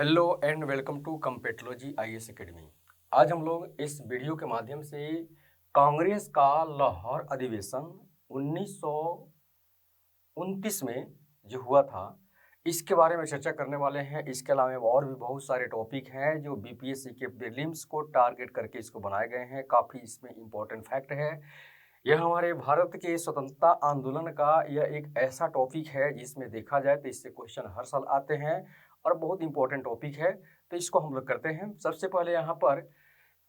Hello and welcome to Competology IAS academy. आज हम लोग इस वीडियो के माध्यम से कांग्रेस का लाहौर अधिवेशन 1929 में जो हुआ था इसके बारे में चर्चा करने वाले हैं। इसके अलावा और भी बहुत सारे टॉपिक हैं जो बीपीएससी के प्रीलिम्स को टारगेट करके इसको बनाए गए हैं। काफ़ी इसमें इम्पोर्टेंट फैक्ट है। यह हमारे भारत के स्वतंत्रता आंदोलन का यह एक ऐसा टॉपिक है जिसमें देखा जाए तो इससे क्वेश्चन हर साल आते हैं और बहुत इंपॉर्टेंट टॉपिक है। तो इसको हम लोग करते हैं। सबसे पहले यहाँ पर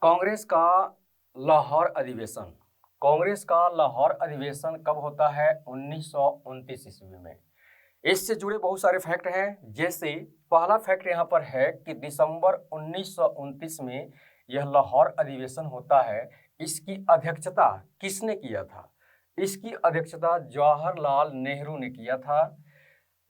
कांग्रेस का लाहौर अधिवेशन। कांग्रेस का लाहौर अधिवेशन कब होता है? 1929 ईस्वी में। इससे जुड़े बहुत सारे फैक्ट हैं। जैसे पहला फैक्ट यहाँ पर है कि दिसंबर 1929 में यह लाहौर अधिवेशन होता है। इसकी अध्यक्षता किसने किया था? इसकी अध्यक्षता जवाहरलाल नेहरू ने किया था।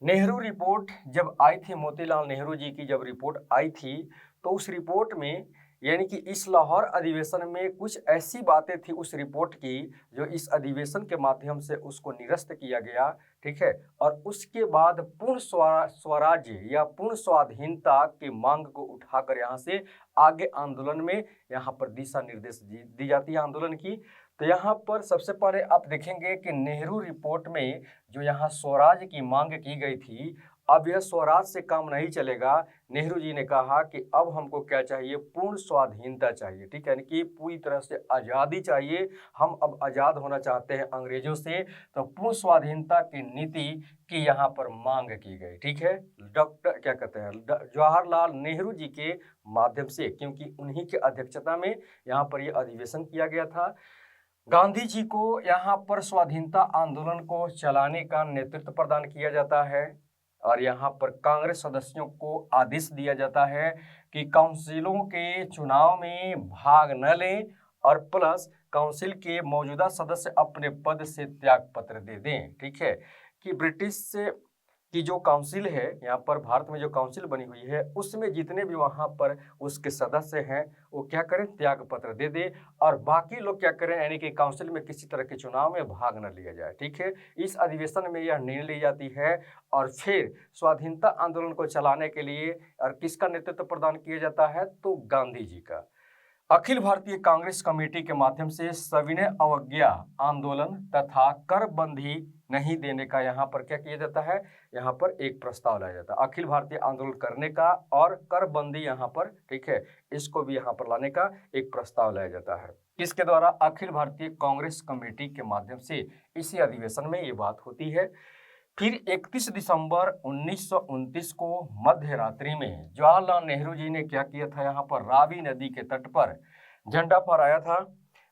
नेहरू रिपोर्ट जब आई थी, मोतीलाल नेहरू जी की जब रिपोर्ट आई थी तो उस रिपोर्ट में यानी कि इस लाहौर अधिवेशन में कुछ ऐसी बातें थी उस रिपोर्ट की जो इस अधिवेशन के माध्यम से उसको निरस्त किया गया। ठीक है। और उसके बाद पूर्ण स्वराज्य या पूर्ण स्वाधीनता की मांग को उठाकर यहाँ से आगे आंदोलन में यहाँ पर दिशा निर्देश दी जाती है आंदोलन की। तो यहाँ पर सबसे पहले आप देखेंगे कि नेहरू रिपोर्ट में जो यहाँ स्वराज की मांग की गई थी, अब यह स्वराज से काम नहीं चलेगा। नेहरू जी ने कहा कि अब हमको क्या चाहिए? पूर्ण स्वाधीनता चाहिए। ठीक है, यानी कि पूरी तरह से आज़ादी चाहिए। हम अब आज़ाद होना चाहते हैं अंग्रेजों से। तो पूर्ण स्वाधीनता की नीति की यहाँ पर मांग की गई। ठीक है, डॉक्टर क्या कहते हैं, जवाहरलाल नेहरू जी के माध्यम से, क्योंकि उन्हीं के अध्यक्षता में यहाँ पर यह अधिवेशन किया गया था। गांधी जी को यहाँ पर स्वाधीनता आंदोलन को चलाने का नेतृत्व प्रदान किया जाता है और यहाँ पर कांग्रेस सदस्यों को आदेश दिया जाता है कि काउंसिलों के चुनाव में भाग न लें और प्लस काउंसिल के मौजूदा सदस्य अपने पद से त्याग पत्र दे दें। ठीक है, कि ब्रिटिश की जो काउंसिल है, यहाँ पर भारत में जो काउंसिल बनी हुई है उसमें जितने भी वहाँ पर उसके सदस्य हैं वो क्या करें? त्याग पत्र दे दे और बाकी लोग क्या करें? यानी कि काउंसिल में किसी तरह के चुनाव में भाग न लिया जाए। ठीक है, इस अधिवेशन में यह निर्णय ली जाती है और फिर स्वाधीनता आंदोलन को चलाने के लिए और किसका नेतृत्व प्रदान किया जाता है? तो गांधी जी का। अखिल भारतीय कांग्रेस कमेटी के माध्यम से सविनय अवज्ञा आंदोलन तथा करबंदी नहीं देने का यहाँ पर क्या किया जाता है? यहाँ पर एक प्रस्ताव लाया जाता है अखिल भारतीय आंदोलन करने का और करबंदी यहाँ पर, ठीक है, इसको भी यहाँ पर लाने का एक प्रस्ताव लाया जाता है। किसके द्वारा? अखिल भारतीय कांग्रेस कमेटी के माध्यम से इसी अधिवेशन में ये बात होती है। फिर 31 दिसंबर 1929 को मध्य रात्रि में जवाहरलाल नेहरू जी ने क्या किया था? यहाँ पर रावी नदी के तट पर झंडा फहराया था।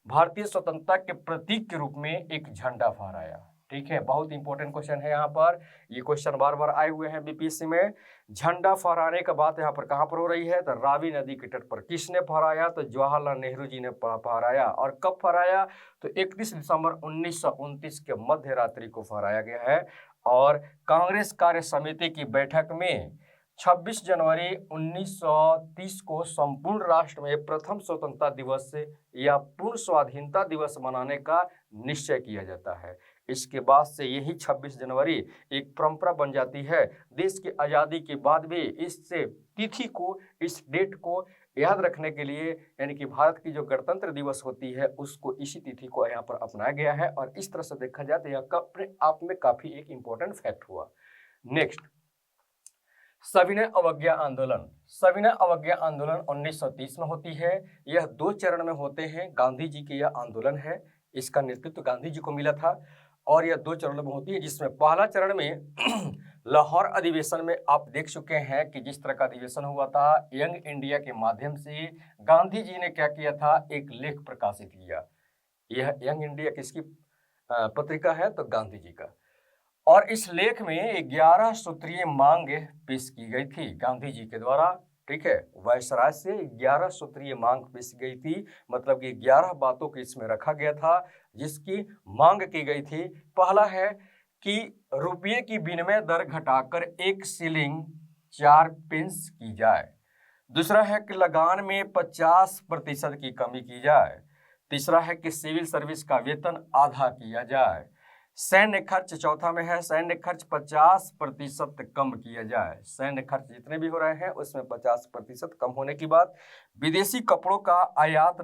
भारतीय स्वतंत्रता के प्रतीक के रूप में एक झंडा फहराया। ठीक है, बहुत इंपॉर्टेंट क्वेश्चन है यहाँ पर। ये क्वेश्चन बार बार आए हुए हैं बीपीएससी में। झंडा फहराने का बात यहाँ पर कहाँ पर हो रही है? तो रावी नदी के तट पर। किसने फहराया? तो जवाहरलाल नेहरू जी ने फहराया। और कब फहराया? तो 31 दिसंबर 1929 के मध्य रात्रि को फहराया गया है। और कांग्रेस कार्य समिति की बैठक में 26 जनवरी 1930 को संपूर्ण राष्ट्र में प्रथम स्वतंत्रता दिवस या पूर्ण स्वाधीनता दिवस मनाने का निश्चय किया जाता है। इसके बाद से यही 26 जनवरी एक परंपरा बन जाती है। देश की आज़ादी के बाद भी इससे तिथि को, इस डेट को याद रखने के लिए, यानी कि भारत की जो गणतंत्र दिवस होती है उसको इसी तिथि को यहाँ पर अपनाया गया है। और इस तरह से देखा जाए तो यह अपने आप में काफी एक इंपॉर्टेंट फैक्ट हुआ। नेक्स्ट, सविनय अवज्ञा आंदोलन। सविनय अवज्ञा आंदोलन 1930 में होती है। यह 2 चरण में होते हैं। गांधी जी के यह आंदोलन है, इसका नेतृत्व गांधी जी को मिला था और यह 2 चरणों में होती है, जिसमें पहला चरण में लाहौर अधिवेशन में आप देख चुके हैं कि जिस तरह का अधिवेशन हुआ था, यंग इंडिया के माध्यम से गांधी जी ने क्या किया था? एक लेख प्रकाशित किया। यह यंग इंडिया किसकी पत्रिका है? तो गांधी जी का। और इस लेख में 11 सूत्रीय मांग पेश की गई थी गांधी जी के द्वारा। ठीक है, वायसराय से 11 सूत्रीय मांग पेश की गई थी, मतलब कि 11 बातों को इसमें रखा गया था जिसकी मांग की गई थी। पहला है कि रुपये की विनिमय दर घटाकर 1 शिलिंग 4 पेंस की जाए। दूसरा है कि लगान में 50% की कमी की जाए। तीसरा है कि सिविल सर्विस का वेतन आधा किया जाए। सैन्य खर्च चौथा में है, सैन्य खर्च 50% कम किया जाए। सैन्य खर्च जितने भी हो रहे हैं उसमें 50% कम होने की बात। विदेशी कपड़ों का आयात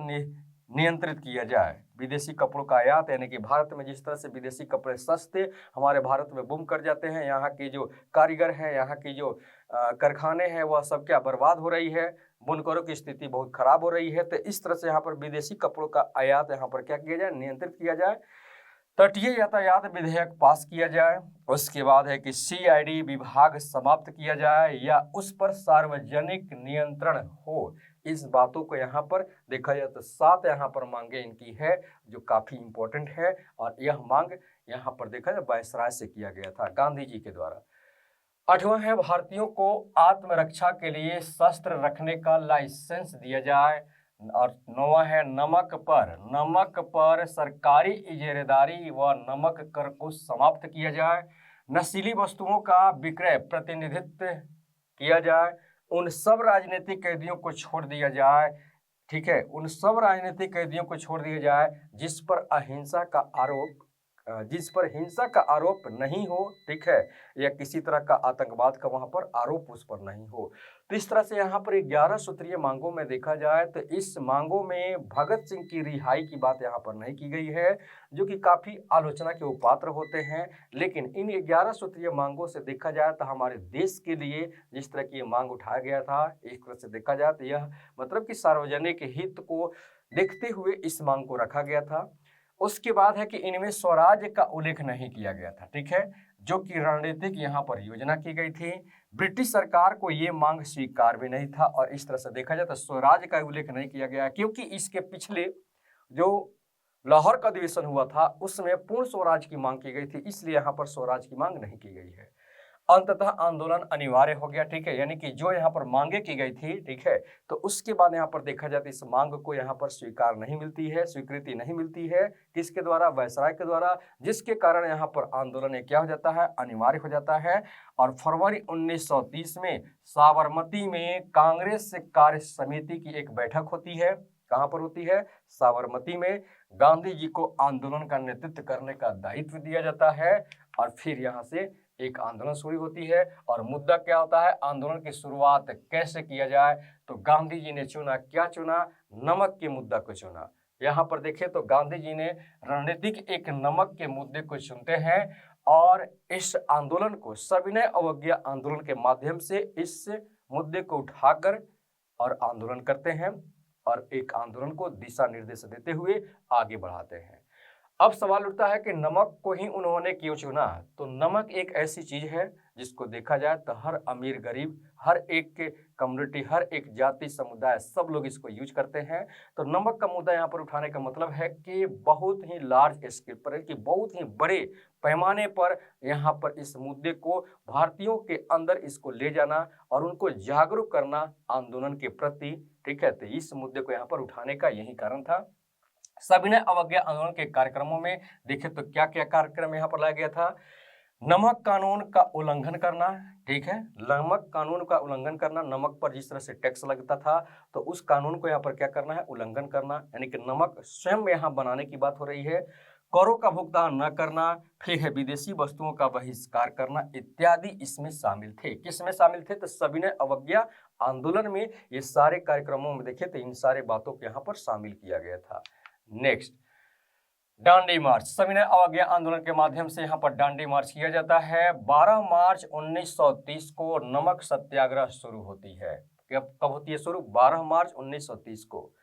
नियंत्रित किया जाए। विदेशी कपड़ों का आयात यानी कि भारत में जिस तरह से विदेशी कपड़े सस्ते हमारे भारत में बुम कर जाते हैं, यहाँ की जो कारीगर हैं, यहाँ की जो कारखाने हैं, वह सब क्या बर्बाद हो रही है, बुनकरों की स्थिति बहुत खराब हो रही है। तो इस तरह से यहाँ पर विदेशी कपड़ों का आयात यहाँ पर क्या किया जाए, नियंत्रित किया जाए। तटीय यातायात विधेयक पास किया जाए। उसके बाद है कि CID विभाग समाप्त किया जाए या उस पर सार्वजनिक नियंत्रण हो। इस बातों को यहाँ पर देखा जाए तो 7 यहाँ पर मांगे इनकी है जो काफी इंपॉर्टेंट है, और यह मांग यहाँ पर देखा जाए वायसराय से किया गया था, गांधी जी के द्वारा। 8वां है भारतीयों को आत्मरक्षा के लिए शस्त्र रखने का लाइसेंस दिया जाए। और 9वां है नमक पर सरकारी इजारेदारी व नमक कर को समाप्त किया जाए। नशीली वस्तुओं का विक्रय प्रतिनिधित्व किया जाए। उन सब राजनीतिक कैदियों को छोड़ दिया जाए, ठीक है, उन सब राजनीतिक कैदियों को छोड़ दिया जाए जिस पर हिंसा का आरोप नहीं हो, ठीक है, या किसी तरह का आतंकवाद का वहां पर आरोप उस पर नहीं हो। तो इस तरह से यहाँ पर 11 सूत्रीय मांगों में देखा जाए तो इस मांगों में भगत सिंह की रिहाई की बात यहाँ पर नहीं की गई है, जो कि काफी आलोचना के पात्र होते हैं। लेकिन इन 11 सूत्रीय मांगों से देखा जाए तो हमारे देश के लिए जिस तरह की मांग उठाया गया था, एक तरह से देखा जाए तो यह मतलब कि सार्वजनिक हित को देखते हुए इस मांग को रखा गया था। उसके बाद है कि इनमें स्वराज का उल्लेख नहीं किया गया था, ठीक है, जो कि रणनीतिक यहाँ पर योजना की गई थी। ब्रिटिश सरकार को ये मांग स्वीकार भी नहीं था, और इस तरह से देखा जाए तो स्वराज का उल्लेख नहीं किया गया क्योंकि इसके पिछले जो लाहौर का अधिवेशन हुआ था उसमें पूर्ण स्वराज की मांग की गई थी, इसलिए यहाँ पर स्वराज की मांग नहीं की गई है। अंततः आंदोलन अनिवार्य हो गया, ठीक है, यानी कि जो यहाँ पर मांगे की गई थी, ठीक है, तो उसके बाद यहाँ पर देखा जाए तो इस मांग को यहाँ पर स्वीकार नहीं मिलती है, स्वीकृति नहीं मिलती है, किसके द्वारा, वायसराय के द्वारा, जिसके कारण यहाँ पर आंदोलन क्या हो जाता है, अनिवार्य हो जाता है। और फरवरी 1930 में साबरमती में कांग्रेस कार्य समिति की एक बैठक होती है। कहाँ पर होती है, साबरमती में। गांधी जी को आंदोलन का नेतृत्व करने का दायित्व दिया जाता है, और फिर यहाँ से एक आंदोलन शुरू होती है। और मुद्दा क्या होता है, आंदोलन की शुरुआत कैसे किया जाए, तो गांधी जी ने चुना, क्या चुना, नमक के मुद्दा को चुना। यहाँ पर देखें तो गांधी जी ने रणनीतिक एक नमक के मुद्दे को चुनते हैं, और इस आंदोलन को सविनय अवज्ञा आंदोलन के माध्यम से इस मुद्दे को उठाकर और आंदोलन करते हैं, और एक आंदोलन को दिशा निर्देश देते हुए आगे बढ़ाते हैं। अब सवाल उठता है कि नमक को ही उन्होंने क्यों चुना। तो नमक एक ऐसी चीज है जिसको देखा जाए तो हर अमीर गरीब, हर एक कम्युनिटी, हर एक जाति समुदाय, सब लोग इसको यूज करते हैं। तो नमक का मुद्दा यहाँ पर उठाने का मतलब है कि बहुत ही लार्ज स्केल पर, कि बहुत ही बड़े पैमाने पर यहाँ पर इस मुद्दे को भारतीयों के अंदर इसको ले जाना और उनको जागरूक करना आंदोलन के प्रति, ठीक है। तो इस मुद्दे को यहाँ पर उठाने का यही कारण था। सविनय अवज्ञा आंदोलन के कार्यक्रमों में देखें तो क्या क्या कार्यक्रम यहाँ पर लाया गया था। नमक कानून का उल्लंघन करना, ठीक है, नमक कानून का उल्लंघन करना, नमक पर जिस तरह से टैक्स लगता था तो उस कानून को यहाँ पर क्या करना है, उल्लंघन करना, यानी कि नमक स्वयं यहाँ बनाने की बात हो रही है। करों का भुगतान न करना, फिर है विदेशी वस्तुओं का बहिष्कार करना इत्यादि इसमें शामिल थे। किसमें शामिल थे, तो सविनय अवज्ञा आंदोलन में ये सारे कार्यक्रमों में देखे तो इन सारे बातों को यहाँ पर शामिल किया गया था। नेक्स्ट, डांडी मार्च। सविनय अवज्ञा आंदोलन के माध्यम से यहाँ पर डांडी मार्च किया जाता है। 12 मार्च 1930 को नमक सत्याग्रह शुरू होती है। कब होती है शुरू, 12 मार्च 1930 को।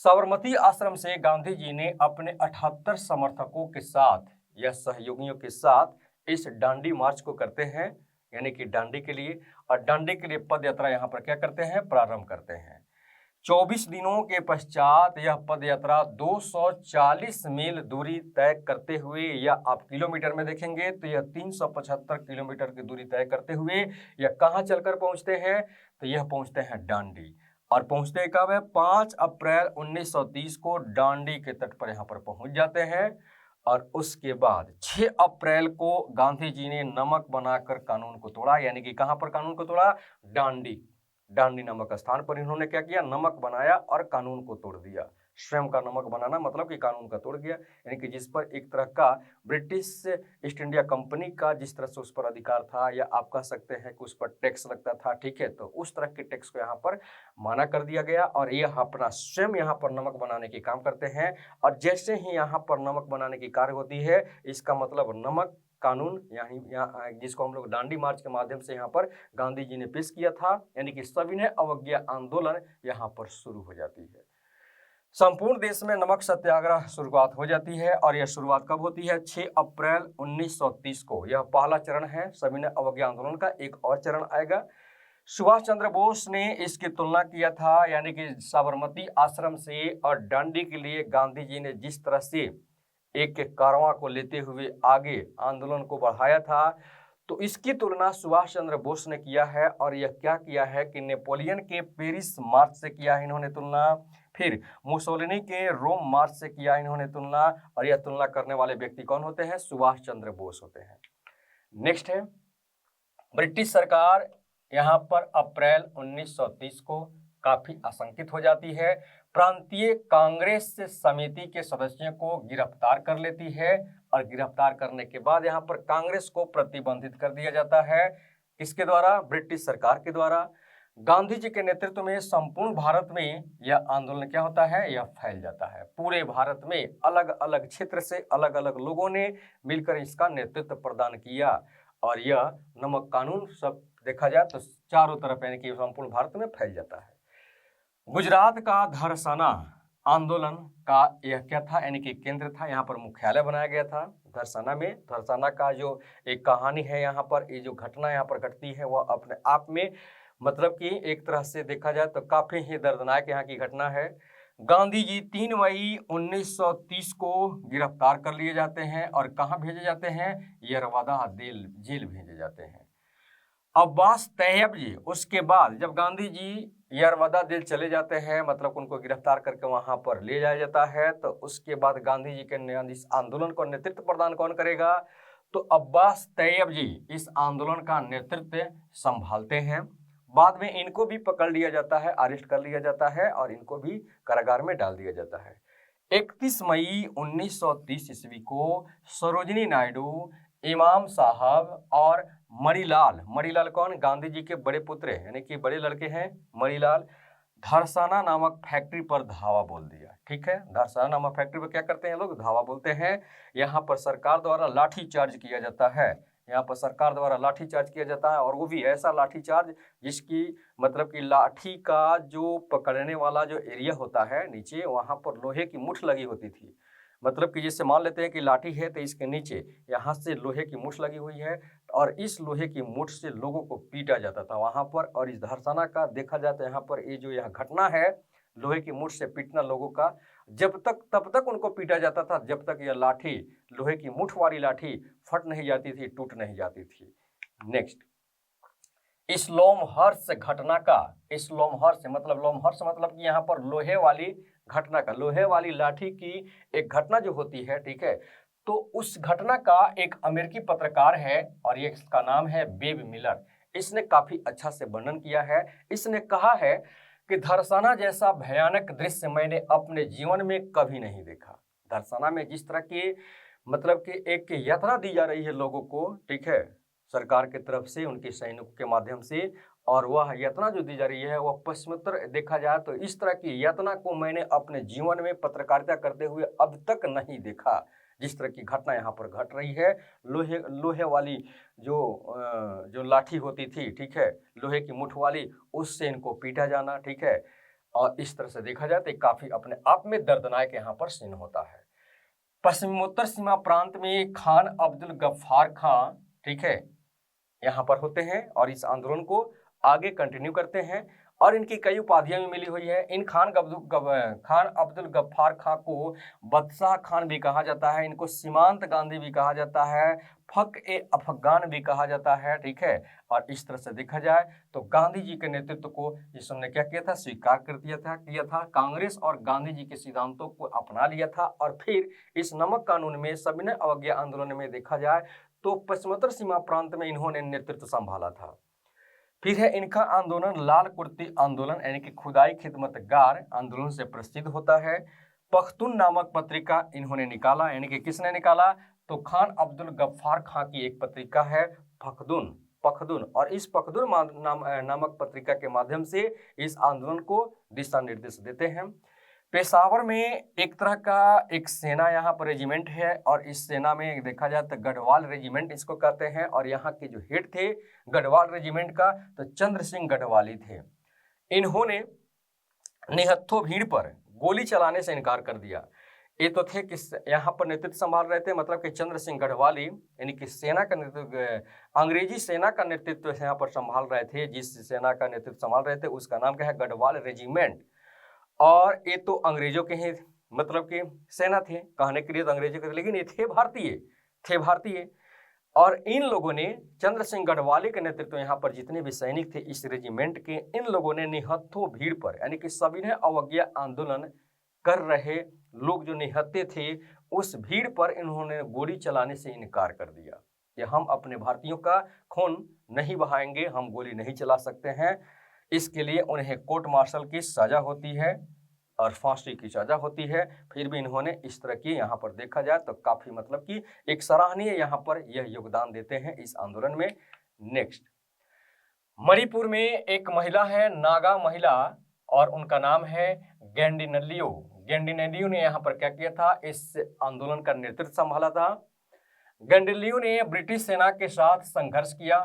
साबरमती आश्रम से गांधी जी ने अपने 78 समर्थकों के साथ या सहयोगियों के साथ इस डांडी मार्च को करते हैं, यानी कि डांडी के लिए, और डांडी के लिए पद यात्रा यहाँ पर क्या करते हैं, प्रारंभ करते हैं। 24 दिनों के पश्चात यह पद यात्रा 240 मील दूरी तय करते हुए, या आप किलोमीटर में देखेंगे तो यह 375 किलोमीटर की दूरी तय करते हुए यह कहाँ चलकर पहुंचते हैं, तो यह पहुंचते हैं डांडी। और पहुंचते कब है, 5 अप्रैल 1930 को डांडी के तट पर यहाँ पर पहुंच जाते हैं। और उसके बाद 6 अप्रैल को गांधी जी ने नमक बनाकर कानून को तोड़ा, यानी कि कहाँ पर कानून को तोड़ा, डांडी नामक स्थान पर इन्होंने क्या किया, नमक बनाया और कानून को तोड़ दिया। स्वयं का नमक बनाना मतलब कि कानून का तोड़ गया, यानी कि जिस पर एक तरह का ब्रिटिश ईस्ट इंडिया कंपनी का जिस तरह से उस पर अधिकार था, या आप कह सकते हैं कि उस पर टैक्स लगता था, ठीक है, तो उस तरह के टैक्स को यहाँ पर माना कर दिया गया और यह अपना स्वयं यहाँ पर नमक बनाने के काम करते हैं। और जैसे ही यहाँ पर नमक बनाने की कार्य होती है, इसका मतलब नमक कानून यहाँ जिसको हम लोग दांडी मार्च के माध्यम से यहाँ पर गांधी जी ने पेश किया था, यानी कि सविनय अवज्ञा आंदोलन यहाँ पर शुरू हो जाती है। संपूर्ण देश में नमक सत्याग्रह शुरुआत हो जाती है और यह शुरुआत कब होती है? 6 अप्रैल 1930 को। यह पहला चरण है सविनय अवज्ञा आंदोलन का। एक और चरण आएगा। सुभाष चंद्र बोस ने इसकी तुलना किया था, यानी कि साबरमती आश्रम से और दांडी के लिए गांधी जी ने जिस तरह से एक कारवां को लेते हुए आगे आंदोलन को बढ़ाया था, तो इसकी तुलना सुभाष चंद्र बोस ने किया है। और यह क्या किया है कि नेपोलियन के पेरिस मार्च से किया है इन्होंने तुलना, फिर मुसोलिनी के रोम मार्च से किया इन्होंने तुलना, और यह तुलना करने वाले व्यक्ति कौन होते हैं? सुभाष चंद्र बोस होते हैं। नेक्स्ट है ब्रिटिश सरकार यहाँ पर अप्रैल 1930 को काफी आशंकित हो जाती है, प्रांतीय कांग्रेस समिति के सदस्यों को गिरफ्तार कर लेती है और गिरफ्तार करने के बाद यहाँ पर कांग्रेस को प्रतिबंधित कर दिया जाता है। किसके द्वारा? ब्रिटिश सरकार के द्वारा। गांधी जी के नेतृत्व में संपूर्ण भारत में यह आंदोलन क्या होता है? यह फैल जाता है। पूरे भारत में अलग अलग क्षेत्र से अलग अलग लोगों ने मिलकर इसका नेतृत्व प्रदान किया और यह नमक कानून सब देखा जाए तो चारों तरफ यानी कि संपूर्ण भारत में फैल जाता है। गुजरात का धरसाना आंदोलन का यह क्या था? यानी कि केंद्र था, यहाँ पर मुख्यालय बनाया गया था धरसाना में। धरसाना का जो एक कहानी है यहाँ पर, ये जो घटना यहाँ पर घटती है वह अपने आप में मतलब कि एक तरह से देखा जाए तो काफी ही दर्दनाक यहाँ की घटना है। गांधी जी 3 मई 1930 को गिरफ्तार कर लिए जाते हैं और कहाँ भेजे जाते हैं? यरवदा जेल भेजे जाते हैं। अब्बास तैयब जी उसके बाद जब गांधी जी यरवदा जेल चले जाते हैं, मतलब उनको गिरफ्तार करके वहां पर ले जाया जाता है, तो उसके बाद गांधी जी के इस आंदोलन को नेतृत्व प्रदान कौन करेगा? तो अब्बास तैयब जी इस आंदोलन का नेतृत्व संभालते हैं। बाद में इनको भी पकड़ लिया जाता है, अरेस्ट कर लिया जाता है और इनको भी कारागार में डाल दिया जाता है। 31 मई 1930 ईस्वी को सरोजिनी नायडू, इमाम साहब और मणिलाल कौन? गांधी जी के बड़े पुत्र यानी कि बड़े लड़के हैं मणिलाल, धरसाना नामक फैक्ट्री पर धावा बोल दिया। ठीक है, धरसाना नामक फैक्ट्री पर क्या करते हैं लोग? धावा बोलते हैं। यहाँ पर सरकार द्वारा लाठी चार्ज किया जाता है, यहाँ पर सरकार द्वारा लाठी चार्ज किया जाता है और वो भी ऐसा लाठी चार्ज जिसकी मतलब कि लाठी का जो पकड़ने वाला जो एरिया होता है नीचे, वहाँ पर लोहे की मुठ लगी होती थी। मतलब कि जैसे मान लेते हैं कि लाठी है तो इसके नीचे यहाँ से लोहे की मुठ लगी हुई है और इस लोहे की मुठ से लोगों को पीटा जाता था वहाँ पर। और इस धरसाना का देखा जाए तो यहाँ पर ये जो यह घटना है लोहे की मुठ से पीटना लोगों का, तब तक उनको पीटा जाता था जब तक यह लाठी, लोहे की मुठ वाली लाठी फट नहीं जाती थी, टूट नहीं जाती थी। नेक्स्ट, इस लोमहर्ष घटना का, इस लोमहर्ष मतलब कि यहाँ पर लोहे वाली घटना का, लोहे वाली लाठी की एक घटना जो होती है, ठीक है, तो उस घटना का एक अमेरिकी पत्रकार है और ये इसका नाम है बेब मिलर। इसने काफी अच्छा से वर्णन किया है। इसने कहा है कि धरसाना जैसा भयानक दृश्य मैंने अपने जीवन में कभी नहीं देखा। धरसाना में जिस तरह की मतलब कि एक यात्रा दी जा रही है लोगों को, ठीक है, सरकार की तरफ से उनके सैनिकों के माध्यम से, और वह यातना जो दी जा रही है वह पश्चिमोत्तर देखा जाए तो इस तरह की यातना को मैंने अपने जीवन में पत्रकारिता करते हुए अब तक नहीं देखा। जिस तरह की घटना यहाँ पर घट रही है, लोहे वाली जो लाठी होती थी, ठीक है, लोहे की मुठ वाली, उससे इनको पीटा जाना, ठीक है, और इस तरह से देखा जाए तो काफी अपने आप में दर्दनाक यहाँ पर सीन होता है। पश्चिमोत्तर सीमा प्रांत में खान अब्दुल गफ्फार खां, ठीक है, यहाँ पर होते हैं और इस आंदोलन को आगे कंटिन्यू करते हैं और इनकी कई उपाधियां भी मिली हुई है। इन खान अब्दुल गफ्फार खां को बदशाह खान भी कहा जाता है, इनको सीमांत गांधी भी कहा जाता है, फक-ए-अफगान भी कहा जाता है, ठीक है। और इस तरह से देखा जाए तो गांधी जी के नेतृत्व को जिसने क्या किया था, स्वीकार कर किया था, कांग्रेस और गांधी जी के सिद्धांतों को अपना लिया था। और फिर इस नमक कानून में सविनय अवज्ञा आंदोलन में देखा जाए तो पश्चिमोत्तर सीमा प्रांत में इन्होंने नेतृत्व संभाला था। फिर है इनका आंदोलन लाल कुर्ती आंदोलन यानी कि खुदाई खिदमतगार आंदोलन से प्रसिद्ध होता है। पख्तून नामक पत्रिका इन्होंने निकाला, यानी कि किसने निकाला? तो खान अब्दुल गफ्फार खां की एक पत्रिका है पख्तून, और इस पख्तून नामक पत्रिका के माध्यम से इस आंदोलन को दिशा निर्देश देते हैं। पेशावर में एक तरह का एक सेना यहाँ पर रेजिमेंट है, और इस सेना में देखा जाए तो गढ़वाल रेजिमेंट इसको कहते हैं, और यहाँ के जो हेड थे गढ़वाल रेजिमेंट का तो चंद्र सिंह गढ़वाली थे। इन्होंने निहत्थो भीड़ पर गोली चलाने से इनकार कर दिया। ये तो थे कि यहाँ पर नेतृत्व संभाल रहे थे, मतलब कि चंद्र सिंह गढ़वाली, यानी कि सेना का नेतृत्व, अंग्रेजी सेना का नेतृत्व यहाँ पर संभाल रहे थे। जिस सेना का नेतृत्व संभाल रहे थे उसका नाम क्या है? गढ़वाल रेजिमेंट। और ये तो अंग्रेजों के ही मतलब कि सेना थे, कहने के लिए तो अंग्रेजों के थे, लेकिन ये थे भारतीय। और इन लोगों ने चंद्र सिंह गढ़वाली के नेतृत्व यहाँ पर जितने भी सैनिक थे इस रेजिमेंट के, इन लोगों ने निहत्थों भीड़ पर, यानी कि सविनय अवज्ञा आंदोलन कर रहे लोग जो निहत्थे थे उस भीड़ पर इन्होंने गोली चलाने से इनकार कर दिया कि हम अपने भारतीयों का खून नहीं बहाएंगे, हम गोली नहीं चला सकते हैं। इसके लिए उन्हें कोर्ट मार्शल की सजा होती है और फांसी की सजा होती है। फिर भी इन्होंने इस तरह की यहाँ पर देखा जाए तो काफी मतलब कि एक सराहनीय यहाँ पर यह योगदान देते हैं इस आंदोलन में। नेक्स्ट, मणिपुर में एक महिला है, नागा महिला, और उनका नाम है गेंडिनलियो। गेंडिनलियो ने यहाँ पर क्या किया था? इस आंदोलन का नेतृत्व संभाला था। गेंडिनलियो ने ब्रिटिश सेना के साथ संघर्ष किया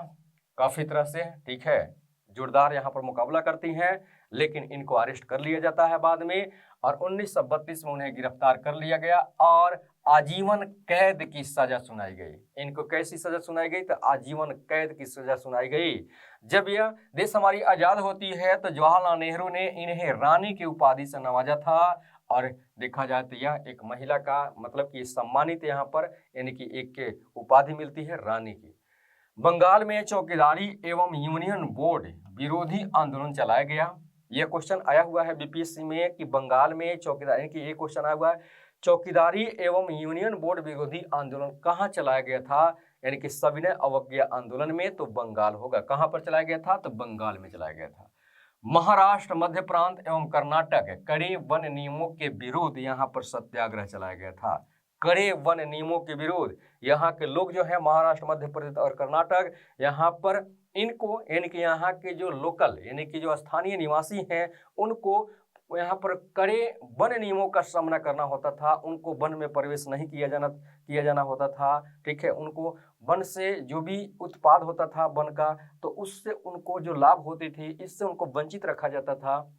काफी तरह से, ठीक है, जोरदार यहाँ पर मुकाबला करती हैं, लेकिन इनको अरेस्ट कर लिया जाता है बाद में, और 1932 में उन्हें गिरफ्तार कर लिया गया और आजीवन कैद की सजा सुनाई गई। इनको कैसी सजा सुनाई गई? तो आजीवन कैद की सजा सुनाई गई। जब यह देश हमारी आजाद होती है तो जवाहरलाल नेहरू ने इन्हें रानी की उपाधि से नवाजा था, और देखा जाए तो यह एक महिला का मतलब कि सम्मानित यहाँ पर यानी कि एक उपाधि मिलती है रानी की। बंगाल में चौकीदारी एवं यूनियन बोर्ड विरोधी आंदोलन चलाया गया। यह क्वेश्चन आया हुआ है बीपीएससी में कि बंगाल में चौकीदारी की, ये क्वेश्चन आया हुआ है चौकीदारी एवं यूनियन बोर्ड विरोधी आंदोलन कहाँ चलाया गया था? यानी कि सविनय अवज्ञा आंदोलन में, तो बंगाल होगा। कहाँ पर चलाया गया था? तो बंगाल में चलाया गया था। महाराष्ट्र, मध्य प्रांत एवं कर्नाटक कड़े वन नियमों के विरुद्ध यहाँ पर सत्याग्रह चलाया गया था। कड़े वन नियमों के विरुद्ध यहाँ के लोग जो है महाराष्ट्र, मध्य प्रदेश और कर्नाटक, यहाँ पर इनको यानी कि यहाँ के जो लोकल यानी कि जो स्थानीय निवासी हैं उनको यहाँ पर कड़े वन नियमों का सामना करना होता था। उनको वन में प्रवेश नहीं किया जाना होता था, ठीक है। उनको वन से जो भी उत्पाद होता था वन का, तो उससे उनको जो लाभ होते थे इससे उनको वंचित रखा जाता था।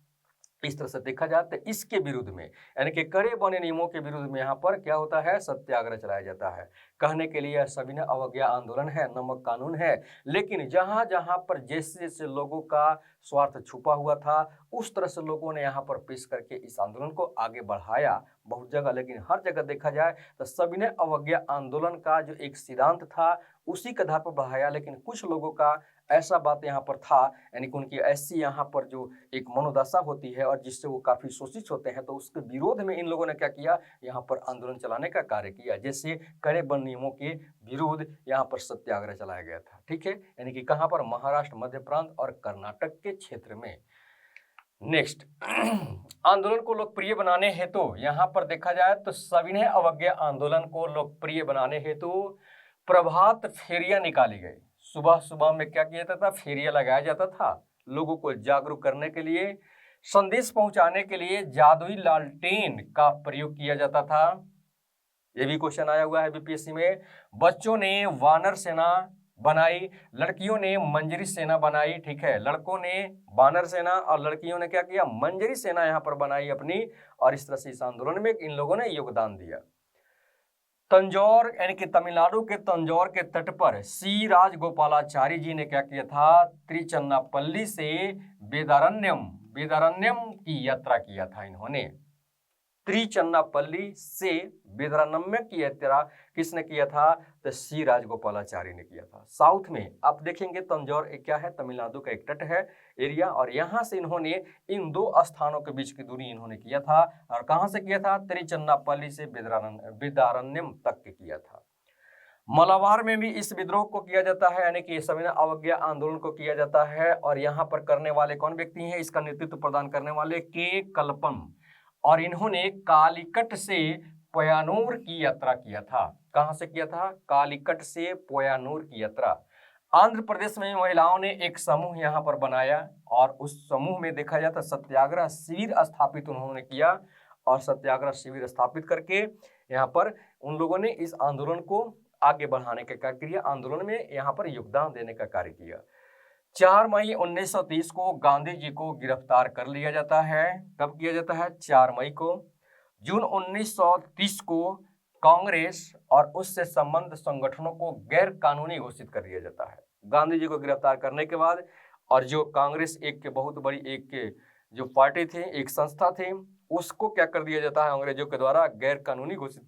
इस तरह से देखा जाए तो इसके विरुद्ध में यानी कि कड़े वन नियमों के विरुद्ध में यहाँ पर क्या होता है? सत्याग्रह चलाया जाता है। कहने के लिए सविनय अवज्ञा आंदोलन है, नमक कानून है, लेकिन जहाँ जहाँ पर जैसे जैसे लोगों का स्वार्थ छुपा हुआ था उस तरह से लोगों ने यहाँ पर पेश करके इस आंदोलन को आगे बढ़ाया बहुत जगह। लेकिन हर जगह देखा जाए तो सविनय अवज्ञा आंदोलन का जो एक सिद्धांत था उसी के आधार पर बढ़ाया, लेकिन कुछ लोगों का ऐसा बात यहाँ पर था, यानी कि उनकी ऐसी यहाँ पर जो एक मनोदशा होती है और जिससे वो काफी शोषित होते हैं, तो उसके विरोध में इन लोगों ने क्या किया? यहाँ पर आंदोलन चलाने का कार्य किया। जैसे कड़े वन नियमों के विरुद्ध यहाँ पर सत्याग्रह चलाया गया था, ठीक है, यानी कि कहाँ पर? महाराष्ट्र, मध्य प्रांत और कर्नाटक के क्षेत्र में। नेक्स्ट, आंदोलन को लोकप्रिय बनाने हेतु यहाँ पर देखा जाए तो सविनय अवज्ञा आंदोलन को लोकप्रिय बनाने हेतु प्रभात फेरियां निकाली गई। सुबह सुबह में क्या किया जाता था? फेरियां लगाया जाता था लोगों को जागरूक करने के लिए, संदेश पहुंचाने के लिए जादुई लालटेन का प्रयोग किया जाता था। ये भी क्वेश्चन आया हुआ है बीपीएससी में। बच्चों ने वानर सेना बनाई, लड़कियों ने मंजरी सेना बनाई, ठीक है, लड़कों ने वानर सेना और लड़कियों ने क्या किया? मंजरी सेना यहाँ पर बनाई अपनी, और इस तरह से इस आंदोलन में इन लोगों ने योगदान दिया। तंजौर यानी कि तमिलनाडु के तंजौर के तट पर सी राजगोपालाचारी जी ने क्या किया था? त्रिचन्नापल्ली से वेदारण्यम की यात्रा किया था। इन्होंने त्रिचन्नापल्ली से वेदारण्यम की यात्रा किसने किया था? तो सी राजगोपालाचारी ने किया था। साउथ में आप देखेंगे तंजौर एक क्या है? तमिलनाडु का एक तट है एरिया, और यहाँ से इन्होंने इन दो स्थानों के बीच की दूरी इन्होंने किया था। और कहाँ से किया था? त्रिचन्नापल्ली से वेदारण्यम तक के किया था। मलाबार में भी इस विद्रोह को किया जाता है, यानी कि सविनय अवज्ञा आंदोलन को किया जाता है। और यहाँ पर करने वाले कौन व्यक्ति हैं? इसका नेतृत्व प्रदान करने वाले के कल्पम, और इन्होंने कालीकट से पय्यानूर की यात्रा किया था। कहां से किया था? कालीकट से पय्यानूर की यात्रा। आंध्र प्रदेश में महिलाओं ने एक समूह यहाँ पर बनाया और उस समूह में देखा जाए तो सत्याग्रह शिविर स्थापित उन्होंने किया और सत्याग्रह शिविर स्थापित करके यहाँ पर उन लोगों ने इस आंदोलन को आगे बढ़ाने का कार्य किया, आंदोलन में यहाँ पर योगदान देने का कार्य किया। 4 मई 1930 को गांधी जी को गिरफ्तार कर लिया जाता है। कब किया जाता है? 4 मई को। जून 1930 को कांग्रेस और उससे संबद्ध संगठनों को गैर कानूनी घोषित कर दिया जाता है। गांधी जी को गिरफ्तार करने के बाद और जो कांग्रेस एक बहुत बड़ी एक जो पार्टी थी, एक संस्था थी, उसको क्या कर दिया जाता है? अंग्रेजों के द्वारा गैर कानूनी घोषित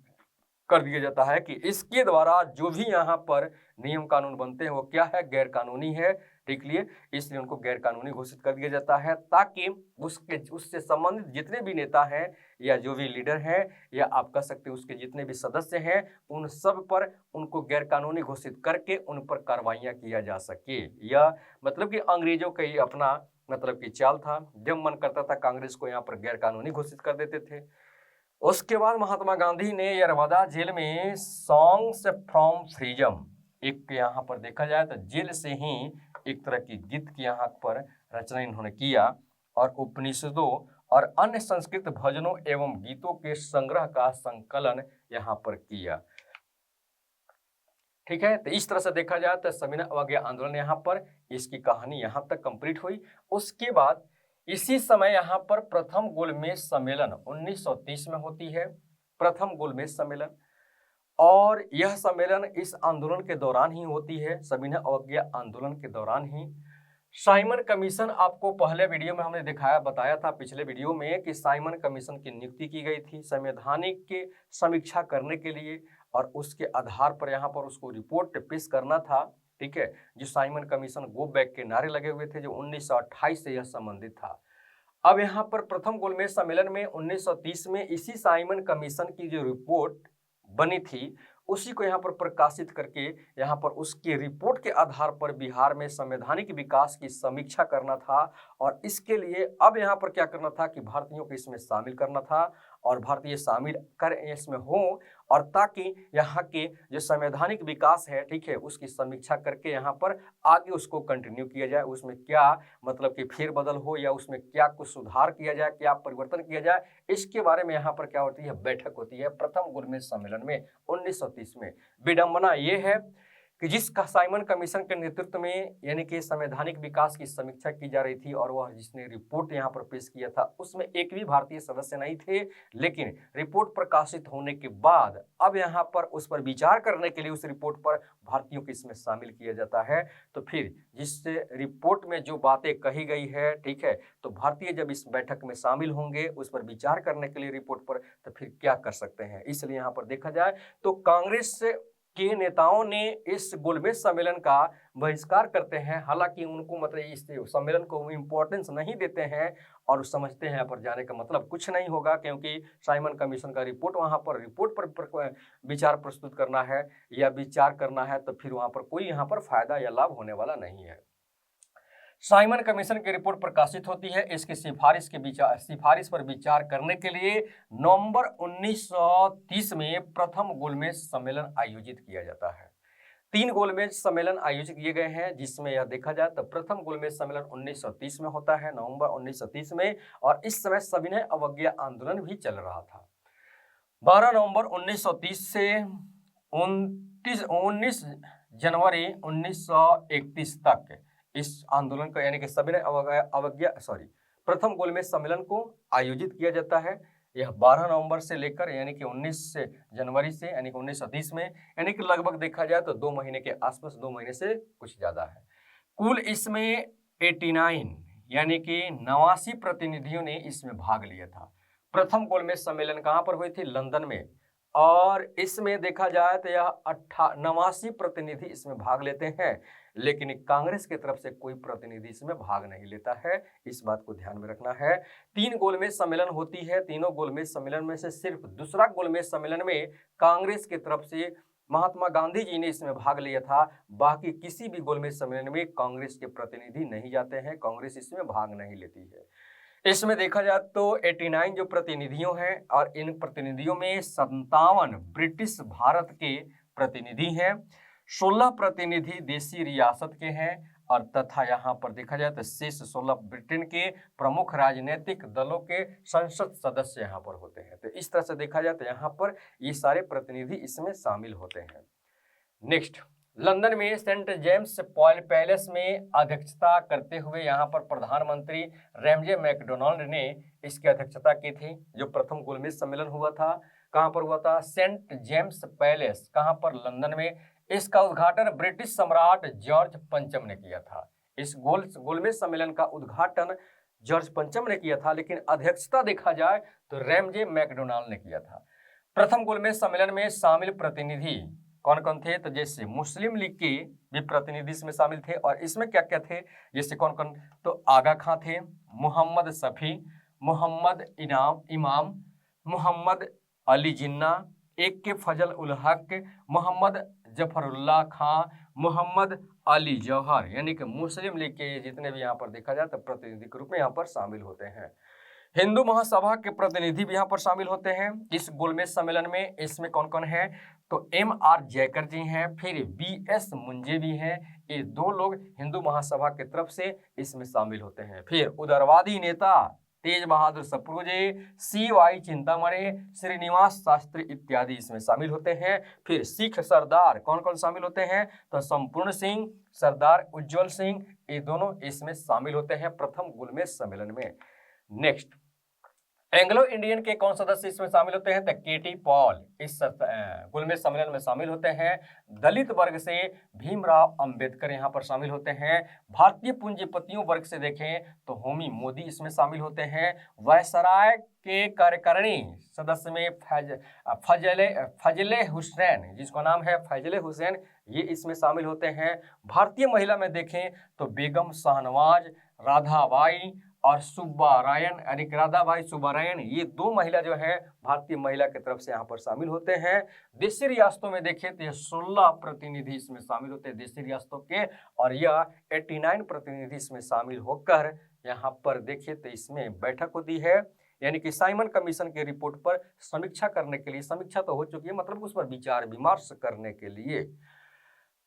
कर दिया जाता है कि इसके द्वारा जो भी यहाँ पर नियम कानून बनते हैं वो क्या है? गैर कानूनी है। ठीक लिए इसलिए उनको गैर कानूनी घोषित कर दिया जाता है ताकि उससे संबंधित जितने भी नेता हैं या जो भी लीडर हैं या आप कह सकते हैं उसके जितने भी सदस्य हैं उन सब पर उनको गैर कानूनी घोषित करके उन पर कार्रवाइयां किया जा सके। या मतलब कि अंग्रेजों का ही अपना मतलब कि चाल था, जब मन करता था कांग्रेस को यहाँ पर गैर कानूनी घोषित कर देते थे। उसके बाद महात्मा गांधी ने यरवदा जेल में सॉन्ग्स फ्रॉम फ्रीडम, एक यहाँ पर देखा जाए तो जेल से ही एक तरह की गीत की यहाँ पर रचना इन्होंने किया और उपनिषदों और अन्य संस्कृत भजनों एवं गीतों के संग्रह का संकलन यहाँ पर किया। ठीक है, तो इस तरह से देखा जाए तो सविनय अवज्ञा आंदोलन यहाँ पर इसकी कहानी यहाँ तक कंप्लीट हुई। उसके बाद इसी समय यहाँ पर प्रथम गोलमेज सम्मेलन 1930 में होती है, प्रथम गोलमेज सम्मेलन, और यह सम्मेलन इस आंदोलन के दौरान ही होती है, सविनय अवज्ञा आंदोलन के दौरान ही। साइमन कमीशन, आपको पहले वीडियो में हमने दिखाया बताया था पिछले वीडियो में कि साइमन कमीशन की नियुक्ति की गई थी संवैधानिक की समीक्षा करने के लिए और उसके आधार पर यहाँ पर उसको रिपोर्ट पेश करना था। ठीक है, जो साइमन कमीशन गो बैक के नारे लगे हुए थे जो 1928 से यह संबंधित था। अब यहाँ पर प्रथम गोलमेज सम्मेलन में 1930 में इसी साइमन कमीशन की जो रिपोर्ट बनी थी उसी को यहाँ पर प्रकाशित करके यहाँ पर उसकी रिपोर्ट के आधार पर बिहार में संवैधानिक विकास की समीक्षा करना था और इसके लिए अब यहाँ पर क्या करना था कि भारतीयों को इसमें शामिल करना था और भारतीय शामिल कर इसमें हो और ताकि यहाँ के जो संवैधानिक विकास है, ठीक है, उसकी समीक्षा करके यहाँ पर आगे उसको कंटिन्यू किया जाए, उसमें क्या मतलब कि फेरबदल हो या उसमें क्या कुछ सुधार किया जाए, क्या परिवर्तन किया जाए, इसके बारे में यहाँ पर क्या होती है? बैठक होती है प्रथम गोलमेज सम्मेलन में 1930 में। विडंबना ये है कि जिस साइमन कमीशन के नेतृत्व में यानी कि संवैधानिक विकास की समीक्षा की जा रही थी और वह जिसने रिपोर्ट यहाँ पर पेश किया था उसमें एक भी भारतीय सदस्य नहीं थे, लेकिन रिपोर्ट प्रकाशित होने के बाद अब यहाँ पर उस पर विचार करने के लिए उस रिपोर्ट पर भारतीयों को इसमें शामिल किया जाता है। तो फिर जिससे रिपोर्ट में जो बातें कही गई है, ठीक है, तो भारतीय जब इस बैठक में शामिल होंगे उस पर विचार करने के लिए रिपोर्ट पर, तो फिर क्या कर सकते हैं। इसलिए यहाँ पर देखा जाए तो कांग्रेस के नेताओं ने इस गोलमेज सम्मेलन का बहिष्कार करते हैं, हालांकि उनको मतलब इस सम्मेलन को इम्पोर्टेंस नहीं देते हैं और समझते हैं यहाँ पर जाने का मतलब कुछ नहीं होगा क्योंकि साइमन कमीशन का रिपोर्ट वहाँ पर रिपोर्ट पर विचार प्रस्तुत करना है या विचार करना है तो फिर वहाँ पर कोई यहाँ पर फायदा या लाभ होने वाला नहीं है। साइमन कमीशन की रिपोर्ट प्रकाशित होती है, इसकी सिफारिश पर विचार करने के लिए नवंबर 1930 में प्रथम गोलमेज सम्मेलन आयोजित किया जाता है। 3 गोलमेज सम्मेलन आयोजित किए गए हैं जिसमें यह देखा जाए तो प्रथम गोलमेज सम्मेलन 1930 में होता है, नवंबर 1930 में, और इस समय सविनय अवज्ञा आंदोलन भी चल रहा था। 12 नवंबर 1930 से 19 जनवरी 1931 तक इस आंदोलन को यानी कि सविनय अवज्ञा प्रथम गोलमेज सम्मेलन को आयोजित किया जाता है। यह 12 नवंबर से लेकर यानी कि 19 जनवरी से यानी कि 1930 में, यानी कि लगभग देखा जाए तो 2 महीने के आसपास, 2 महीने से कुछ ज्यादा है। कुल इसमें 89 यानी कि 89 प्रतिनिधियों ने इसमें भाग लिया था। प्रथम गोलमेज सम्मेलन कहाँ पर हुई थी? लंदन में, और इसमें देखा जाए तो यह 89 प्रतिनिधि इसमें भाग लेते हैं, लेकिन कांग्रेस की तरफ से कोई प्रतिनिधि इसमें भाग नहीं लेता है, इस बात को ध्यान में रखना है। 3 गोलमेज सम्मेलन होती है, तीनों गोलमेज सम्मेलन में से सिर्फ दूसरा गोलमेज सम्मेलन में कांग्रेस की तरफ से महात्मा गांधी जी ने इसमें भाग लिया था, बाकी किसी भी गोलमेज सम्मेलन में कांग्रेस के प्रतिनिधि नहीं जाते हैं, कांग्रेस इसमें भाग नहीं लेती है। इसमें देखा जाए तो 89 जो प्रतिनिधियों हैं और इन प्रतिनिधियों में 57 ब्रिटिश भारत के प्रतिनिधि हैं, 16 प्रतिनिधि देशी रियासत के हैं और तथा यहाँ पर देखा जाए तो शेष 16 ब्रिटेन के प्रमुख राजनीतिक दलों के संसद सदस्य यहाँ पर होते हैं। तो इस तरह से देखा जाए तो यहाँ पर ये सारे प्रतिनिधि इसमें शामिल होते हैं। नेक्स्ट, लंदन में सेंट जेम्स पैलेस में अध्यक्षता करते हुए यहाँ पर प्रधानमंत्री रैमजे मैकडोनाल्ड ने इसकी अध्यक्षता की थी। जो प्रथम गोलमेज सम्मेलन हुआ था, कहाँ पर हुआ था? सेंट जेम्स पैलेस, कहाँ पर? लंदन में। इसका उद्घाटन ब्रिटिश सम्राट जॉर्ज पंचम ने किया था। इस गोलमेज सम्मेलन का उद्घाटन जॉर्ज पंचम ने किया था, लेकिन अध्यक्षता देखा जाए तो रैमजे मैकडोनाल्ड ने किया था। प्रथम गोलमेज सम्मेलन में शामिल प्रतिनिधि कौन कौन थे? तो जैसे मुस्लिम लीग के भी प्रतिनिधि इसमें शामिल थे। और इसमें क्या क्या थे? जैसे कौन कौन? तो आगा खां थे, मोहम्मद शफी, मोहम्मद इमाम, मोहम्मद अली जिन्ना, एक के फजल उल हक, मोहम्मद जफरुल्लाह खां, मोहम्मद अली जौहर, यानी कि मुस्लिम लीग के जितने भी यहाँ पर देखा जाए तो प्रतिनिधि के रूप में यहाँ पर शामिल होते हैं। हिंदू महासभा के प्रतिनिधि भी यहाँ पर शामिल होते हैं इस गोलमेज सम्मेलन में। इसमें कौन कौन है? तो MR जयकर जी हैं, फिर BS मुंजे भी हैं। ये दो लोग हिंदू महासभा की तरफ से इसमें शामिल होते हैं। फिर उदारवादी नेता तेज बहादुर सप्रू जी, CY चिंतामणि, श्रीनिवास शास्त्री इत्यादि इसमें शामिल होते हैं। फिर सिख सरदार कौन कौन शामिल होते हैं? तो संपूर्ण सिंह, सरदार उज्जवल सिंह, ये दोनों इसमें शामिल होते हैं प्रथम गोलमेज सम्मेलन में। नेक्स्ट, एंग्लो इंडियन के कौन सदस्य इसमें शामिल होते हैं? तो KT पॉल इस गोलमेज सम्मेलन में शामिल होते हैं। दलित वर्ग से भीमराव अंबेडकर यहाँ पर शामिल होते हैं। भारतीय पूंजीपतियों वर्ग से देखें तो होमी मोदी इसमें शामिल होते हैं। वायसराय के कार्यकारिणी सदस्य में फजले हुसैन, जिसका नाम है फजले हुसैन, ये इसमें शामिल होते हैं। भारतीय महिला में देखें तो बेगम शाहनवाज, राधाबाई और सुब्बारायण, यानी कि राधाबाई सुब्बारायण, ये दो महिला जो है भारतीय महिला की तरफ से यहाँ पर शामिल होते हैं। देशी रियासतों में देखें तो ये 16 प्रतिनिधि इसमें शामिल होते हैं देशी रियासतों के, और यह 89 प्रतिनिधि इसमें शामिल होकर यहाँ पर देखें तो इसमें बैठक होती है, यानी कि साइमन कमीशन की रिपोर्ट पर समीक्षा करने के लिए, समीक्षा तो हो चुकी है, मतलब उस पर विचार विमर्श करने के लिए।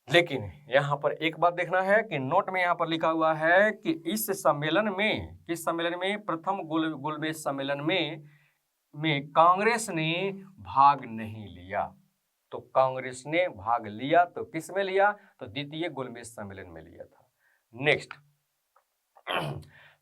लेकिन यहाँ पर एक बात देखना है कि नोट में यहाँ पर लिखा हुआ है कि इस सम्मेलन में, किस सम्मेलन में? प्रथम गोलमेज सम्मेलन में कांग्रेस ने भाग नहीं लिया। तो कांग्रेस ने भाग लिया तो किस में लिया? तो द्वितीय गोलमेज सम्मेलन में लिया था। नेक्स्ट,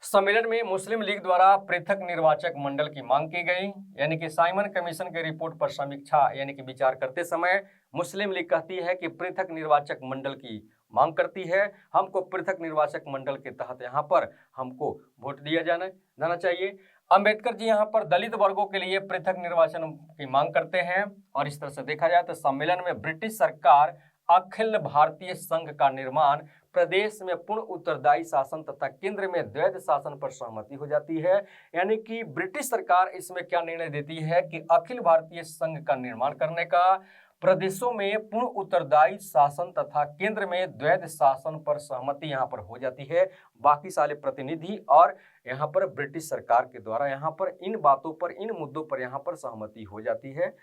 सम्मेलन में मुस्लिम लीग द्वारा पृथक निर्वाचक मंडल की मांग की गई, यानी कि साइमन कमीशन के रिपोर्ट पर समीक्षा यानी कि विचार करते समय मुस्लिम लीग कहती है कि पृथक निर्वाचक मंडल की मांग करती है। हमको पृथक निर्वाचक मंडल के तहत यहाँ पर हमको वोट दिया जाना चाहिए। अंबेडकर जी यहाँ पर दलित वर्गों के लिए पृथक निर्वाचन की मांग करते हैं। और इस तरह से देखा जाए तो सम्मेलन में ब्रिटिश सरकार अखिल भारतीय संघ का निर्माण, प्रदेश में पूर्ण उत्तरदायी शासन तथा केंद्र में द्वैध शासन पर सहमति हो जाती है। यानी कि ब्रिटिश सरकार इसमें क्या निर्णय देती है कि अखिल भारतीय संघ का निर्माण करने का, प्रदेशों में पूर्ण उत्तरदायी शासन तथा केंद्र में द्वैध शासन पर सहमति यहाँ पर हो जाती है। बाकी सारे प्रतिनिधि और यहाँ पर ब्रिटिश सरकार के द्वारा यहाँ पर इन बातों पर, इन मुद्दों पर यहाँ पर सहमति हो जाती है।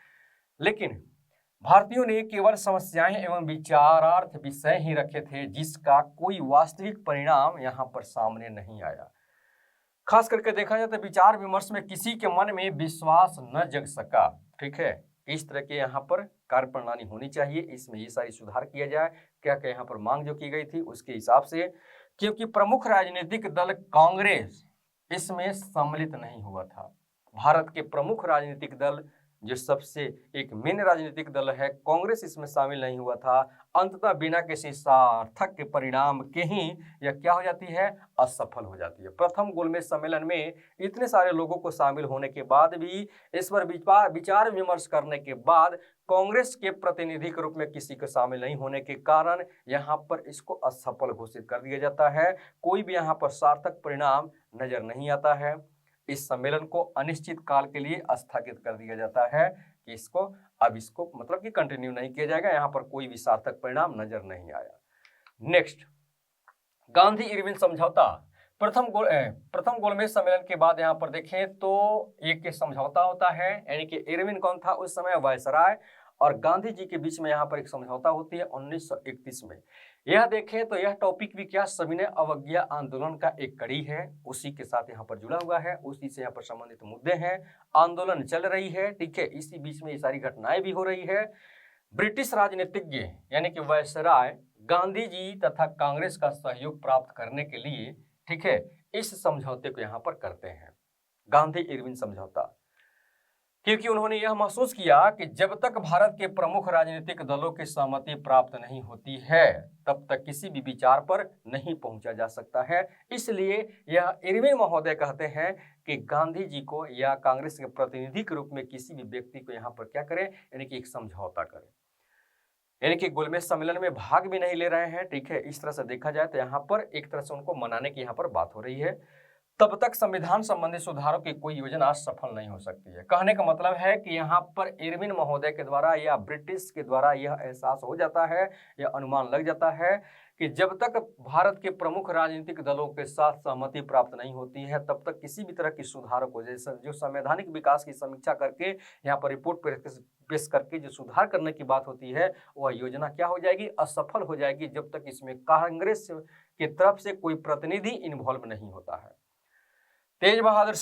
लेकिन भारतीयों ने केवल समस्याएं एवं विचारार्थ विषय ही रखे थे, जिसका कोई वास्तविक परिणाम यहाँ पर सामने नहीं आया। खास करके देखा जाए तो विचार विमर्श में किसी के मन में विश्वास न जग सका। ठीक है, इस तरह के यहाँ पर कार्य प्रणाली होनी चाहिए, इसमें ये सारी सुधार किया जाए। क्या क्या यहाँ पर मांग जो की गई थी उसके हिसाब से, क्योंकि प्रमुख राजनीतिक दल कांग्रेस इसमें सम्मिलित नहीं हुआ था। भारत के प्रमुख राजनीतिक दल जो सबसे एक मेन राजनीतिक दल है, कांग्रेस इसमें शामिल नहीं हुआ था। अंततः बिना किसी सार्थक के परिणाम के ही यह क्या हो जाती है? असफल हो जाती है। प्रथम गोलमेज सम्मेलन में इतने सारे लोगों को शामिल होने के बाद भी, इस पर विचार विमर्श करने के बाद कांग्रेस के प्रतिनिधि के रूप में किसी को शामिल नहीं होने के कारण यहाँ पर इसको असफल घोषित कर दिया जाता है। कोई भी यहाँ पर सार्थक परिणाम नजर नहीं आता है। इस सम्मेलन को अनिश्चित काल के लिए स्थगित कर दिया जाता है कि इसको मतलब कि कंटिन्यू नहीं किया जाएगा। यहाँ पर कोई भी सार्थक परिणाम नजर नहीं आया। नेक्स्ट, गांधी इरविन समझौता। प्रथम गोलमेज सम्मेलन के बाद यहाँ पर देखें तो एक समझौता होता है, यानी कि इरविन कौन था उस समय, वायसराय, और गांधी जी के बीच में यहाँ पर एक समझौता होती है 1931 में। यह देखें तो यह टॉपिक भी क्या, सविनय अवज्ञा आंदोलन का एक कड़ी है, उसी के साथ यहाँ पर जुड़ा हुआ है, उसी से यहाँ पर संबंधित मुद्दे हैं। आंदोलन चल रही है, ठीक है, इसी बीच में ये सारी घटनाएं भी हो रही है। ब्रिटिश राजनीतिज्ञ यानी कि वायसराय गांधी जी तथा कांग्रेस का सहयोग प्राप्त करने के लिए, ठीक है, इस समझौते को यहाँ पर करते हैं, गांधी इरविन समझौता, क्योंकि उन्होंने यह महसूस किया कि जब तक भारत के प्रमुख राजनीतिक दलों की सहमति प्राप्त नहीं होती है तब तक किसी भी विचार पर नहीं पहुंचा जा सकता है। इसलिए यह इरविन महोदय कहते हैं कि गांधी जी को या कांग्रेस के प्रतिनिधि के रूप में किसी भी व्यक्ति को यहाँ पर क्या करें, यानी कि एक समझौता करें, यानी कि गोलमेज सम्मेलन में भाग भी नहीं ले रहे हैं, ठीक है। इस तरह से देखा जाए तो यहाँ पर एक तरह से उनको मनाने की यहाँ पर बात हो रही है। तब तक संविधान संबंधी सुधारों की कोई योजना सफल नहीं हो सकती है। कहने का मतलब है कि यहाँ पर इरविन महोदय के द्वारा या ब्रिटिश के द्वारा यह एहसास हो जाता है, यह अनुमान लग जाता है कि जब तक भारत के प्रमुख राजनीतिक दलों के साथ सहमति प्राप्त नहीं होती है तब तक किसी भी तरह की सुधारों को, जैसे जो संवैधानिक विकास की समीक्षा करके यहाँ पर रिपोर्ट पेश करके जो सुधार करने की बात होती है, वह योजना क्या हो जाएगी, असफल हो जाएगी, जब तक इसमें कांग्रेस की तरफ से कोई प्रतिनिधि इन्वॉल्व नहीं होता है। तेज बहादुर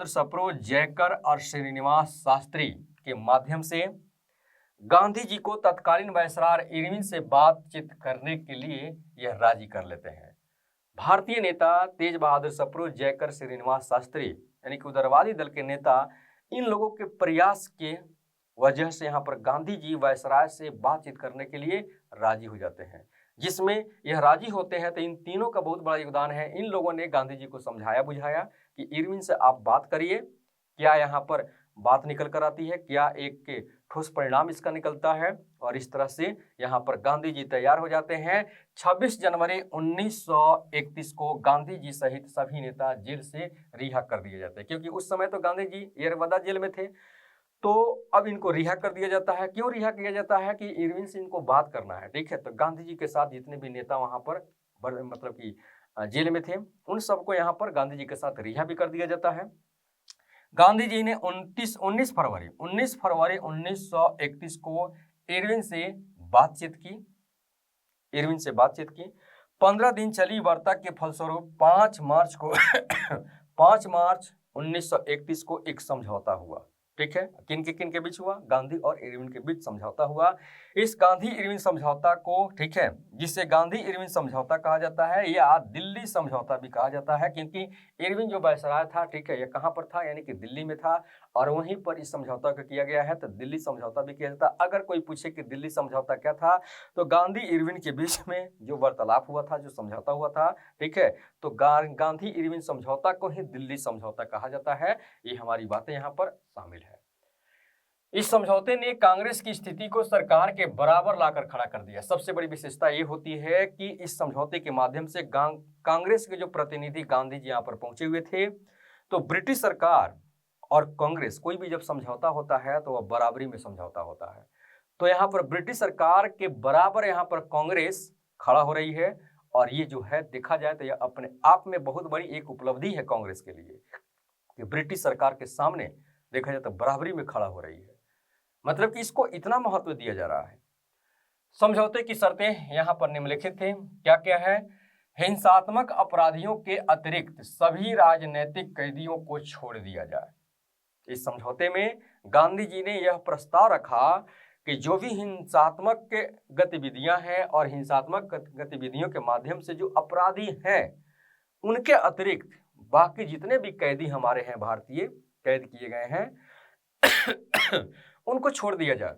सप्रू, जयकर और श्रीनिवास शास्त्री के माध्यम से गांधी जी को तत्कालीन वायसराय इरविन से बातचीत करने के लिए यह राजी कर लेते हैं। भारतीय नेता तेज बहादुर सप्रू, जयकर, श्रीनिवास शास्त्री यानी कि उदारवादी दल के नेता, इन लोगों के प्रयास के वजह से यहाँ पर गांधी जी वायसराय से बातचीत करने के लिए राजी हो जाते हैं। जिसमें यह राजी होते हैं तो इन तीनों का बहुत बड़ा योगदान है। इन लोगों ने गांधी जी को समझाया बुझाया कि इरविन से आप बात करिए, क्या यहाँ पर बात निकल कर आती है, क्या एक ठोस परिणाम इसका निकलता है, और इस तरह से यहाँ पर गांधी जी तैयार हो जाते हैं। 26 जनवरी 1931 को गांधी जी सहित सभी नेता जेल से रिहा कर दिए जाते हैं, क्योंकि उस समय तो गांधी जी येरवदा जेल में थे, तो अब इनको रिहा कर दिया जाता है। क्यों रिहा किया जाता है कि इरविन से इनको बात करना है, ठीक है। तो गांधी जी के साथ जितने भी नेता वहां पर मतलब कि जेल में थे, उन सबको यहाँ पर गांधी जी के साथ रिहा भी कर दिया जाता है। गांधी जी ने 19 फरवरी 1931 को इरविन से बातचीत की। 15 दिन चली वार्ता के फलस्वरूप 5 मार्च 1931 को एक समझौता हुआ, ठीक है। किन के बीच हुआ, गांधी और इरविन के बीच समझौता हुआ। इस गांधी इरविन समझौता को, ठीक है, जिसे गांधी इरविन समझौता कहा जाता है या दिल्ली समझौता भी कहा जाता है, क्योंकि इरविन जो वायसराय था, ठीक है, यह कहाँ पर था, यानी कि दिल्ली में था, और वहीं पर इस समझौता को किया गया है, तो दिल्ली समझौता भी किया जाता है। अगर कोई पूछे कि दिल्ली समझौता क्या था, तो गांधी इरविन के बीच में जो वार्तालाप हुआ था, जो समझौता हुआ था, ठीक है, तो गांधी इरविन समझौता को ही दिल्ली समझौता कहा जाता है। ये हमारी बातें यहाँ पर शामिल है। इस समझौते ने कांग्रेस की स्थिति को सरकार के बराबर लाकर खड़ा कर दिया। सबसे बड़ी विशेषता ये होती है कि इस समझौते के माध्यम से कांग्रेस के जो प्रतिनिधि गांधी जी यहाँ पर पहुंचे हुए थे, तो ब्रिटिश सरकार और कांग्रेस, कोई भी जब समझौता होता है तो वह बराबरी में समझौता होता है। तो यहाँ पर ब्रिटिश सरकार के बराबर यहाँ पर कांग्रेस खड़ा हो रही है, और ये जो है देखा जाए तो यह अपने आप में बहुत बड़ी एक उपलब्धि है कांग्रेस के लिए कि ब्रिटिश सरकार के सामने देखा जाए तो बराबरी में खड़ा हो रही है। मतलब कि इसको इतना महत्व दिया जा रहा है। समझौते की शर्तें यहाँ पर निम्नलिखित थी। क्या क्या है, हिंसात्मक अपराधियों के अतिरिक्त सभी राजनीतिक कैदियों को छोड़ दिया जाए। इस समझौते में गांधी जी ने यह प्रस्ताव रखा कि जो भी हिंसात्मक गतिविधियां हैं और हिंसात्मक गतिविधियों के माध्यम से जो अपराधी हैं, उनके अतिरिक्त बाकी जितने भी कैदी हमारे हैं, भारतीय कैद किए गए हैं, उनको छोड़ दिया जाए।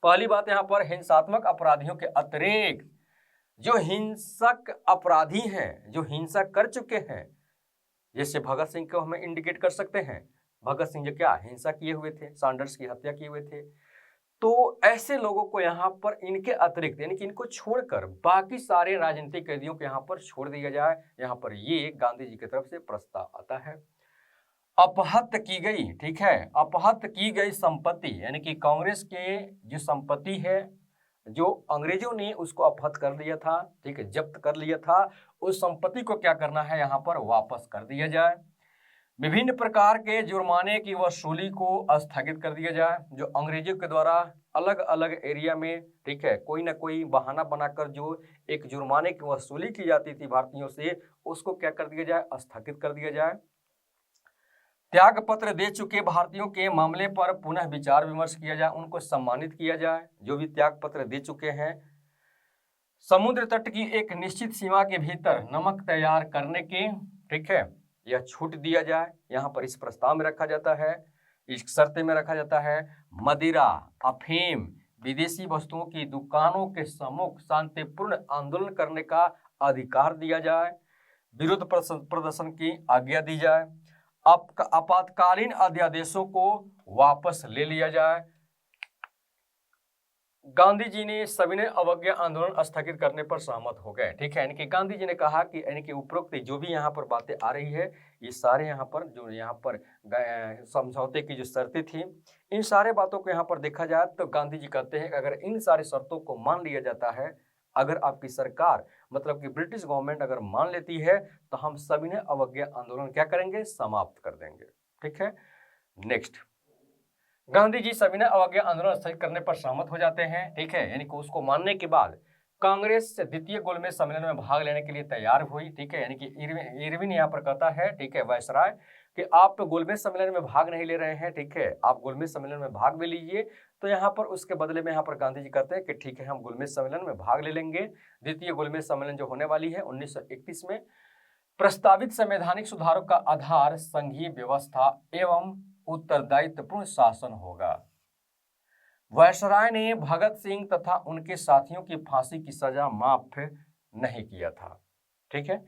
पहली बात यहाँ पर, हिंसात्मक अपराधियों के अतिरिक्त जो हिंसक अपराधी हैं, जो हिंसा कर चुके हैं, जैसे भगत सिंह को हमें इंडिकेट कर सकते हैं। भगत सिंह जो क्या हिंसा किए हुए थे, सैंडर्स की हत्या किए हुए थे, तो ऐसे लोगों को यहाँ पर इनके अतिरिक्त यानी कि इनको छोड़कर बाकी सारे राजनीतिक कैदियों को यहाँ पर छोड़ दिया जाए। यहाँ पर ये गांधी जी की तरफ से प्रस्ताव आता है। अपहत की गई, ठीक है, अपहत की गई संपत्ति, यानी कि कांग्रेस के जो संपत्ति है, जो अंग्रेजों ने उसको अपहत कर लिया था, ठीक है, जब्त कर लिया था, उस संपत्ति को क्या करना है, यहाँ पर वापस कर दिया जाए। विभिन्न प्रकार के जुर्माने की वसूली को स्थगित कर दिया जाए। जो अंग्रेजों के द्वारा अलग अलग एरिया में, ठीक है, कोई ना कोई बहाना बनाकर जो एक जुर्माने की वसूली की जाती थी भारतीयों से, उसको क्या कर दिया जाए, स्थगित कर दिया जाए। त्याग पत्र दे चुके भारतीयों के मामले पर पुनः विचार विमर्श किया जाए, उनको सम्मानित किया जाए जो भी त्याग पत्र दे चुके हैं। समुद्र तट की एक निश्चित सीमा के भीतर नमक तैयार करने की, ठीक है, यह छूट दिया जाए। यहाँ पर इस प्रस्ताव में रखा जाता है, इस शर्त में रखा जाता है, मदिरा, अफीम, विदेशी वस्तुओं की दुकानों के सम्मुख शांतिपूर्ण आंदोलन करने का अधिकार दिया जाए। विरोध प्रदर्शन की आज्ञा दी जाए। आपातकालीन अध्यादेशों को वापस ले लिया जाए। गांधी जी ने सविनय अवज्ञा आंदोलन स्थगित करने पर सहमत हो गए, ठीक है। यानी कि गांधी जी ने कहा कि यानी कि उपरोक्त जो भी यहाँ पर बातें आ रही है, ये सारे यहाँ पर जो यहाँ पर समझौते की जो शर्तें थी, इन सारे बातों को यहाँ पर देखा जाए तो गांधी जी कहते हैं कि अगर इन सारी शर्तों को मान लिया जाता है, अगर आपकी सरकार मतलब कि ब्रिटिश गवर्नमेंट अगर मान लेती है, तो हम सविनय अवज्ञा आंदोलन क्या करेंगे, समाप्त कर देंगे, ठीक है। नेक्स्ट, गांधी जी सविनय अवज्ञा आंदोलन स्थगित करने पर सहमत हो जाते हैं, ठीक है। यानी कि उसको मानने के बाद कांग्रेस द्वितीय गोलमेज सम्मेलन में भाग लेने के लिए तैयार हुई, ठीक है। यानी कि इरविन यहाँ पर कहता है, ठीक है, वायसराय, कि आप गोलमेज सम्मेलन में भाग नहीं ले रहे हैं, ठीक है, आप गोलमेज सम्मेलन में भाग भी लीजिए। तो यहाँ पर उसके बदले में यहाँ पर गांधी जी कहते हैं कि ठीक है, हम गोलमेज सम्मेलन में भाग ले लेंगे। द्वितीय गोलमेज सम्मेलन जो होने वाली है 1931 में। प्रस्तावित संवैधानिक सुधारों का आधार संघीय व्यवस्था एवं उत्तरदायित्वपूर्ण शासन होगा। वायसराय ने भगत सिंह तथा उनके साथियों की फांसी की सजा माफ नहीं किया था, ठीक है।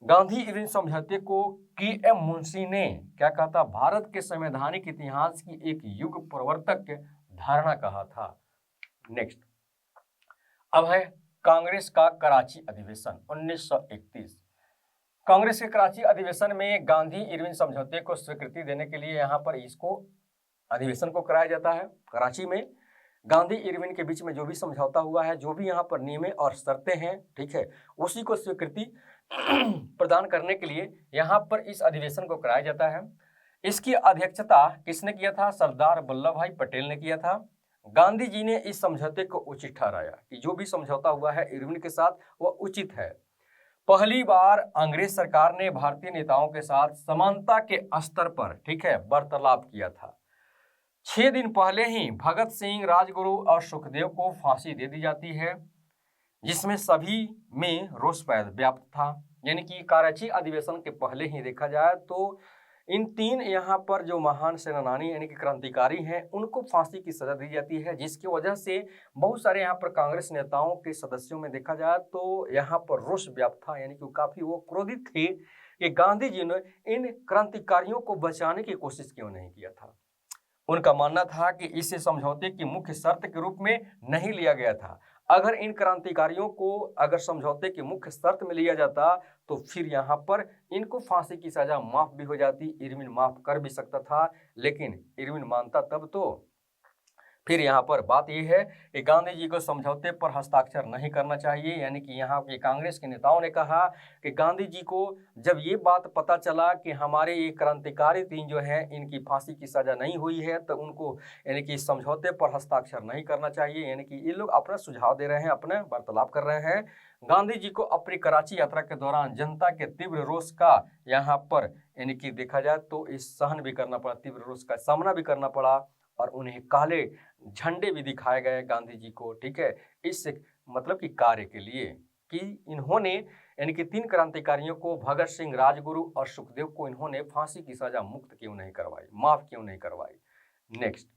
गांधी इरविन समझौते को के.एम. मुंशी ने क्या कहा था, भारत के संवैधानिक इतिहास की एक युग प्रवर्तक धारणा कहा था। नेक्स्ट, अब है कांग्रेस का कराची अधिवेशन 1931। कांग्रेस के कराची अधिवेशन में गांधी इरविन समझौते को स्वीकृति देने के लिए यहाँ पर इसको अधिवेशन को कराया जाता है। कराची में गांधी इरविन के बीच में जो भी समझौता हुआ है, जो भी यहाँ पर नियम और शर्तें हैं, ठीक है, उसी को स्वीकृति प्रदान करने के लिए यहाँ पर इस अधिवेशन को कराया जाता है। इसकी अध्यक्षता किसने किया था, सरदार वल्लभ भाई पटेल ने किया था। गांधी जी ने इस समझौते को उचित ठहराया कि जो भी समझौता हुआ है इरविन के साथ वह उचित है। पहली बार अंग्रेज सरकार ने भारतीय नेताओं के साथ समानता के स्तर पर, ठीक है, वार्तालाप किया था। 6 दिन पहले ही भगत सिंह, राजगुरु और सुखदेव को फांसी दे दी जाती है, जिसमें सभी में रोष व्याप्त था। यानी कि कराची अधिवेशन के पहले ही देखा जाए तो इन 3 यहाँ पर जो महान सेनानी यानी कि क्रांतिकारी हैं, उनको फांसी की सजा दी जाती है, जिसकी वजह से बहुत सारे यहाँ पर कांग्रेस नेताओं के सदस्यों में देखा जाए तो यहाँ पर रोष व्याप्त था। यानी कि काफी वो क्रोधित थे कि गांधी जी ने इन क्रांतिकारियों को बचाने की कोशिश क्यों नहीं किया था। उनका मानना था कि इसे समझौते की मुख्य शर्त के रूप में नहीं लिया गया था। अगर इन क्रांतिकारियों को अगर समझौते की मुख्य शर्त में लिया जाता तो फिर यहाँ पर इनको फांसी की सजा माफ भी हो जाती, इरविन माफ कर भी सकता था, लेकिन इरविन मानता तब तो। फिर यहाँ पर बात यह है कि गांधी जी को समझौते पर हस्ताक्षर नहीं करना चाहिए। यानी कि यहाँ के कांग्रेस के नेताओं ने कहा कि गांधी जी को जब ये बात पता चला कि हमारे ये क्रांतिकारी 3 जो हैं इनकी फांसी की सजा नहीं हुई है, तो उनको यानी कि समझौते पर हस्ताक्षर नहीं करना चाहिए। यानी कि ये लोग अपना सुझाव दे रहे हैं, अपने वार्तालाप कर रहे हैं। गांधी जी को अपनी कराची यात्रा के दौरान जनता के तीव्र रोष का यहाँ पर यानी कि देखा जाए तो इस सहन भी करना पड़ा, तीव्र रोष का सामना भी करना पड़ा और उन्हें काले झंडे भी दिखाए गए गांधी जी को, ठीक है, इस मतलब कि कार्य के लिए कि इन्होंने यानी कि 3 क्रांतिकारियों को, भगत सिंह, राजगुरु और सुखदेव को इन्होंने फांसी की सजा मुक्त क्यों नहीं करवाई, माफ क्यों नहीं करवाई। नेक्स्ट,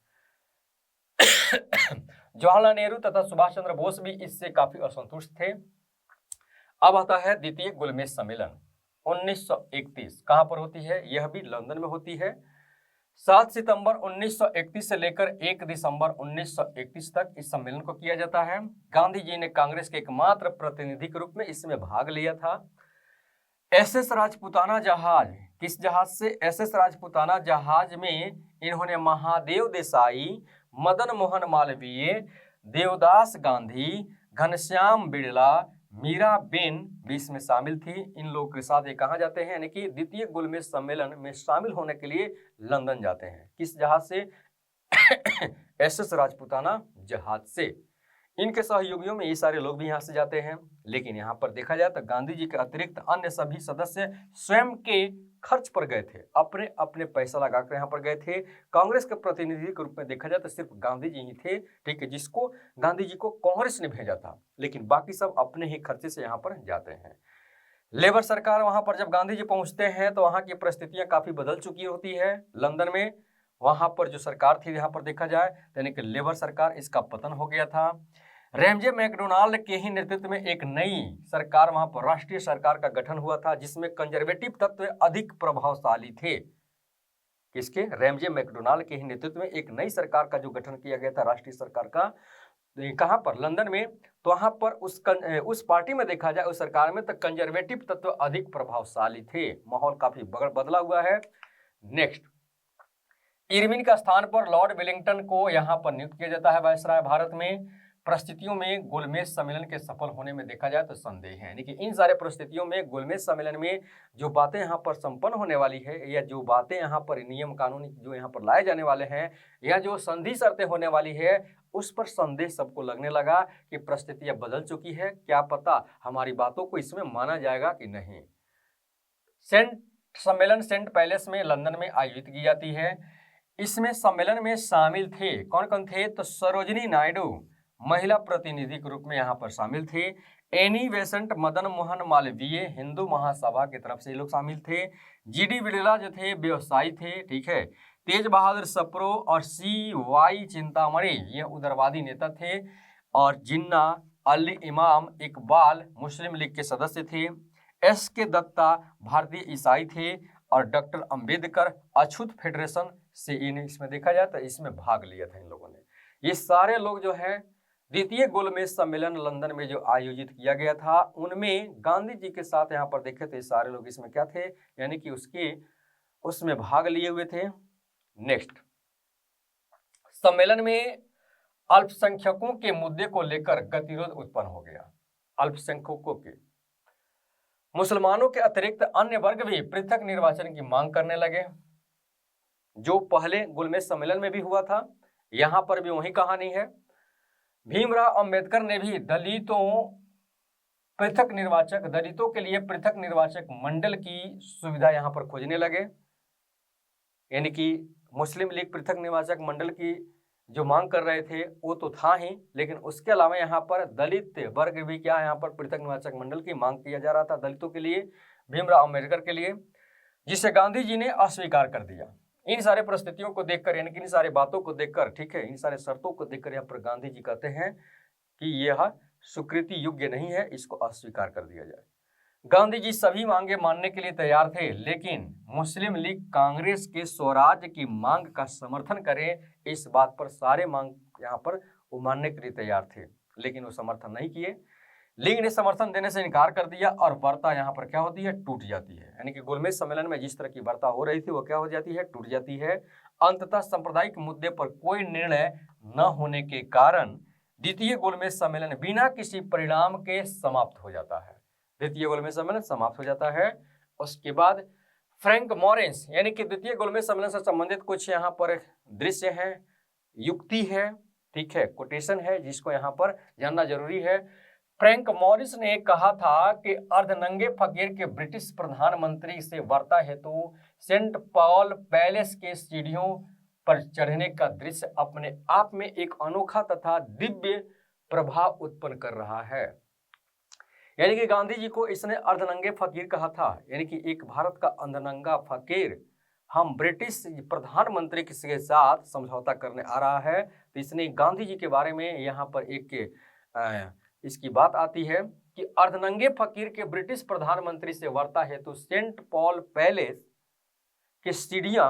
जवाहरलाल नेहरू तथा सुभाष चंद्र बोस भी इससे काफी असंतुष्ट थे। अब आता है द्वितीय गोलमेज सम्मेलन 1931। कहां पर होती है, यह भी लंदन में होती है। 7 सितंबर 1931 से लेकर 1 दिसंबर 1931 तक इस सम्मेलन को किया जाता है। गांधी जी ने कांग्रेस के एकमात्र प्रतिनिधि के रूप में इसमें भाग लिया था। एसएस राजपूताना जहाज, किस जहाज से, एसएस राजपूताना जहाज में इन्होंने महादेव देसाई, मदन मोहन मालवीय, देवदास गांधी, घनश्याम बिड़ला, मीराबेन भी इसमें शामिल थी। इन लोगों के साथ ये कहाँ जाते हैं, यानी कि द्वितीय गोलमेज सम्मेलन में शामिल होने के लिए लंदन जाते हैं। किस जहाज से? SS राजपूताना जहाज से। इनके सहयोगियों में ये सारे लोग भी यहाँ से जाते हैं। लेकिन यहाँ पर देखा जाए तो गांधी जी के अतिरिक्त अन्य सभी सदस्य स्वयं के खर्च पर गए थे, अपने अपने पैसा लगाकर यहाँ पर गए थे। कांग्रेस के प्रतिनिधि के रूप में देखा जाए तो सिर्फ गांधी जी ही थे, ठीक है, जिसको गांधी जी को कांग्रेस ने भेजा था, लेकिन बाकी सब अपने ही खर्चे से यहाँ पर जाते हैं। लेबर सरकार वहां पर जब गांधी जी पहुंचते हैं तो वहां की परिस्थितियां काफी बदल चुकी होती है। लंदन में वहां पर जो सरकार थी, यहाँ पर देखा जाए यानी कि लेबर सरकार, इसका पतन हो गया था। रैमजे मैकडोनाल्ड के ही नेतृत्व में एक नई सरकार, वहां पर राष्ट्रीय सरकार का गठन हुआ था, जिसमें कंजर्वेटिव तत्व अधिक प्रभावशाली थे। किसके? रैमजे मैकडोनाल्ड के ही नेतृत्व में एक नई सरकार का जो गठन किया गया था, राष्ट्रीय सरकार का, कहां पर? लंदन में। तो वहां पर उस पार्टी में देखा जाए, उस सरकार में तो कंजर्वेटिव तत्व अधिक प्रभावशाली थे। माहौल काफी बदला हुआ है। नेक्स्ट, इरविन का स्थान पर लॉर्ड वेलिंगटन को यहां पर नियुक्त किया जाता है वायसराय भारत में। परिस्थितियों में गोलमेज सम्मेलन के सफल होने में देखा जाए तो संदेह है, यानी कि इन सारे परिस्थितियों में गोलमेज सम्मेलन में जो बातें यहाँ पर संपन्न होने वाली है, या जो बातें यहाँ पर नियम कानून जो यहाँ पर लाए जाने वाले हैं, या जो संधि शर्तें होने वाली है, उस पर संदेह सबको लगने लगा कि परिस्थितियां बदल चुकी है, क्या पता हमारी बातों को इसमें माना जाएगा कि नहीं। सम्मेलन सेंट पैलेस में लंदन में आयोजित की जाती है। इसमें सम्मेलन में शामिल थे, कौन कौन थे? तो सरोजिनी नायडू महिला प्रतिनिधि के रूप में यहाँ पर शामिल थे। एनी बेसेंट, मदन मोहन मालवीय हिंदू महासभा की तरफ से लोग शामिल थे। GD बिड़ला जो थे व्यवसायी थे, ठीक है। तेज बहादुर सप्रो और CY चिंतामणि ये उदारवादी नेता थे। और जिन्ना अली इमाम इकबाल मुस्लिम लीग के सदस्य थे। SK दत्ता भारतीय ईसाई थे। और डॉक्टर अंबेडकर अछूत फेडरेशन से इसमें देखा जाए तो इसमें भाग लिया था इन लोगों ने। ये सारे लोग जो है द्वितीय गोलमेज सम्मेलन लंदन में जो आयोजित किया गया था, उनमें गांधी जी के साथ यहाँ पर देखे तो ये सारे लोग इसमें क्या थे, यानी कि उसमें भाग लिए हुए थे। नेक्स्ट, सम्मेलन में अल्पसंख्यकों के मुद्दे को लेकर गतिरोध उत्पन्न हो गया। अल्पसंख्यकों के, मुसलमानों के अतिरिक्त अन्य वर्ग भी पृथक निर्वाचन की मांग करने लगे, जो पहले गोलमेज सम्मेलन में भी हुआ था। यहां पर भी वही कहानी है। भीमराव अंबेडकर ने भी दलितों के लिए पृथक निर्वाचक मंडल की सुविधा यहां पर खोजने लगे, यानी कि मुस्लिम लीग पृथक निर्वाचक मंडल की जो मांग कर रहे थे वो तो था ही, लेकिन उसके अलावा यहाँ पर दलित वर्ग भी क्या यहाँ पर पृथक निर्वाचक मंडल की मांग किया जा रहा था दलितों के लिए, भीमराव अंबेडकर के लिए, जिसे गांधी जी ने अस्वीकार कर दिया। इन सारे परिस्थितियों को देखकर, यानी कि इन सारे बातों को देखकर, ठीक है, इन सारे शर्तों को देखकर यहाँ पर गांधी जी कहते हैं कि यह स्वीकृति योग्य नहीं है, इसको अस्वीकार कर दिया जाए। गांधी जी सभी मांगे मानने के लिए तैयार थे, लेकिन मुस्लिम लीग कांग्रेस के स्वराज की मांग का समर्थन करे, इस बात पर सारे मांग यहाँ पर वो मानने के लिए तैयार थे, लेकिन वो समर्थन नहीं किए। लीग ने समर्थन देने से इनकार कर दिया और वार्ता यहाँ पर क्या होती है? टूट जाती है। यानी कि गोलमेज सम्मेलन में जिस तरह की वार्ता हो रही थी वो क्या हो जाती है? टूट जाती है। अंततः सांप्रदायिक मुद्दे पर कोई निर्णय न होने के कारण द्वितीय गोलमेज सम्मेलन बिना किसी परिणाम के समाप्त हो जाता है। द्वितीय गोलमेज सम्मेलन समाप्त हो जाता है। उसके बाद फ्रैंक मॉरेंस, यानी कि द्वितीय गोलमेज सम्मेलन से संबंधित कुछ यहाँ पर दृश्य है, युक्ति है, ठीक है, कोटेशन है, जिसको यहाँ पर जानना जरूरी है। फ्रैंक मॉरिस ने कहा था कि अर्धनंगे फकीर के ब्रिटिश प्रधानमंत्री से वार्ता हेतु सेंट पॉल पैलेस के सीढ़ियों पर चढ़ने का दृश्य अपने आप में एक अनोखा तथा दिव्य प्रभाव उत्पन्न कर रहा है। यानी कि गांधी जी को इसने अर्धनंगे फकीर कहा था, यानी कि एक भारत का अर्धनंगा फकीर हम ब्रिटिश प्रधानमंत्री के साथ समझौता करने आ रहा है। तो इसने गांधी जी के बारे में यहाँ पर एक इसकी बात आती है कि अर्धनंगे फकीर के ब्रिटिश प्रधानमंत्री से वार्ता हेतु सेंट पॉल पैलेस की सीढ़ियां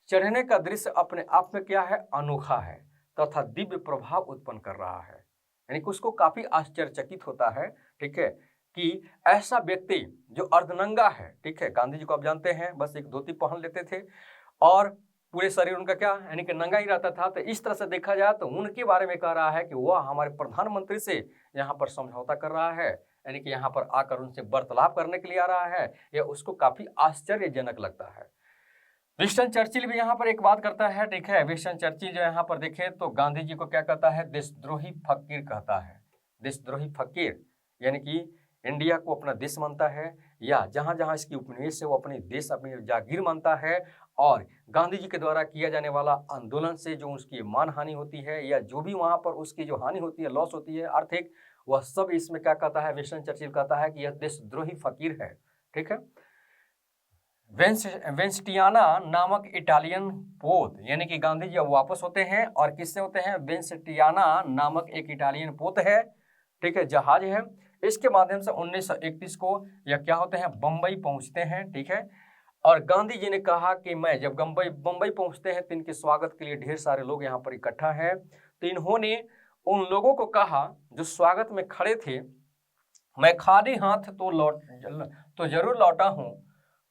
चढ़ने का दृश्य अपने आप में क्या है? अनोखा है तथा दिव्य प्रभाव उत्पन्न कर रहा है। यानी कि उसको काफी आश्चर्यचकित होता है, ठीक है, कि ऐसा व्यक्ति जो अर्धनंगा है, ठीक है, गांधी जी को आप जानते हैं बस एक धोती पहन लेते थे और पूरे शरीर उनका क्या यानी कि नंगा ही रहता था। तो इस तरह से देखा जाए तो उनके बारे में कह रहा है कि वह हमारे प्रधानमंत्री से यहाँ पर समझौता कर रहा है, यानी कि यहाँ पर आकर उनसे वार्तालाप करने के लिए आ रहा है। यह उसको काफी आश्चर्यजनक लगता है। विंस्टन चर्चिल भी यहाँ पर एक बात करता है, ठीक है। विंस्टन चर्चिल जो यहाँ पर देखे तो गांधी जी को क्या कहता है, देशद्रोही फकीर कहता है। देशद्रोही फकीर यानी कि इंडिया को अपना देश मानता है, या जहाँ जहाँ इसकी उपनिवेश है वो अपनी देश अपनी जागीर मानता है, और गांधी जी के द्वारा किया जाने वाला आंदोलन से जो उसकी मान हानि होती है या जो भी वहाँ पर उसकी जो हानि होती है, लॉस होती है आर्थिक, वह सब इसमें क्या कहता है, विंस्टन चर्चिल कहता है कि यह देशद्रोही फकीर है, ठीक है। वेंस्टियाना नामक इटालियन पोत, यानी कि गांधी जी अब वापस होते हैं, और किससे होते हैं, वेंस्टियाना नामक एक इटालियन पोत है, ठीक है, जहाज है। इसके माध्यम से 1931 को यह क्या होते हैं, बंबई पहुंचते हैं, ठीक है। और गांधी जी ने कहा कि मैं जब बंबई पहुंचते हैं तो इनके स्वागत के लिए ढेर सारे लोग यहाँ पर इकट्ठा हैं। तो इन्होंने उन लोगों को कहा जो स्वागत में खड़े थे, मैं खाली हाथ तो जरूर लौटा हूं,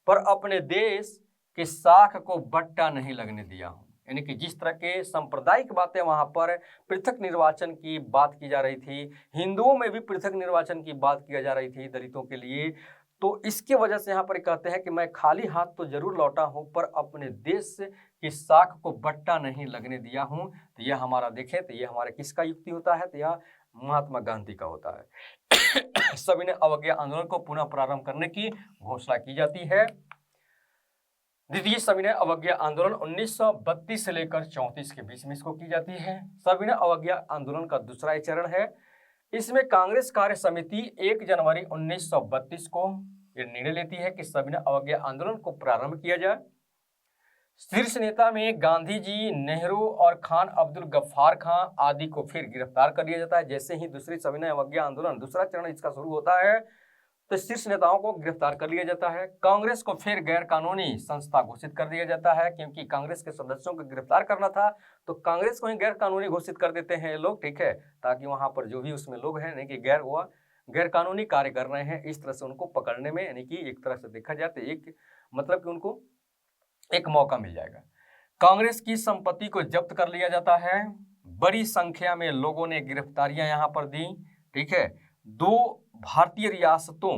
पर अपने देश की साख को बट्टा नहीं लगने दिया हूं। यानी कि जिस तरह के सांप्रदायिक बातें वहां पर पृथक निर्वाचन की बात की जा रही थी, हिंदुओं में भी पृथक निर्वाचन की बात की जा रही थी दलितों के लिए, तो इसके वजह से यहाँ पर कहते हैं कि मैं खाली हाथ तो जरूर लौटा हूं, पर अपने देश की साख को बट्टा नहीं लगने दिया हूं। तो यह हमारा देखें तो यह हमारे किसका युक्ति होता है, तो यह महात्मा गांधी का होता है। सविनय अवज्ञा आंदोलन को पुनः प्रारंभ करने की घोषणा की जाती है। द्वितीय सविनय अवज्ञा आंदोलन 1932 से लेकर 34 के बीच में इसको की जाती है। सविनय अवज्ञा आंदोलन का दूसरा चरण है। इसमें कांग्रेस कार्य समिति 1 जनवरी 1932 को यह निर्णय लेती है कि सविनय अवज्ञा आंदोलन को प्रारंभ किया जाए। शीर्ष नेता में गांधी जी, नेहरू और खान अब्दुल गफ्फार खां आदि को फिर गिरफ्तार कर लिया जाता है। जैसे ही दूसरी सविनय अवज्ञा आंदोलन दूसरा चरण इसका शुरू होता है तो शीर्ष नेताओं को गिरफ्तार कर लिया जाता है। कांग्रेस को फिर गैर कानूनी संस्था घोषित कर दिया जाता है, क्योंकि कांग्रेस के सदस्यों को गिरफ्तार करना था तो कांग्रेस को ही गैर कानूनी घोषित कर देते हैं लोग, ठीक है, ताकि वहां पर जो भी उसमें लोग हैं नहीं कि गैर कानूनी कार्य कर रहे हैं, इस तरह से उनको पकड़ने में, यानी कि एक तरह से देखा जाए तो एक मतलब कि उनको एक मौका मिल जाएगा। कांग्रेस की संपत्ति को जब्त कर लिया जाता है। बड़ी संख्या में लोगों ने गिरफ्तारियां यहां पर दी, ठीक है। 2 भारतीय रियासतों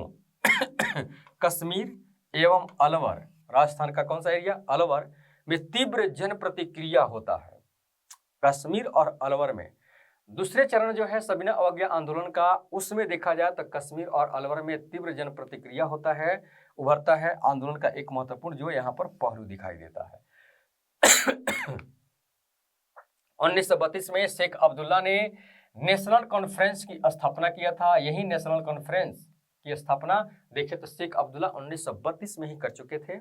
कश्मीर एवं अलवर, राजस्थान का कौन सा एरिया, अलवर में तीव्र जन प्रतिक्रिया होता है। कश्मीर और अलवर में दूसरे चरण जो है सविनय अवज्ञा आंदोलन का, उसमें देखा जाए तो कश्मीर और अलवर में तीव्र जन प्रतिक्रिया होता है, उभरता है। आंदोलन का एक महत्वपूर्ण जो यहाँ पर पहलू दिखाई देता है। 1932 में शेख अब्दुल्ला ने नेशनल कॉन्फ्रेंस की स्थापना किया था। यही नेशनल कॉन्फ्रेंस की स्थापना देखें तो शेख अब्दुल्ला 1932 में ही कर चुके थे।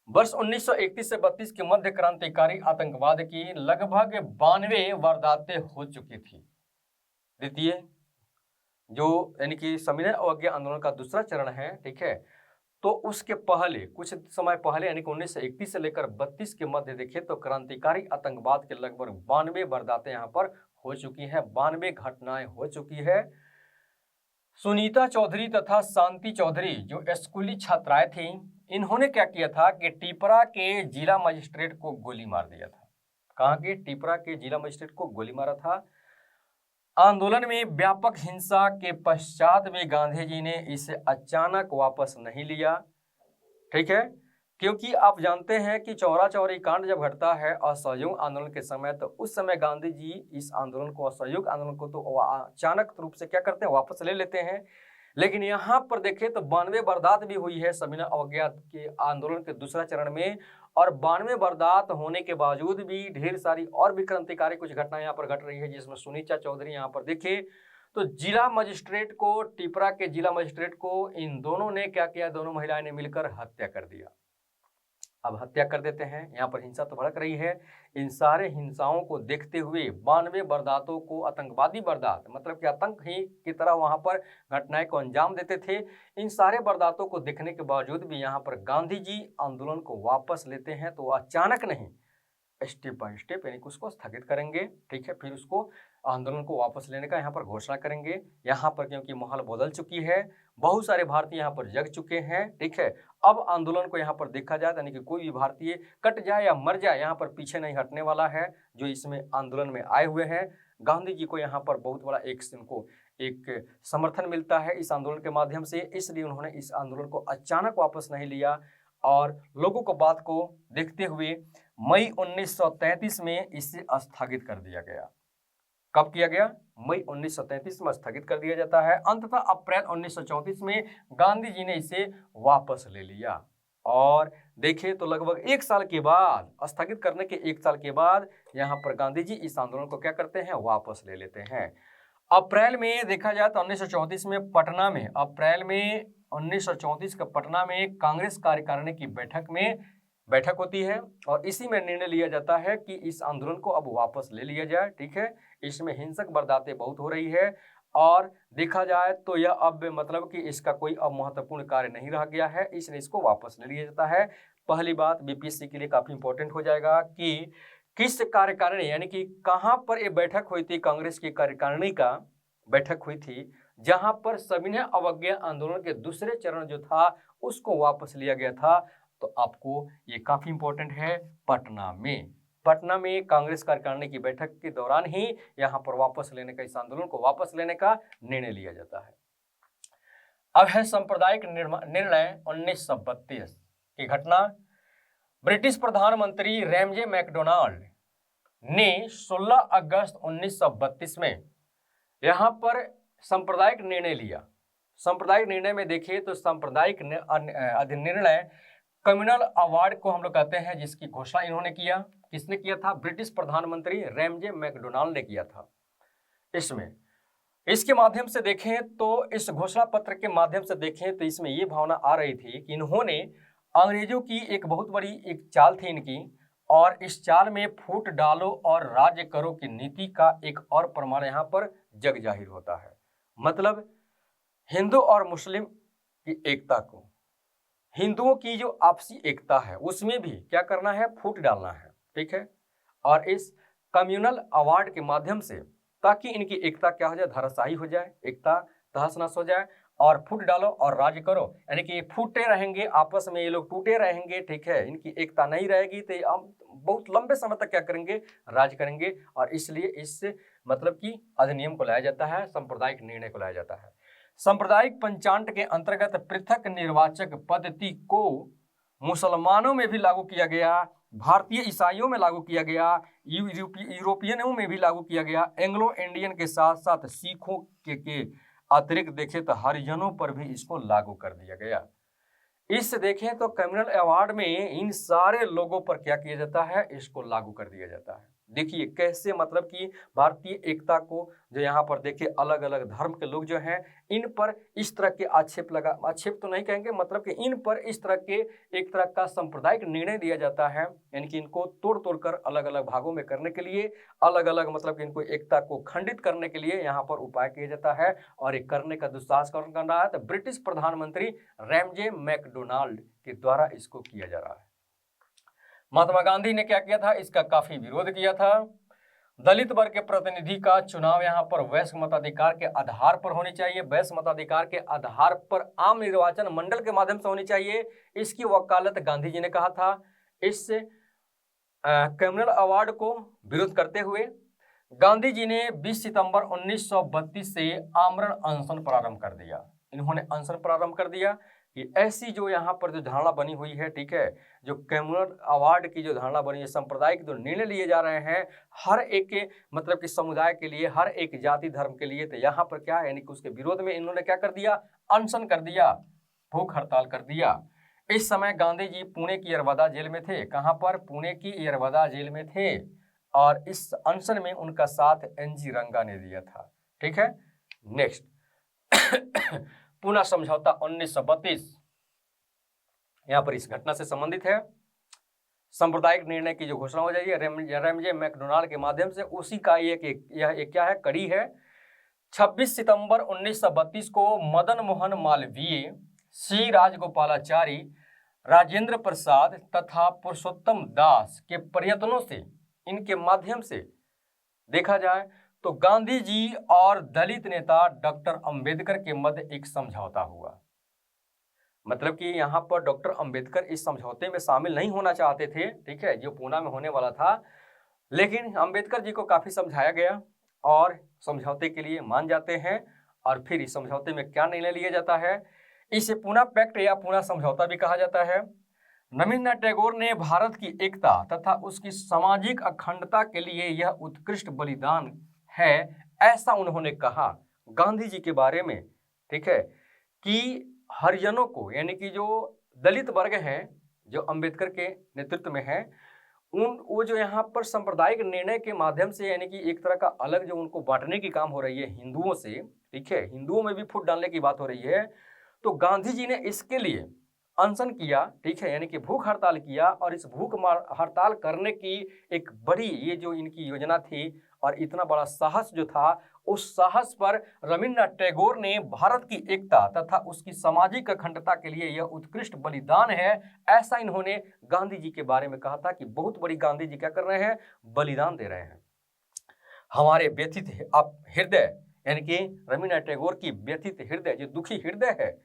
वर्ष 1931 से 32 के मध्य क्रांतिकारी आतंकवाद की लगभग 92 वारदातें हो चुकी थी। द्वितीय जो यानी कि सविनय अवज्ञा आंदोलन का दूसरा चरण है, ठीक है, तो उसके पहले कुछ समय पहले यानी कि 1931 से लेकर 32 के मध्य देखें तो क्रांतिकारी आतंकवाद के लगभग 92 वारदातें यहाँ पर हो चुकी हैं, 92 घटनाएं हो चुकी है। सुनीता चौधरी तथा शांति चौधरी जो स्कूली छात्राएं थीं, इन्होंने क्या किया था कि टिपरा के जिला मजिस्ट्रेट को गोली मार दिया था। कहाँ के, टिपरा के जिला मजिस्ट्रेट को गोली मारा था। आंदोलन में व्यापक हिंसा के पश्चात भी गांधी जी ने इसे अचानक वापस नहीं लिया, ठीक है, क्योंकि आप जानते हैं कि चौरा चौरी कांड जब घटता है असहयोग आंदोलन के समय, तो उस समय गांधी जी इस आंदोलन को, असहयोग आंदोलन को तो अचानक रूप से क्या करते हैं, वापस ले लेते हैं। लेकिन यहाँ पर देखें तो 92 वारदात भी हुई है सविनय अवज्ञा के आंदोलन के दूसरा चरण में, और 92 वारदात होने के बावजूद भी ढेर सारी और भी क्रांतिकारी कुछ घटनाएं यहाँ पर घट रही है, जिसमें सुनीता चौधरी यहाँ पर देखे तो जिला मजिस्ट्रेट को, टिपरा के जिला मजिस्ट्रेट को इन दोनों ने क्या किया, दोनों महिलाएं ने मिलकर हत्या कर दिया। अब हत्या कर देते हैं, यहाँ पर हिंसा तो भड़क रही है। इन सारे हिंसाओं को देखते हुए 92 वारदातों को आतंकवादी वारदात मतलब कि आतंक ही की तरह वहां पर घटनाएं को अंजाम देते थे। इन सारे वारदातों को देखने के बावजूद भी यहाँ पर गांधी जी आंदोलन को वापस लेते हैं, तो अचानक नहीं, स्टेप बाय स्टेप यानी कि उसको स्थगित करेंगे, ठीक है, फिर उसको आंदोलन को वापस लेने का यहाँ पर घोषणा करेंगे। यहाँ पर क्योंकि माहौल बदल चुकी है, बहुत सारे भारतीय यहाँ पर जग चुके हैं, ठीक है। अब आंदोलन को यहाँ पर देखा जाए, यानी कि कोई भी भारतीय कट जाए या मर जाए, यहाँ पर पीछे नहीं हटने वाला है। जो इसमें आंदोलन में आए हुए हैं, गांधी जी को यहाँ पर बहुत बड़ा एक समर्थन मिलता है इस आंदोलन के माध्यम से, इसलिए उन्होंने इस आंदोलन को अचानक वापस नहीं लिया और लोगों को बात को देखते हुए मई 1933 में इसे स्थगित कर दिया गया। कब किया गया? मई 1933 में स्थगित कर दिया जाता है। अंततः अप्रैल 1934 में गांधी जी ने इसे वापस ले लिया और देखिए तो लगभग एक साल के बाद, स्थगित करने के एक साल के बाद यहाँ पर गांधी जी इस आंदोलन को क्या करते हैं? वापस ले लेते हैं। अप्रैल में देखा जाए तो 1934 में पटना में, अप्रैल में 1934 का पटना में कांग्रेस कार्यकारिणी की बैठक होती है और इसी में निर्णय लिया जाता है कि इस आंदोलन को अब वापस ले लिया जाए, ठीक है। इसमें हिंसक वारदातें बहुत हो रही है और देखा जाए तो यह अब मतलब कि इसका कोई अब महत्वपूर्ण कार्य नहीं रह गया है, इसलिए इसको वापस ले लिया जाता है। पहली बात बीपीएससी के लिए काफी इंपॉर्टेंट हो जाएगा कि किस कार्यकारिणी, यानी कि कहां पर ये बैठक हुई थी, कांग्रेस की कार्यकारिणी का बैठक हुई थी, जहां पर सविनय अवज्ञा आंदोलन के दूसरे चरण जो था उसको वापस लिया गया था। तो आपको ये काफी इंपॉर्टेंट है, पटना में कांग्रेस कार्यकारिणी की बैठक के दौरान ही यहाँ पर वापस लेने का, इस आंदोलन को वापस लेने का निर्णय लिया जाता है। अब है सांप्रदायिक निर्णय 1932 की घटना। ब्रिटिश प्रधानमंत्री रैमजे मैकडोनाल्ड ने 16 अगस्त 1932 में यहाँ पर सांप्रदायिक निर्णय लिया। सांप्रदायिक निर्णय में देखिए तो सांप्रदायिक अधिनिर्णय कम्युनल अवार्ड को हम लोग कहते हैं, जिसकी घोषणा इन्होंने किया। किसने किया था? ब्रिटिश प्रधानमंत्री रैमजे मैकडोनाल्ड ने किया था। इसके माध्यम से देखें तो, इस घोषणा पत्र के माध्यम से देखें तो इसमें ये भावना आ रही थी कि इन्होंने अंग्रेजों की एक बहुत बड़ी एक चाल थी इनकी, और इस चाल में फूट डालो और राज्य करो की नीति का एक और प्रमाण यहाँ पर जग जाहिर होता है। मतलब हिंदू और मुस्लिम की एकता को, हिंदुओं की जो आपसी एकता है उसमें भी क्या करना है? फूट डालना है, ठीक है। और इस कम्युनल अवार्ड के माध्यम से ताकि इनकी एकता क्या हो जाए? धराशायी हो जाए, एकता तहस नहस हो जाए। और फूट डालो और राज करो, यानी कि फूटे रहेंगे आपस में, ये लोग टूटे रहेंगे, ठीक है, इनकी एकता नहीं रहेगी तो हम बहुत लंबे समय तक क्या करेंगे? राज करेंगे। और इसलिए इस मतलब कि अधिनियम को लाया जाता है, सांप्रदायिक निर्णय को लाया जाता है। सांप्रदायिक पंचांग के अंतर्गत पृथक निर्वाचक पद्धति को मुसलमानों में भी लागू किया गया, भारतीय ईसाइयों में लागू किया गया, यूरोपियनों में भी लागू किया गया, एंग्लो इंडियन के साथ साथ सिखों के अतिरिक्त देखें तो हरिजनों पर भी इसको लागू कर दिया गया। इस देखें तो कम्युनल अवार्ड में इन सारे लोगों पर क्या किया जाता है? इसको लागू कर दिया जाता है। देखिए कैसे मतलब कि भारतीय एकता को जो यहाँ पर देखिए अलग अलग धर्म के लोग जो हैं इन पर इस तरह के आक्षेप तो नहीं कहेंगे, मतलब कि इन पर इस तरह के एक तरह का सांप्रदायिक निर्णय दिया जाता है, यानी कि इनको तोड़ तोड़ कर अलग अलग भागों में करने के लिए, अलग अलग मतलब कि इनको एकता को खंडित करने के लिए यहाँ पर उपाय किया जाता है। और ये करने का दुस्साहस कौन कर रहा है? तो ब्रिटिश प्रधानमंत्री रैमजे मैकडोनाल्ड के द्वारा इसको किया जा रहा है। महात्मा गांधी ने क्या किया था? इसका काफी विरोध किया था। दलित वर्ग के प्रतिनिधि का चुनाव यहाँ पर वैश्य मताधिकार के आधार पर होनी चाहिए, वैश्य मताधिकार के आधार पर आम निर्वाचन मंडल के माध्यम से होनी चाहिए, इसकी वकालत गांधी जी ने कहा था। इस कम्युनल अवार्ड को विरोध करते हुए गांधी जी ने 20 सितंबर 1932 से आमरण अनशन प्रारंभ कर दिया। इन्होंने अनशन प्रारंभ कर दिया कि ऐसी जो यहाँ पर जो धारणा बनी हुई है, ठीक है, जो कम्युनल अवार्ड की जो धारणा बनी है, सांप्रदायिक जो निर्णय लिए जा रहे हैं हर एक के मतलब कि समुदाय के लिए, हर एक जाति धर्म के लिए, तो यहाँ पर क्या है, यानी कि उसके विरोध में इन्होंने क्या कर दिया? अनशन कर दिया, भूख हड़ताल कर दिया। इस समय गांधी जी पुणे की यरवदा जेल में थे। कहाँ पर? पुणे की यरवदा जेल में थे। और इस अनशन में उनका साथ एनजी रंगा ने दिया था, ठीक है। नेक्स्ट पुणे समझौता 1932 यहाँ पर इस घटना से संबंधित है। सांप्रदायिक निर्णय की जो घोषणा हो जाएगी रैमजे मैकडोनाल्ड के माध्यम से, उसी का यह क्या है? कड़ी है। 26 सितंबर 1932 को मदन मोहन मालवीय, सी राजगोपालाचारी, राजेंद्र प्रसाद तथा पुरुषोत्तम दास के प्रयत्नों से, इनके माध्यम से देखा जाए तो गांधी जी और दलित नेता डॉक्टर अंबेडकर के मध्य एक समझौता हुआ। मतलब कि यहाँ पर डॉक्टर अंबेडकर इस समझौते में शामिल नहीं होना चाहते थे, ठीक है, जो पूना में होने वाला था। लेकिन अंबेडकर जी को काफी समझाया गया और समझौते के लिए मान जाते हैं। और फिर इस समझौते में क्या निर्णय लिया जाता है, इसे पूना पैक्ट या पूना समझौता भी कहा जाता है। रविन्द्रनाथ टैगोर ने भारत की एकता तथा उसकी सामाजिक अखंडता के लिए यह उत्कृष्ट बलिदान है, ऐसा उन्होंने कहा गांधी जी के बारे में, ठीक है, कि हरिजनों को, यानी कि जो दलित वर्ग है जो अंबेडकर के नेतृत्व में है, वो जो यहाँ पर सांप्रदायिक निर्णय के माध्यम से, यानी कि एक तरह का अलग जो उनको बांटने की काम हो रही है हिंदुओं से, ठीक है, हिंदुओं में भी फूट डालने की बात हो रही है, तो गांधी जी ने इसके लिए अनशन किया, ठीक है, यानी कि भूख हड़ताल किया। और इस भूख हड़ताल करने की एक बड़ी ये जो इनकी योजना थी और इतना बड़ा साहस जो था, उस साहस पर रविन्द्रनाथ टैगोर ने भारत की एकता तथा उसकी सामाजिक अखंडता के लिए यह उत्कृष्ट बलिदान है, ऐसा इन्होंने गांधी जी के बारे में कहा था कि बहुत बड़ी गांधी जी क्या कर रहे हैं, बलिदान दे रहे हैं। हमारे व्यथित आप हृदय, यानी कि रविन्द्रनाथ टैगोर की व्यथित हृदय, जो दुखी हृदय है,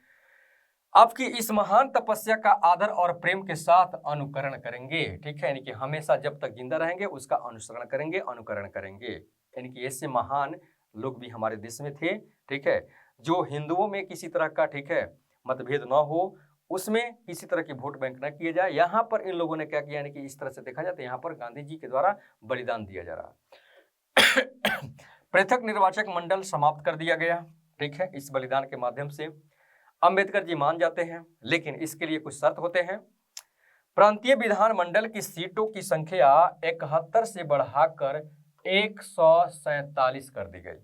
आपकी इस महान तपस्या का आदर और प्रेम के साथ अनुकरण करेंगे, ठीक है, यानी कि हमेशा जब तक जिंदा रहेंगे उसका अनुसरण करेंगे, अनुकरण करेंगे। यानी कि ऐसे महान लोग भी हमारे देश में थे, ठीक है, जो हिंदुओं में किसी तरह का, ठीक है, मतभेद न हो, उसमें किसी तरह की वोट बैंक न किए जाए। यहाँ पर इन लोगों ने क्या किया, यानी कि इस तरह से देखा जाए तो यहाँ पर गांधी जी के द्वारा बलिदान दिया जा रहा है। पृथक निर्वाचक मंडल समाप्त कर दिया गया, ठीक है, इस बलिदान के माध्यम से अंबेडकर जी मान जाते हैं, लेकिन इसके लिए कुछ शर्त होते हैं। प्रांतीय विधानमंडल की सीटों की संख्या 71 से बढ़ाकर 147 कर दी गई।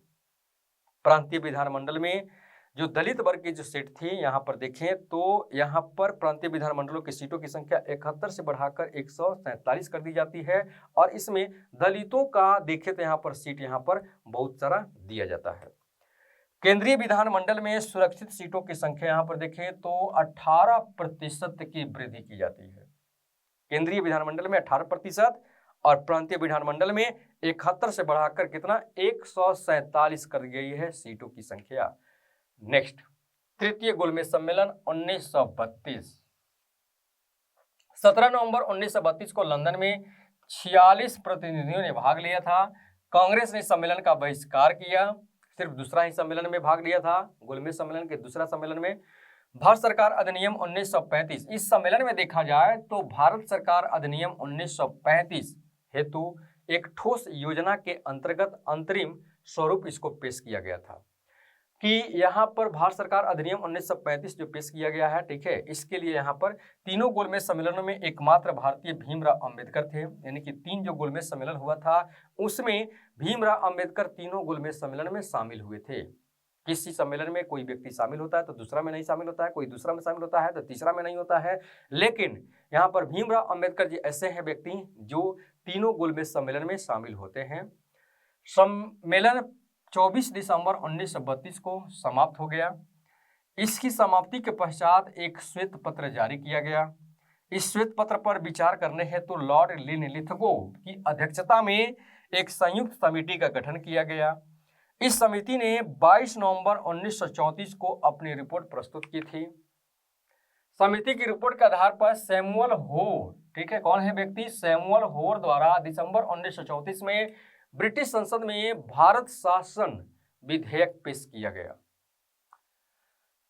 प्रांतीय विधानमंडल में जो दलित वर्ग की जो सीट थी, यहाँ पर देखें तो यहाँ पर प्रांतीय विधानमंडलों की सीटों की संख्या 71 से बढ़ाकर 147 कर दी जाती है। और इसमें दलितों का देखें तो यहाँ पर सीट यहाँ पर बहुत सारा दिया जाता है। केंद्रीय विधानमंडल में सुरक्षित सीटों की संख्या यहाँ पर देखें तो 18% की वृद्धि की जाती है। केंद्रीय विधानमंडल में 18% और प्रांतीय विधानमंडल में 71 से बढ़ाकर कितना 147 कर गई है सीटों की संख्या। नेक्स्ट, तृतीय गोलमेज सम्मेलन 1932। 17 नवंबर 1932 को लंदन में 46 प्रतिनिधियों ने भाग लिया था। कांग्रेस ने सम्मेलन का बहिष्कार किया, सिर्फ दूसरा ही सम्मेलन में भाग लिया था, गोलमेज सम्मेलन के दूसरा सम्मेलन में। भारत सरकार अधिनियम 1935, इस सम्मेलन में देखा जाए तो भारत सरकार अधिनियम 1935 हेतु एक ठोस योजना के अंतर्गत अंतरिम स्वरूप इसको पेश किया गया था कि यहाँ पर भारत सरकार अधिनियम 1935 जो पेश किया गया है, ठीक है, इसके लिए यहाँ पर तीनों गोलमेज सम्मेलनों में एकमात्र भारतीय भीमराव अंबेडकर थे। यानी कि 3 जो गोलमेज सम्मेलन हुआ था उसमें भीमराव अंबेडकर तीनों गोलमेज सम्मेलन में शामिल हुए थे। किसी सम्मेलन में कोई व्यक्ति शामिल होता है तो दूसरा में नहीं शामिल होता है, कोई दूसरा में शामिल होता है तो तीसरा में नहीं होता है, लेकिन यहाँ पर भीमराव अंबेडकर जी ऐसे हैं व्यक्ति जो तीनों गोलमेज सम्मेलन में शामिल होते हैं। सम्मेलन 24 दिसंबर 1932 को समाप्त हो गया। इसकी समाप्ति के पश्चात एक श्वेत पत्र जारी किया गया। इस श्वेत पत्र पर विचार करने हेतु लॉर्ड लिनलिथगो की अध्यक्षता में एक संयुक्त समिति का गठन किया गया। इस समिति ने 22 नवंबर 1934 को अपनी रिपोर्ट प्रस्तुत की थी। समिति की रिपोर्ट के आधार पर सैमुअल होर, ठीक है, कौन है व्यक्ति, सैमुअल होर द्वारा दिसंबर 1934 में ब्रिटिश संसद में भारत शासन विधेयक पेश किया गया।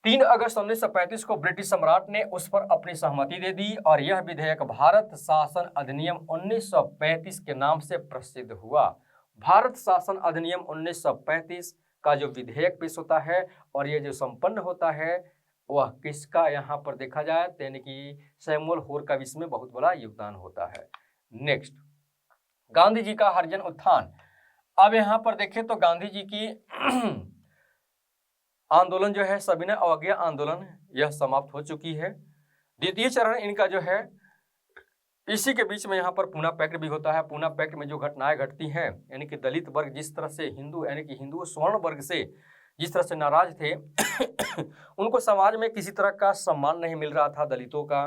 3 अगस्त 1935 को ब्रिटिश सम्राट ने उस पर अपनी सहमति दे दी और यह विधेयक भारत शासन अधिनियम 1935 के नाम से प्रसिद्ध हुआ। भारत शासन अधिनियम 1935 का जो विधेयक पेश होता है और यह जो संपन्न होता है वह किसका, यहाँ पर देखा जाए तो यानी कि सैमुअल होर का इसमें बहुत बड़ा योगदान होता है। नेक्स्ट, गांधी जी का हरिजन उत्थान। अब यहाँ पर देखें तो गांधी जी की आंदोलन जो है सविनय अवज्ञा आंदोलन यह समाप्त हो चुकी है। द्वितीय चरण इनका जो है, इसी के बीच में यहाँ पर पूना पैक्ट भी होता है। पूना पैक्ट में जो घटनाएं घटती हैं, यानी कि दलित वर्ग जिस तरह से हिंदू, यानी कि हिंदू स्वर्ण वर्ग से जिस तरह से नाराज थे उनको समाज में किसी तरह का सम्मान नहीं मिल रहा था दलितों का।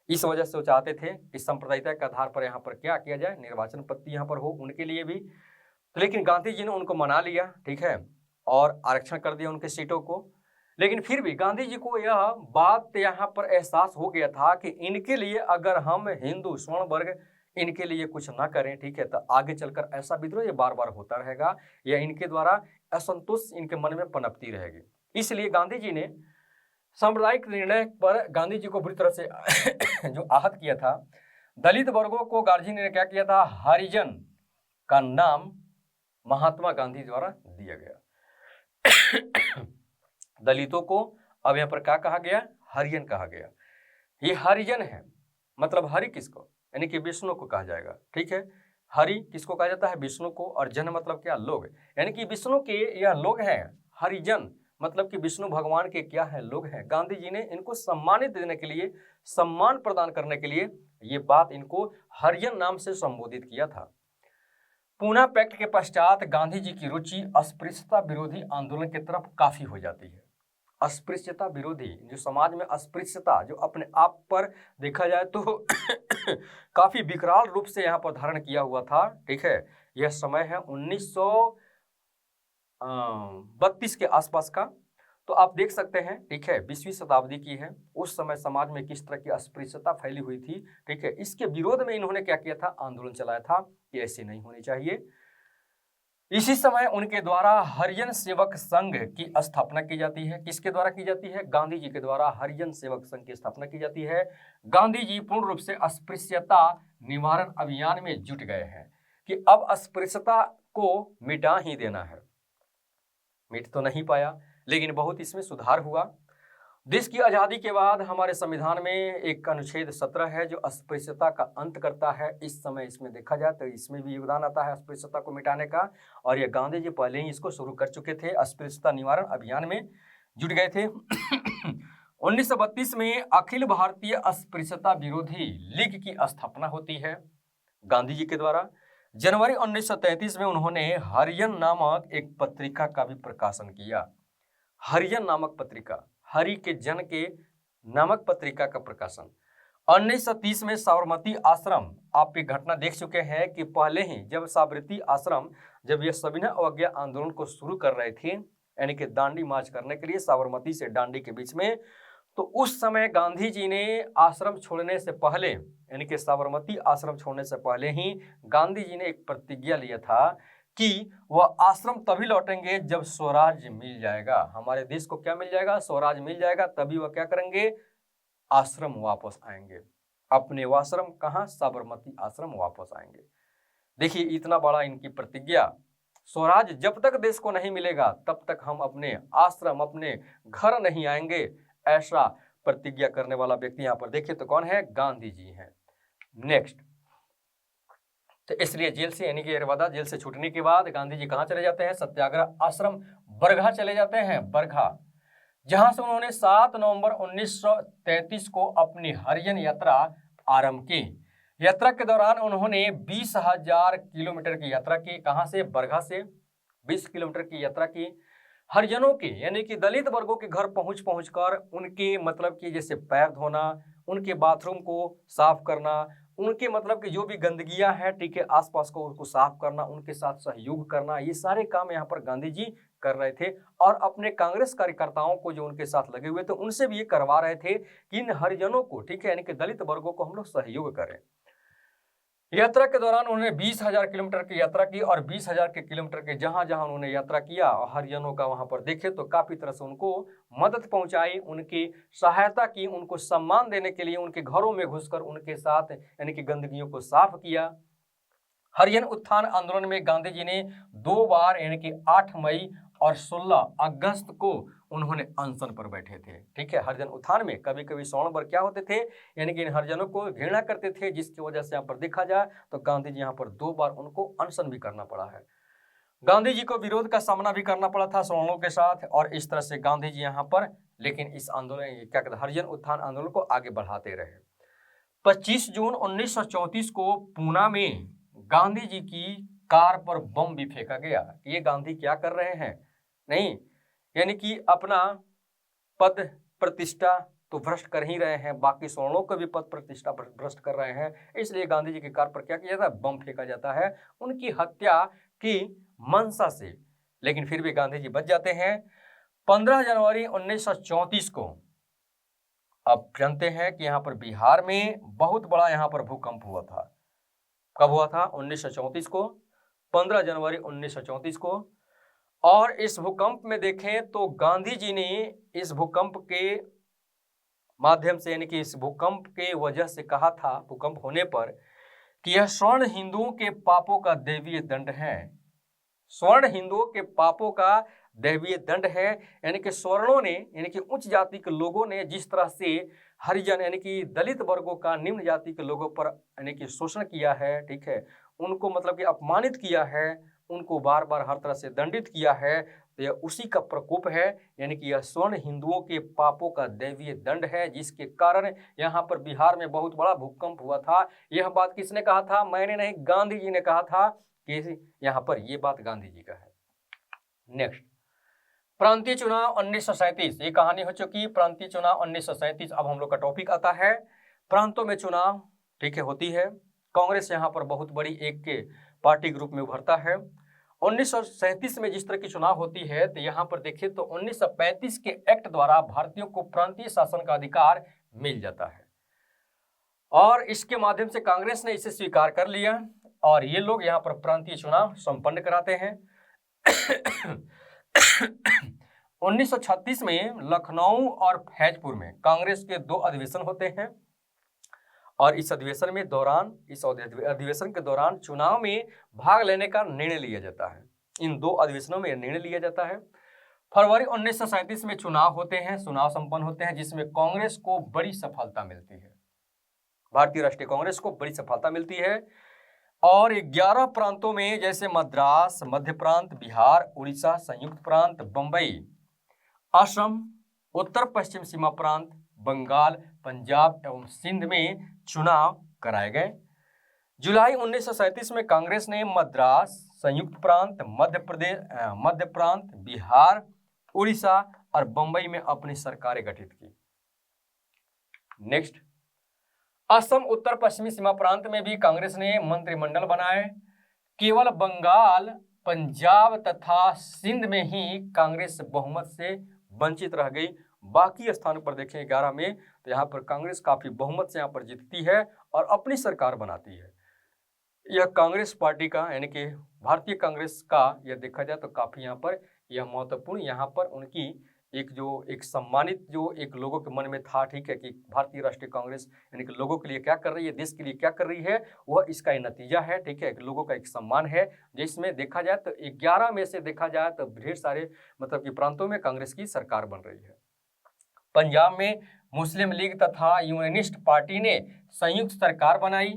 इस वजह से वो चाहते थे कि सांप्रदायिकता के आधार पर यहाँ पर क्या किया जाए, निर्वाचन पद्धति यहाँ पर हो उनके लिए भी। तो लेकिन गांधी जी ने उनको मना लिया, ठीक है, और आरक्षण कर दिया उनके सीटों को। लेकिन फिर भी गांधी जी को यह बात यहाँ पर एहसास हो गया था कि इनके लिए अगर हम हिंदू स्वर्ण वर्ग इनके लिए कुछ ना करें, ठीक है, तो आगे चलकर ऐसा विद्रोह ये बार बार होता रहेगा या इनके द्वारा असंतोष इनके मन में पनपती रहेगी। इसलिए गांधी जी ने सांप्रदायिक निर्णय पर गांधी जी को बुरी तरह से जो आहत किया था। दलित वर्गों को गांधी जी ने क्या किया था, हरिजन का नाम महात्मा गांधी द्वारा दिया गया। दलितों को अब यहाँ पर क्या कहा गया, हरिजन कहा गया। ये हरिजन है, मतलब हरि किसको, यानी कि विष्णु को कहा जाएगा, ठीक है। हरि किसको कहा जाता है, विष्णु को, और जन मतलब क्या, लोग, यानी कि विष्णु के यह लोग हैं। हरिजन मतलब कि विष्णु भगवान के क्या है, लोग हैं। गांधी जी ने इनको सम्मानित देने के लिए, सम्मान प्रदान करने के लिए ये बात इनको हरिजन नाम से संबोधित किया था। पूना पैक्ट के पश्चात गांधी जी की रुचि अस्पृश्यता विरोधी आंदोलन की तरफ काफी हो जाती है। अस्पृश्यता विरोधी, जो समाज में अस्पृश्यता जो अपने आप पर देखा जाए तो काफी विकराल रूप से यहाँ पर धारण किया हुआ था, ठीक है। यह समय है 1932 के आसपास का। तो आप देख सकते हैं, ठीक है, 20वीं शताब्दी की है। उस समय समाज में किस तरह की अस्पृश्यता फैली हुई थी, ठीक है। इसके विरोध में इन्होंने क्या किया था, आंदोलन चलाया था कि ऐसे नहीं होनी चाहिए। इसी समय उनके द्वारा हरिजन सेवक संघ की स्थापना की जाती है। किसके द्वारा की जाती है, गांधी जी के द्वारा हरिजन सेवक संघ की स्थापना की जाती है। गांधी जी पूर्ण रूप से अस्पृश्यता निवारण अभियान में जुट गए हैं कि अब अस्पृश्यता को मिटा ही देना है। मिट तो नहीं पाया, लेकिन बहुत इसमें सुधार हुआ। देश की आज़ादी के बाद हमारे संविधान में एक अनुच्छेद 17 है जो अस्पृश्यता का अंत करता है। इस समय इसमें देखा जाए तो इसमें भी योगदान आता है अस्पृश्यता को मिटाने का, और ये गांधी जी पहले ही इसको शुरू कर चुके थे, अस्पृश्यता निवारण अभियान में जुट गए थे। 1932 में अखिल भारतीय अस्पृश्यता विरोधी लीग की स्थापना होती है गांधी जी के द्वारा। जनवरी 1933 में उन्होंने हरिजन नामक एक पत्रिका का भी प्रकाशन किया। हरिजन नामक पत्रिका, हरि के जन के नामक पत्रिका का प्रकाशन। 1930 में साबरमती आश्रम, आप एक घटना देख चुके हैं कि पहले ही जब साबरमती आश्रम जब ये सविनय अवज्ञा आंदोलन को शुरू कर रहे थे, यानी कि दांडी मार्च करने के लिए साबरमती से दांडी के बीच में, तो उस समय गांधी जी ने आश्रम छोड़ने से पहले, यानी कि साबरमती आश्रम छोड़ने से पहले ही गांधी जी ने एक प्रतिज्ञा लिया था कि वह आश्रम तभी लौटेंगे जब स्वराज मिल जाएगा। हमारे देश को क्या मिल जाएगा, स्वराज मिल जाएगा, तभी वह क्या करेंगे, आश्रम वापस आएंगे। अपने आश्रम कहाँ, साबरमती आश्रम वापस आएंगे। देखिए इतना बड़ा इनकी प्रतिज्ञा, स्वराज जब तक देश को नहीं मिलेगा तब तक हम अपने आश्रम, अपने घर नहीं आएंगे, ऐसा प्रतिज्ञा करने वाला व्यक्ति यहाँ पर देखिए तो कौन है, गांधी जी हैं। नेक्स्ट, तो इसलिए जेल से, यानी कि यरवदा जेल से छूटने के बाद गांधी जी कहाँ चले जाते हैं, सत्याग्रह आश्रम बरघा चले जाते हैं, बरघा, जहां से उन्होंने 7 नवंबर 1933 को अपनी हरिजन यात्रा आरंभ की। यात्रा के दौरान उन्होंने 20,000 किलोमीटर की यात्रा की। कहां से, बरघा से 20 किलोमीटर की यात्रा की। हरिजनों के, यानी कि दलित वर्गों के घर पहुंच कर उनके मतलब कि जैसे पैर धोना, उनके बाथरूम को साफ करना, उनके मतलब कि जो भी गंदगियां हैं, ठीक है, आसपास को उसको साफ करना, उनके साथ सहयोग करना, ये सारे काम यहाँ पर गांधी जी कर रहे थे। और अपने कांग्रेस कार्यकर्ताओं को जो उनके साथ लगे हुए थे उनसे भी ये करवा रहे थे कि इन हरिजनों को, ठीक है, यानी कि दलित वर्गों को हम लोग सहयोग करें। यात्रा के दौरान उन्होंने 20,000 किलोमीटर की यात्रा की, और 20,000 के किलोमीटर के जहां जहां उन्होंने यात्रा किया और हरिजनों का वहां पर देखे तो काफी तरह से उनको मदद पहुंचाई, उनकी सहायता की, उनको सम्मान देने के लिए उनके घरों में घुसकर उनके साथ यानी कि गंदगियों को साफ किया। हरिजन उत्थान आंदोलन में गांधी जी ने 2 बार, यानी कि 8 मई और 16 अगस्त को उन्होंने अनशन पर बैठे थे, ठीक है। हरिजन उत्थान में कभी कभी सवर्ण वर्ग क्या होते थे, यानी कि इन हरिजनों को घृणा करते थे, जिसकी वजह से यहाँ पर देखा जाए तो गांधी जी यहाँ पर 2 बार उनको अनशन भी करना पड़ा है। गांधी जी को विरोध का सामना भी करना पड़ा था सवर्णों के साथ, और इस तरह से गांधी जी यहाँ पर, लेकिन इस आंदोलन क्या कहते हैं, हरिजन उत्थान आंदोलन को आगे बढ़ाते रहे। 25 जून 1934 को पूना में गांधी जी की कार पर बम भी फेंका गया। ये गांधी क्या कर रहे हैं, नहीं, यानी कि अपना पद प्रतिष्ठा तो भ्रष्ट कर ही रहे हैं, बाकी सवर्णों को भी पद प्रतिष्ठा भ्रष्ट कर रहे हैं, इसलिए गांधी जी की कार पर क्या किया जाता है, बम फेंका जाता है। उनकी हत्या की मंशा से, लेकिन फिर भी गांधी जी बच जाते हैं। 15 जनवरी 1934 को अब जानते हैं कि यहाँ पर बिहार में बहुत बड़ा यहाँ पर भूकंप हुआ था। कब हुआ था? 1934 को, 15 जनवरी 1934 को। और इस भूकंप में देखें तो गांधी जी ने इस भूकंप के माध्यम से, यानी कि इस भूकंप के वजह से कहा था, भूकंप होने पर, कि यह स्वर्ण हिंदुओं के पापों का दैवीय दंड है। स्वर्ण हिंदुओं के पापों का दैवीय दंड है, यानी कि स्वर्णों ने, यानी कि उच्च जाति के लोगों ने जिस तरह से हरिजन यानी कि दलित वर्गों का, निम्न जाति के लोगों पर यानी कि शोषण किया है, ठीक है, उनको मतलब कि अपमानित किया है, उनको बार बार हर तरह से दंडित किया है, तो यह उसी का प्रकोप है, यानी कि यह स्वर्ण हिंदुओं के पापों का दैवीय दंड है, जिसके कारण यहाँ पर बिहार में बहुत बड़ा भूकंप हुआ था। यह बात किसने कहा था? मैंने नहीं, गांधी जी ने कहा था कि यहाँ पर ये बात गांधी जी का है। नेक्स्ट, प्रांतीय चुनाव 1937, ये कहानी हो चुकी। प्रांतीय चुनाव 1937, अब हम लोग का टॉपिक आता है प्रांतों में चुनाव, ठीक है, होती है। कांग्रेस यहाँ पर बहुत बड़ी एक के पार्टी ग्रुप में उभरता है। 1937 में जिस तरह की चुनाव होती है, तो यहाँ पर देखें तो 1935 के एक्ट द्वारा भारतीयों को प्रांतीय शासन का अधिकार मिल जाता है, और इसके माध्यम से कांग्रेस ने इसे स्वीकार कर लिया, और ये लोग यहाँ पर प्रांतीय चुनाव संपन्न कराते हैं। 1936 में लखनऊ और फैजपुर में कांग्रेस के 2 अधिवेशन होते हैं, और इस अधिवेशन के दौरान चुनाव में भाग लेने का निर्णय लिया जाता है। इन 2 अधिवेशनों में निर्णय लिया जाता है। फरवरी 1937 में चुनाव होते हैं, चुनाव संपन्न होते हैं, जिसमें कांग्रेस को बड़ी सफलता मिलती है, भारतीय राष्ट्रीय कांग्रेस को बड़ी सफलता मिलती है। और 11 प्रांतों में, जैसे मद्रास, मध्य प्रांत, बिहार, उड़ीसा, संयुक्त प्रांत, बंबई, असम, उत्तर पश्चिम सीमा प्रांत, बंगाल, पंजाब एवं सिंध में चुनाव कराए गए। जुलाई 1937 में कांग्रेस ने मद्रास, संयुक्त प्रांत, मध्य प्रांत, बिहार, उड़ीसा और बंबई में अपनी सरकारें गठित की। नेक्स्ट, असम, उत्तर पश्चिमी सीमा प्रांत में भी कांग्रेस ने मंत्रिमंडल बनाए। केवल बंगाल, पंजाब तथा सिंध में ही कांग्रेस बहुमत से वंचित रह गई। बाकी स्थानों पर देखें 11 में, तो यहाँ पर कांग्रेस काफी बहुमत से यहाँ पर जीतती है और अपनी सरकार बनाती है। यह कांग्रेस पार्टी का, यानी कि भारतीय कांग्रेस का, यह देखा जाए तो काफी यहाँ पर यह महत्वपूर्ण, यहाँ पर उनकी एक सम्मानित जो एक लोगों के मन में था, ठीक है, कि भारतीय राष्ट्रीय कांग्रेस यानी कि लोगों के लिए क्या कर रही है, देश के लिए क्या कर रही है, वह इसका नतीजा है, ठीक है, लोगों का एक सम्मान है। जिसमें देखा जाए तो 11 में से देखा जाए तो ढेर सारे मतलब कि प्रांतों में कांग्रेस की सरकार बन रही है। पंजाब में मुस्लिम लीग तथा यूनानिस्ट पार्टी ने संयुक्त सरकार बनाई।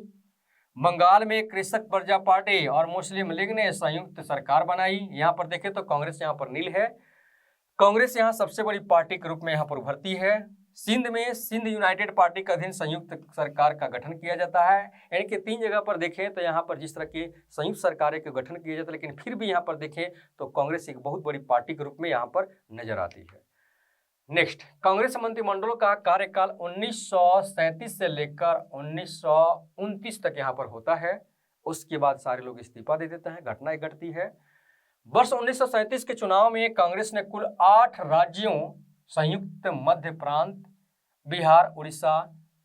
बंगाल में कृषक प्रजा पार्टी और मुस्लिम लीग ने संयुक्त सरकार बनाई। यहाँ पर देखें तो कांग्रेस यहाँ पर नील है। कांग्रेस यहाँ सबसे बड़ी पार्टी के रूप में यहाँ पर उभरती है। सिंध में सिंध यूनाइटेड पार्टी के अधीन संयुक्त सरकार का गठन किया जाता है। यानी कि 3 जगह पर देखें तो यहाँ पर जिस तरह की संयुक्त सरकारें का गठन किया जाता है, लेकिन फिर भी यहाँ पर देखें तो कांग्रेस एक बहुत बड़ी पार्टी के रूप में यहाँ पर नजर आती है। नेक्स्ट, कांग्रेस मंत्रिमंडलों का कार्यकाल 1937 से लेकर 1929 तक यहाँ पर होता है। उसके बाद सारे लोग इस्तीफा दे देते हैं, घटनाएं घटती है। वर्ष 1937 के चुनाव में कांग्रेस ने कुल 8 राज्यों संयुक्त मध्य प्रांत, बिहार, उड़ीसा,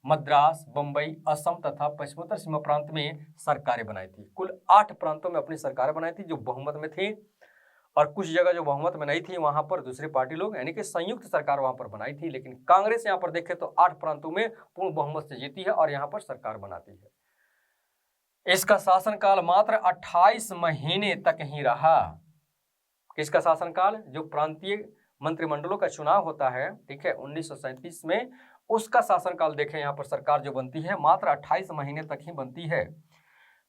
मद्रास, बंबई, असम तथा पश्चिमोत्तर सीमा प्रांत में सरकारें बनाई थी। कुल 8 प्रांतों में अपनी सरकारें बनाई थी जो बहुमत में थी, और कुछ जगह जो बहुमत में नहीं थी वहां पर दूसरे पार्टी लोग यानी कि संयुक्त सरकार वहां पर बनाई थी। लेकिन कांग्रेस यहां पर देखें तो 8 प्रांतों में पूर्ण बहुमत से जीती है और यहां पर सरकार बनाती है। इसका शासनकाल मात्र 28 महीने तक ही रहा। किसका शासनकाल? जो प्रांतीय मंत्रिमंडलों का चुनाव होता है, ठीक है, 1937 में, उसका शासनकाल देखें। यहाँ पर सरकार जो बनती है मात्र 28 महीने तक ही बनती है।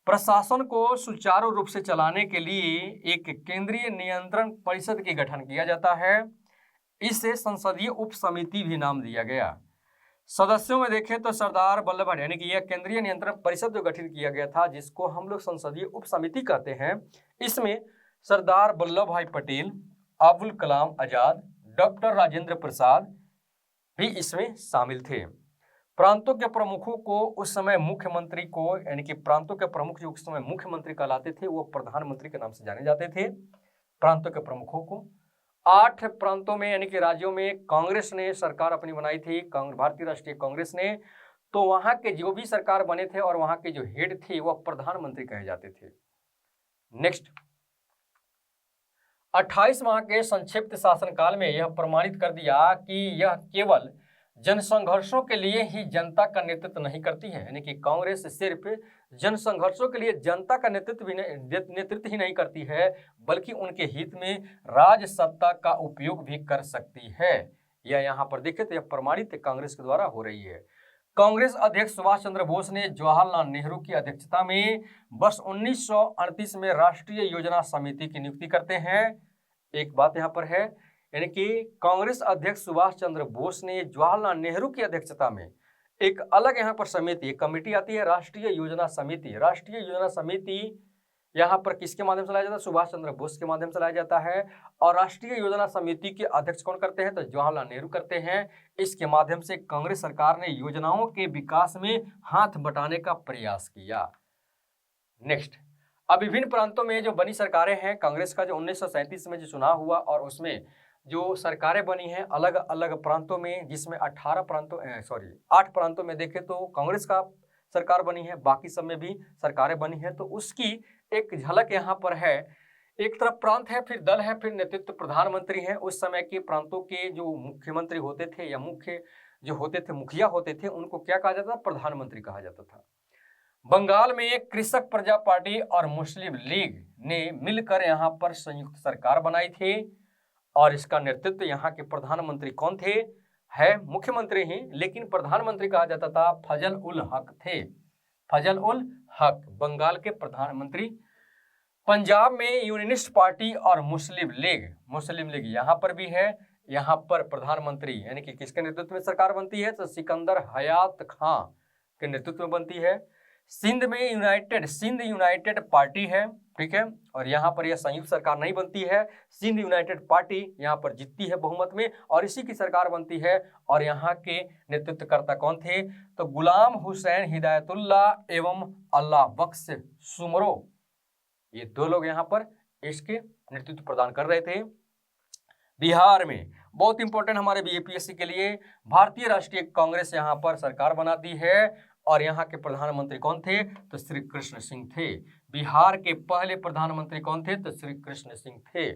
प्रशासन को सुचारू रूप से चलाने के लिए एक केंद्रीय नियंत्रण परिषद की गठन किया जाता है। इसे संसदीय उप समिति भी नाम दिया गया। सदस्यों में देखें तो सरदार वल्लभ भाई, यानी कि यह केंद्रीय नियंत्रण परिषद जो गठित किया गया था, जिसको हम लोग संसदीय उप समिति कहते हैं, इसमें सरदार वल्लभ भाई पटेल, अबुल कलाम आजाद, डॉक्टर राजेंद्र प्रसाद भी इसमें शामिल थे। प्रांतों के प्रमुखों को उस समय मुख्यमंत्री को, यानी कि प्रांतों के प्रमुख जो उस समय मुख्यमंत्री कहलाते थे वो प्रधानमंत्री के नाम से जाने जाते थे। प्रांतों के प्रमुखों को 8 प्रांतों में यानी कि राज्यों में कांग्रेस ने सरकार अपनी बनाई थी, भारतीय राष्ट्रीय कांग्रेस ने। तो वहां के जो भी सरकार बने थे और वहां के जो हेड थे वह प्रधानमंत्री कहे जाते थे। नेक्स्ट, 28 माह के संक्षिप्त शासनकाल में यह प्रमाणित कर दिया कि यह केवल जनसंघर्षों के लिए ही जनता का नेतृत्व नहीं करती है, यानी कि कांग्रेस सिर्फ जनसंघर्षों के लिए जनता का नेतृत्व ही नहीं करती है, बल्कि उनके हित में राज सत्ता का उपयोग भी कर सकती है। यह यहाँ पर देखें तो यह प्रमाणित कांग्रेस के द्वारा हो रही है। कांग्रेस अध्यक्ष सुभाष चंद्र बोस ने जवाहरलाल नेहरू की अध्यक्षता में वर्ष 1938 में राष्ट्रीय योजना समिति की नियुक्ति करते हैं। एक बात यहाँ पर है, यानी कि कांग्रेस अध्यक्ष सुभाष चंद्र बोस ने जवाहरलाल नेहरू की अध्यक्षता में एक अलग यहाँ पर समिति, कमेटी आती है, राष्ट्रीय योजना समिति। राष्ट्रीय योजना समिति यहाँ पर किसके माध्यम से लाया जाता है? सुभाष चंद्र बोस के माध्यम से लाया जाता है। और राष्ट्रीय योजना समिति के अध्यक्ष कौन करते हैं? तो जवाहरलाल नेहरू करते हैं। इसके माध्यम से कांग्रेस सरकार ने योजनाओं के विकास में हाथ बटाने का प्रयास किया। नेक्स्ट, अब विभिन्न प्रांतों में जो बनी सरकारें हैं कांग्रेस का, जो 1937 में जो चुनाव हुआ और उसमें जो सरकारें बनी हैं अलग अलग प्रांतों में, जिसमें 8 प्रांतों में देखें तो कांग्रेस का सरकार बनी है, बाकी सब में भी सरकारें बनी हैं। तो उसकी एक झलक यहाँ पर है। एक तरफ प्रांत है, फिर दल है, फिर नेतृत्व प्रधानमंत्री है। उस समय के प्रांतों के जो मुख्यमंत्री होते थे या मुख्य जो होते थे, मुखिया होते थे, उनको क्या कहा जाता था? प्रधानमंत्री कहा जाता था। बंगाल में कृषक प्रजा पार्टी और मुस्लिम लीग ने मिलकर यहाँ पर संयुक्त सरकार बनाई थी और इसका नेतृत्व यहाँ के प्रधानमंत्री कौन थे? है मुख्यमंत्री ही, लेकिन प्रधानमंत्री कहा जाता था फजल उल हक थे। फजल उल हक बंगाल के प्रधानमंत्री। पंजाब में यूनियनिस्ट पार्टी और मुस्लिम लीग यहाँ पर भी है। यहाँ पर प्रधानमंत्री यानी कि किसके नेतृत्व में सरकार बनती है? तो सिकंदर हयात खां के नेतृत्व में बनती है। सिंध में सिंध यूनाइटेड पार्टी है, ठीक है, और यहाँ पर यह संयुक्त सरकार नहीं बनती है। सिंध यूनाइटेड पार्टी यहाँ पर जीतती है बहुमत में और इसी की सरकार बनती है। और यहाँ के नेतृत्वकर्ता कौन थे? तो गुलाम हुसैन हिदायतुल्ला एवं अल्लाह बख्श सुमरो, ये 2 लोग यहाँ पर इसके नेतृत्व प्रदान कर रहे थे। बिहार में बहुत इंपॉर्टेंट हमारे बीपीएससी के लिए, भारतीय राष्ट्रीय कांग्रेस यहाँ पर सरकार बनाती है और यहाँ के प्रधानमंत्री कौन थे? तो श्री कृष्ण सिंह थे। बिहार के पहले प्रधानमंत्री कौन थे? तो श्री कृष्ण सिंह थे।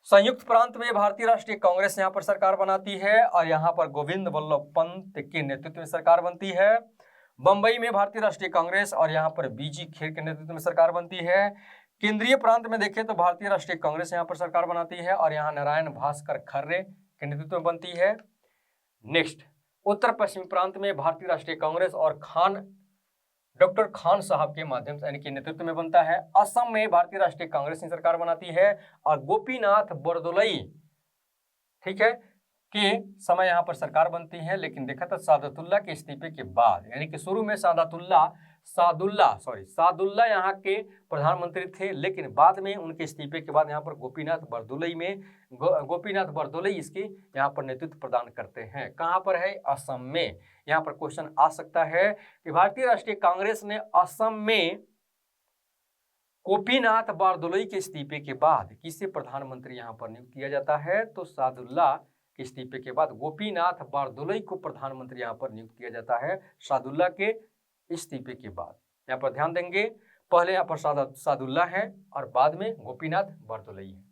संयुक्त प्रांत में भारतीय राष्ट्रीय कांग्रेस यहाँ पर सरकार बनाती है और यहाँ पर गोविंद वल्लभ पंत के नेतृत्व में सरकार बनती है। बंबई में भारतीय राष्ट्रीय कांग्रेस और यहाँ पर बीजी खेर के नेतृत्व में सरकार बनती है। केंद्रीय प्रांत में देखें तो भारतीय राष्ट्रीय कांग्रेस यहाँ पर सरकार बनाती है और यहाँ नारायण भास्कर खर्रे के नेतृत्व में बनती है। नेक्स्ट, उत्तर पश्चिमी प्रांत में भारतीय राष्ट्रीय कांग्रेस और डॉक्टर खान साहब के माध्यम से यानी कि नेतृत्व में बनता है। असम में भारतीय राष्ट्रीय कांग्रेस की सरकार बनाती है और गोपीनाथ बरदोलई, ठीक है, के समय यहाँ पर सरकार बनती है। लेकिन देखा था सादतुल्ला के इस्तीफे के बाद, यानी कि शुरू में सादुल्ला यहाँ के प्रधानमंत्री थे, लेकिन बाद में उनके इस्तीफे के बाद यहाँ पर गोपीनाथ बरदोलई इसके यहाँ पर नेतृत्व प्रदान करते हैं। कहाँ पर है? असम में। यहाँ पर क्वेश्चन आ सकता है कि भारतीय राष्ट्रीय कांग्रेस ने असम में गोपीनाथ बरदोलई के इस्तीफे के बाद किसे प्रधानमंत्री यहाँ पर नियुक्त किया जाता है? तो सादुल्ला के इस्तीफे के बाद गोपीनाथ बरदोलई को प्रधानमंत्री यहाँ पर नियुक्त किया जाता है, सादुल्ला के इस्तीफे के बाद। यहाँ पर ध्यान देंगे, पहले यहाँ पर सादुल्ला है और बाद में गोपीनाथ बरदोलई है।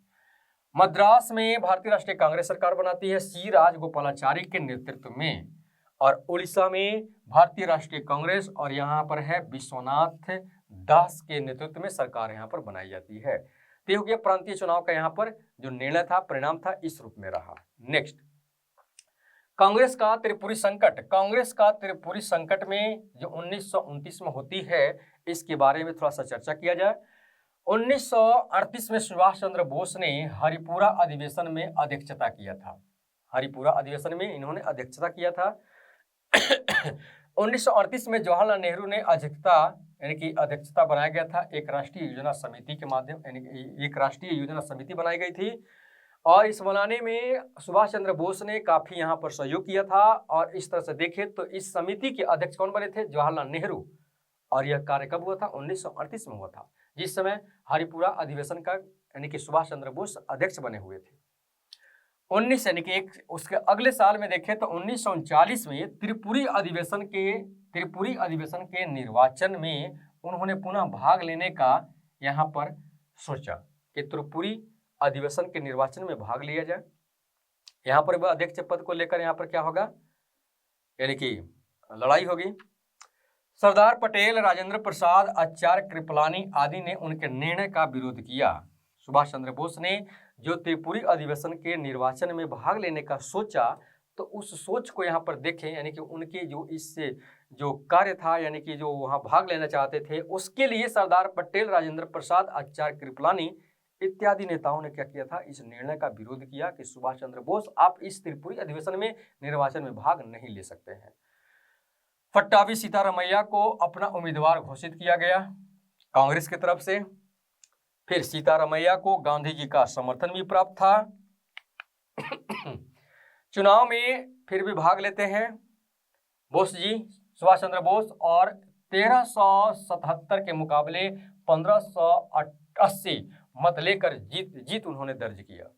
मद्रास में भारतीय राष्ट्रीय कांग्रेस सरकार बनाती है सी राजगोपालाचारी के नेतृत्व में। और उड़ीसा में भारतीय राष्ट्रीय कांग्रेस और यहाँ पर है विश्वनाथ दास के नेतृत्व में सरकार यहाँ पर बनाई जाती है। तो हो गया प्रांतीय चुनाव का यहाँ पर जो निर्णय था, परिणाम था, इस रूप में रहा। नेक्स्ट, कांग्रेस का त्रिपुरी संकट। कांग्रेस का त्रिपुरी संकट में जो 1929 में होती है, इसके बारे में थोड़ा सा चर्चा किया जाए। 1938 में सुभाष चंद्र बोस ने हरिपुरा अधिवेशन में अध्यक्षता किया था। हरिपुरा अधिवेशन में इन्होंने अध्यक्षता किया था। 1938 में जवाहरलाल नेहरू ने अध्यक्षता बनाया गया था एक राष्ट्रीय योजना समिति के माध्यम, यानी एक राष्ट्रीय योजना समिति बनाई गई थी और इस बनाने में सुभाष चंद्र बोस ने काफ़ी यहाँ पर सहयोग किया था। और इस तरह से देखें तो इस समिति के अध्यक्ष कौन बने थे? जवाहरलाल नेहरू। और यह कार्य कब हुआ था? 1938 में हुआ था, जिस समय हरिपुरा अधिवेशन का यानी कि सुभाष चंद्र बोस अध्यक्ष बने हुए थे। 19 यानी कि एक उसके अगले साल में देखें तो 1939 में त्रिपुरी अधिवेशन के निर्वाचन में उन्होंने पुनः भाग लेने का यहाँ पर सोचा कि त्रिपुरी अधिवेशन के निर्वाचन में भाग लिया जाए। यहाँ पर वह अध्यक्ष पद को लेकर यहाँ पर क्या होगा, यानी कि लड़ाई होगी। सरदार पटेल, राजेंद्र प्रसाद, आचार्य कृपलानी आदि ने उनके निर्णय का विरोध किया। सुभाष चंद्र बोस ने जो त्रिपुरी अधिवेशन के निर्वाचन में भाग लेने का सोचा, तो उस सोच को यहाँ पर देखें, यानी कि उनके जो इससे जो कार्य था, यानी कि जो वहाँ भाग लेना चाहते थे, उसके लिए सरदार पटेल, राजेंद्र प्रसाद, आचार्य कृपलानी इत्यादि नेताओं ने क्या किया था? इस निर्णय का विरोध किया कि सुभाष चंद्र बोस, आप इस त्रिपुरी अधिवेशन में निर्वाचन में भाग नहीं ले सकते हैं। पट्टाभी सीतारामैया को अपना उम्मीदवार घोषित किया गया कांग्रेस की तरफ से। फिर सीतारामैया को गांधी जी का समर्थन भी प्राप्त था। चुनाव में फिर भी भाग लेते हैं बोस जी, सुभाष चंद्र बोस, और 1377 के मुकाबले 1580 मत लेकर जीत उन्होंने दर्ज किया।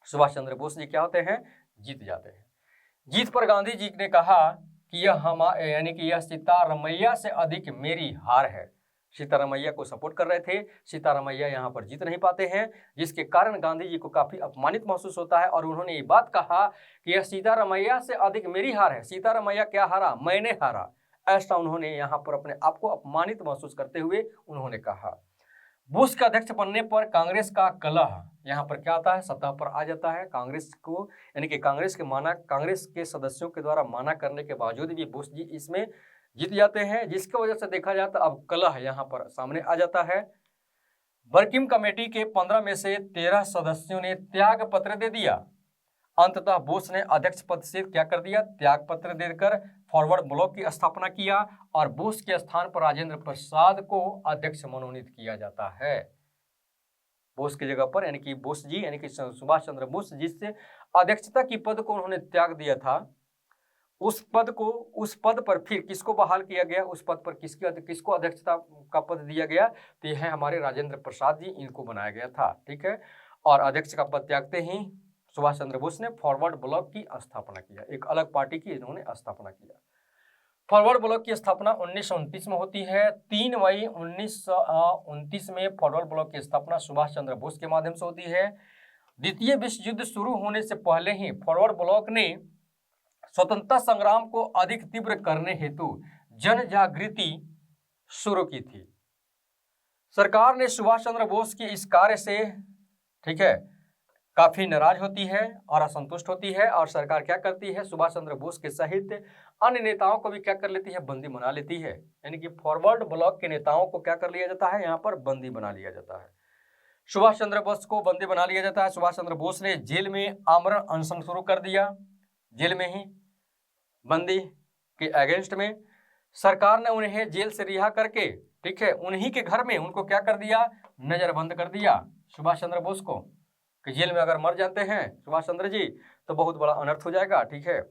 सुभाष चंद्र बोस जी क्या होते हैं? जीत जाते हैं। जीत पर गांधी जी ने कहा कि यानी कि यह सीतारामैया से अधिक मेरी हार है। सीतारामैया को सपोर्ट कर रहे थे, सीतारामैया यहाँ पर जीत नहीं पाते हैं, जिसके कारण गांधी जी को काफ़ी अपमानित महसूस होता है। और उन्होंने ये बात कहा कि यह सीतारामैया से अधिक मेरी हार है। सीतारामैया क्या हारा? मैंने हारा। ऐसा उन्होंने यहाँ पर अपने आप को अपमानित महसूस करते हुए उन्होंने कहा। बुश के अध्यक्ष बनने पर कांग्रेस का कलह यहाँ पर क्या आता है? सत्ता पर आ जाता है। कांग्रेस को यानी कि कांग्रेस के सदस्यों के द्वारा माना करने के बावजूद भी बुश जी इसमें जीत जाते हैं, जिसकी वजह से देखा जाए तो अब कलह यहाँ पर सामने आ जाता है। वर्किंग कमेटी के 15 में से 13 सदस्यों ने त्याग पत्र दे दिया। अंततः बोस ने अध्यक्ष पद से क्या कर दिया? त्याग पत्र देकर फॉरवर्ड ब्लॉक की स्थापना किया और बोस के स्थान पर राजेंद्र प्रसाद को अध्यक्ष मनोनीत किया जाता है। बोस की जगह पर यानी कि बोस जी यानी कि सुभाष चंद्र बोस जिससे अध्यक्षता की पद को उन्होंने त्याग दिया था, उस पद पर फिर किसको बहाल किया गया? उस पद पर किसको अध्यक्षता का पद दिया गया? तो यह है हमारे राजेंद्र प्रसाद जी, इनको बनाया गया था। ठीक है। और अध्यक्ष का पद त्यागते ही सुभाष चंद्र बोस ने फॉरवर्ड ब्लॉक की स्थापना किया। एक अलग पार्टी की इन्होंने स्थापना किया। फॉरवर्ड ब्लॉक की स्थापना 1929 में होती है। 3 मई 1929 में फॉरवर्ड ब्लॉक की स्थापना सुभाष चंद्र बोस के माध्यम से होती है। द्वितीय विश्व युद्ध शुरू होने से पहले ही फॉरवर्ड ब्लॉक ने स्वतंत्रता संग्राम को अधिक तीव्र करने हेतु जन जागृति शुरू की थी। सरकार ने सुभाष चंद्र बोस के इस कार्य से ठीक है काफी नाराज होती है और असंतुष्ट होती है, और सरकार क्या करती है? सुभाष चंद्र बोस के सहित अन्य नेताओं को भी क्या कर लेती है? बंदी बना लेती है। यानी कि फॉरवर्ड ब्लॉक के नेताओं को क्या कर लिया जाता है? यहाँ पर बंदी बना लिया जाता है। सुभाष चंद्र बोस को बंदी बना लिया जाता है। सुभाष चंद्र बोस ने जेल में आमरण अनशन शुरू कर दिया। जेल में ही बंदी के अगेंस्ट में सरकार ने उन्हें जेल से रिहा करके ठीक है उन्हीं के घर में उनको क्या कर दिया? नजरबंद कर दिया सुभाष चंद्र बोस को, कि जेल में अगर मर जाते हैं सुभाष चंद्र जी तो बहुत बड़ा अनर्थ हो जाएगा। ठीक है।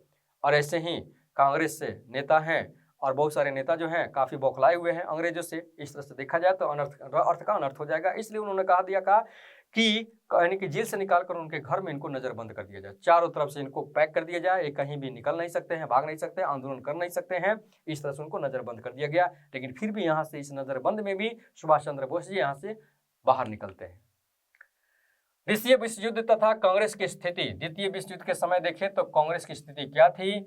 और ऐसे ही कांग्रेस से नेता हैं और बहुत सारे नेता जो हैं काफ़ी बौखलाए हुए हैं अंग्रेजों से। इस तरह से देखा जाए तो अर्थ का अनर्थ हो जाएगा। इसलिए उन्होंने कहा कि यानी कि जेल से निकाल कर उनके घर में इनको नज़रबंद कर दिया जाए, चारों तरफ से इनको पैक कर दिया जाए, ये कहीं भी निकल नहीं सकते हैं, भाग नहीं सकते, आंदोलन कर नहीं सकते हैं। इस तरह से उनको नज़रबंद कर दिया गया। लेकिन फिर भी यहाँ से इस नज़रबंद में भी सुभाष चंद्र बोस जी यहाँ से बाहर निकलते हैं। द्वितीय विश्व युद्ध तथा कांग्रेस की स्थिति। द्वितीय विश्व युद्ध के समय देखें तो कांग्रेस की स्थिति क्या थी?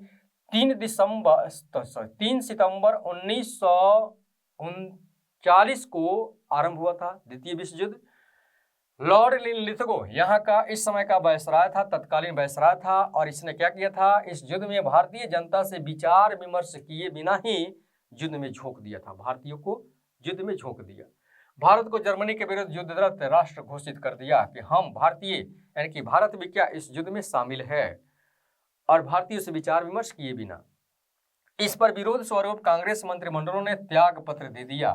3 सितंबर 1939 को आरंभ हुआ था द्वितीय विश्व युद्ध। लॉर्ड लिथगो यहाँ का इस समय का वायसराय था, तत्कालीन वायसराय था, और इसने क्या किया था? इस युद्ध में भारतीय जनता से विचार विमर्श किए बिना ही युद्ध में झोंक दिया था। भारतीयों को युद्ध में झोंक दिया। भारत को जर्मनी के विरुद्ध युद्धरत राष्ट्र घोषित कर दिया कि हम भारतीय यानी कि भारत भी क्या इस युद्ध में शामिल है, और भारतीयों से विचार विमर्श किए बिना। इस पर विरोध स्वरूप कांग्रेस मंत्रिमंडलों ने त्याग पत्र दे दिया।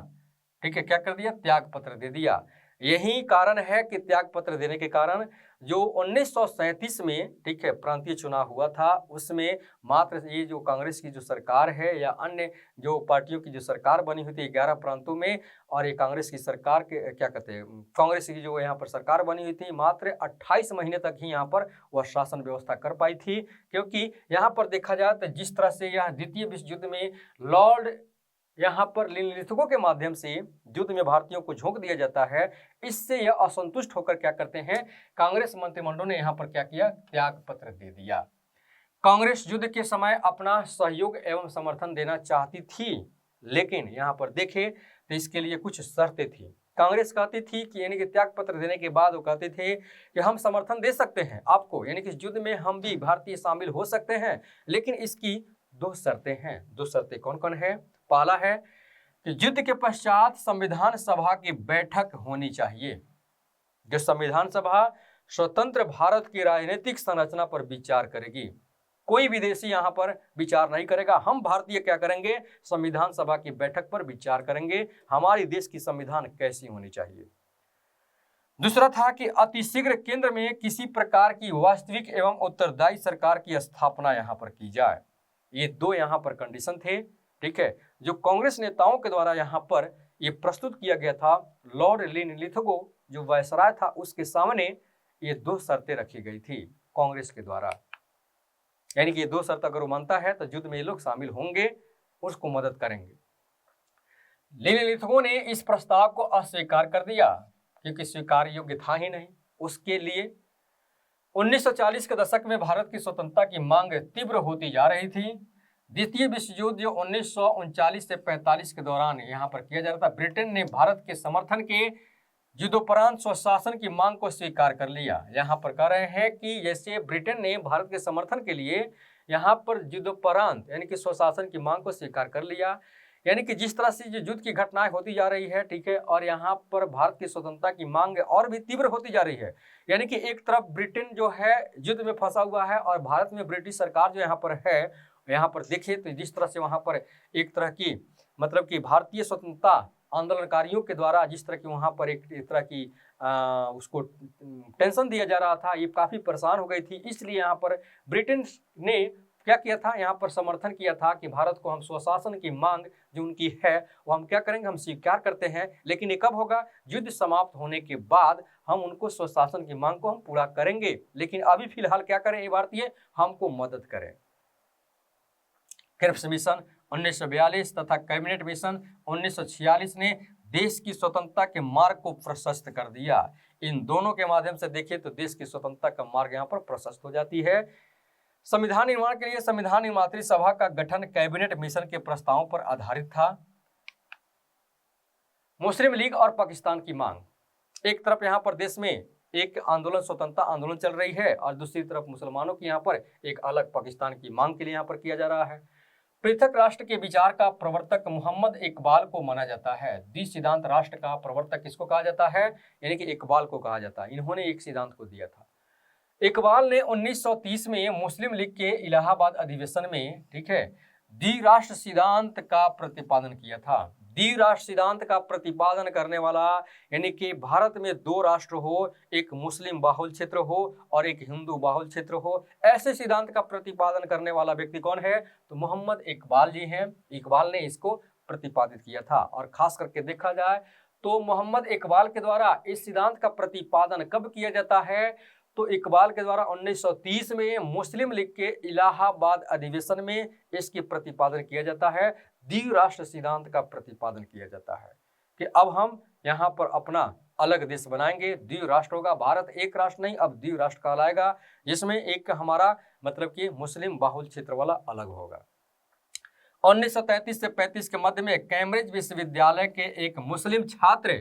ठीक है, क्या कर दिया? त्याग पत्र दे दिया, यही कारण है कि त्याग पत्र देने के कारण जो 1937 में, ठीक है, प्रांतीय चुनाव हुआ था, उसमें मात्र ये जो कांग्रेस की जो सरकार है या अन्य जो पार्टियों की जो सरकार बनी हुई थी 11 प्रांतों में, और ये कांग्रेस की सरकार के क्या कहते हैं, कांग्रेस की जो यहाँ पर सरकार बनी हुई थी, मात्र 28 महीने तक ही यहाँ पर वह शासन व्यवस्था कर पाई थी। क्योंकि यहाँ पर देखा जाए तो जिस तरह से यह द्वितीय विश्व युद्ध में लॉर्ड यहाँ पर लिथुको के माध्यम से युद्ध में भारतीयों को झोंक दिया जाता है, इससे यह असंतुष्ट होकर क्या करते हैं, कांग्रेस मंत्रिमंडल ने यहाँ पर क्या किया, त्याग पत्र दे दिया। कांग्रेस युद्ध के समय अपना सहयोग एवं समर्थन देना चाहती थी, लेकिन यहाँ पर देखें तो इसके लिए कुछ शर्तें थी। कांग्रेस कहती थी कि यानी कि त्याग पत्र देने के बाद वो कहते थे कि हम समर्थन दे सकते हैं आपको, यानी कि इस युद्ध में हम भी भारतीय शामिल हो सकते हैं, लेकिन इसकी 2 शर्तें हैं। 2 शर्तें कौन कौन है? पहला है कि युद्ध के पश्चात संविधान सभा की बैठक होनी चाहिए, जो संविधान सभा स्वतंत्र भारत की राजनीतिक संरचना पर विचार करेगी। कोई विदेशी यहाँ पर विचार नहीं करेगा, हम भारतीय क्या करेंगे, संविधान सभा की बैठक पर विचार करेंगे हमारे देश की संविधान कैसी होनी चाहिए। दूसरा था कि अतिशीघ्र केंद्र में किसी प्रकार की वास्तविक एवं उत्तरदायी सरकार की स्थापना यहाँ पर की जाए। ये 2 यहाँ पर कंडीशन थे, ठीक है, जो कांग्रेस नेताओं के द्वारा यहाँ पर ये प्रस्तुत किया गया था। लॉर्ड लिथुको जो वायसराय था उसके सामने ये 2 शर्तें रखी गई थी कांग्रेस के द्वारा, यानी कि ये 2 शर्त अगर वो मानता है तो युद्ध में ये लोग शामिल होंगे, उसको मदद करेंगे। लिथुको ने इस प्रस्ताव को अस्वीकार कर दिया क्योंकि स्वीकार योग्य था ही नहीं। उसके लिए 1940 के दशक में भारत की स्वतंत्रता की मांग तीव्र होती जा रही थी। द्वितीय विश्व युद्ध जो 1939 से 45 के दौरान यहाँ पर किया जा रहा था, ब्रिटेन ने भारत के समर्थन के युद्धोपरांत स्वशासन की मांग को स्वीकार कर लिया। यहाँ पर कह रहे हैं कि जैसे ब्रिटेन ने भारत के समर्थन के लिए यहाँ पर युद्धोपरांत यानी कि स्वशासन की मांग को स्वीकार कर लिया, यानी कि जिस तरह से जो युद्ध की घटनाएं होती जा रही है, ठीक है, और यहाँ पर भारत की स्वतंत्रता की मांग और भी तीव्र होती जा रही है, यानी कि एक तरफ ब्रिटेन जो है युद्ध में फंसा हुआ है और भारत में ब्रिटिश सरकार जो यहाँ पर है, यहाँ पर देखिए तो जिस तरह से वहाँ पर एक तरह की मतलब कि भारतीय स्वतंत्रता आंदोलनकारियों के द्वारा जिस तरह की वहाँ पर एक तरह की उसको टेंशन दिया जा रहा था, ये काफ़ी परेशान हो गई थी। इसलिए यहाँ पर ब्रिटेन ने क्या किया था, यहाँ पर समर्थन किया था कि भारत को हम स्वशासन की मांग जो उनकी है वो हम क्या करेंगे, हम स्वीकार करते हैं, लेकिन ये कब होगा, युद्ध समाप्त होने के बाद हम उनको स्वशासन की मांग को हम पूरा करेंगे, लेकिन अभी फिलहाल क्या करें, ये भारतीय हमको मदद करें। क्रिप्स मिशन 1942 तथा कैबिनेट मिशन 1946 ने देश की स्वतंत्रता के मार्ग को प्रशस्त कर दिया। इन दोनों के माध्यम से देखिए तो देश की स्वतंत्रता का मार्ग यहाँ पर प्रशस्त हो जाती है। संविधान निर्माण के लिए संविधान निर्मात्री सभा का गठन कैबिनेट मिशन के प्रस्तावों पर आधारित था। मुस्लिम लीग और पाकिस्तान की मांग, एक तरफ यहाँ पर देश में एक आंदोलन, स्वतंत्रता आंदोलन चल रही है और दूसरी तरफ मुसलमानों की यहाँ पर एक अलग पाकिस्तान की मांग के लिए यहाँ पर किया जा रहा है। पृथक राष्ट्र के विचार का प्रवर्तक मोहम्मद इकबाल को माना जाता है। द्विसिद्धांत राष्ट्र का प्रवर्तक किसको कहा जाता है, यानी कि इकबाल को कहा जाता है। इन्होंने एक सिद्धांत को दिया था। इकबाल ने 1930 में मुस्लिम लीग के इलाहाबाद अधिवेशन में, ठीक है, द्विराष्ट्र सिद्धांत का प्रतिपादन किया था। द्विराष्ट्र सिद्धांत का प्रतिपादन करने वाला यानी कि भारत में 2 राष्ट्र हो, एक मुस्लिम बाहुल क्षेत्र हो और एक हिंदू बाहुल क्षेत्र हो, ऐसे सिद्धांत का प्रतिपादन करने वाला व्यक्ति कौन है, तो मोहम्मद इकबाल जी हैं। इकबाल ने इसको प्रतिपादित किया था। और खास करके देखा जाए तो मोहम्मद इकबाल के द्वारा इस सिद्धांत का प्रतिपादन कब किया जाता है, तो इकबाल के द्वारा 1930 में मुस्लिम लीग के इलाहाबाद अधिवेशन में इसके प्रतिपादन किया जाता है। द्विराष्ट्र सिद्धांत का प्रतिपादन किया जाता है कि अब हम यहाँ पर अपना अलग देश बनाएंगे, द्विराष्ट्र होगा, भारत एक राष्ट्र नहीं अब द्विराष्ट्र कहलाएगा, जिसमें एक हमारा मतलब कि मुस्लिम बाहुल क्षेत्र वाला अलग होगा। 1933 से 35 के मध्य में कैम्ब्रिज विश्वविद्यालय के एक मुस्लिम छात्र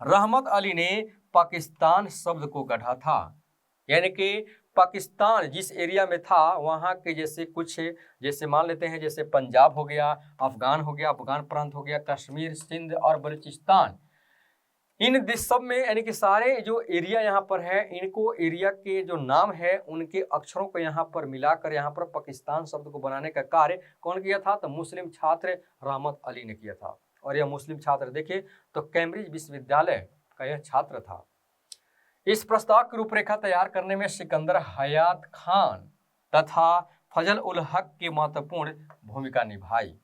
रहमत अली ने पाकिस्तान शब्द को गढ़ा था, यानी कि पाकिस्तान जिस एरिया में था वहाँ के जैसे कुछ जैसे मान लेते हैं जैसे पंजाब हो गया, अफगान प्रांत हो गया, कश्मीर, सिंध और बलूचिस्तान, इन सब में यानी कि सारे जो एरिया यहाँ पर है, इनको एरिया के जो नाम है उनके अक्षरों को यहाँ पर मिलाकर यहाँ पर पाकिस्तान शब्द को बनाने का कार्य कौन किया था, तो मुस्लिम छात्र रहमत अली ने किया था। और यह मुस्लिम छात्र देखे तो कैम्ब्रिज विश्वविद्यालय का यह छात्र था। इस प्रस्ताव की रूपरेखा तैयार करने में सिकंदर हयात खान तथा फजल उल हक की महत्वपूर्ण भूमिका निभाई।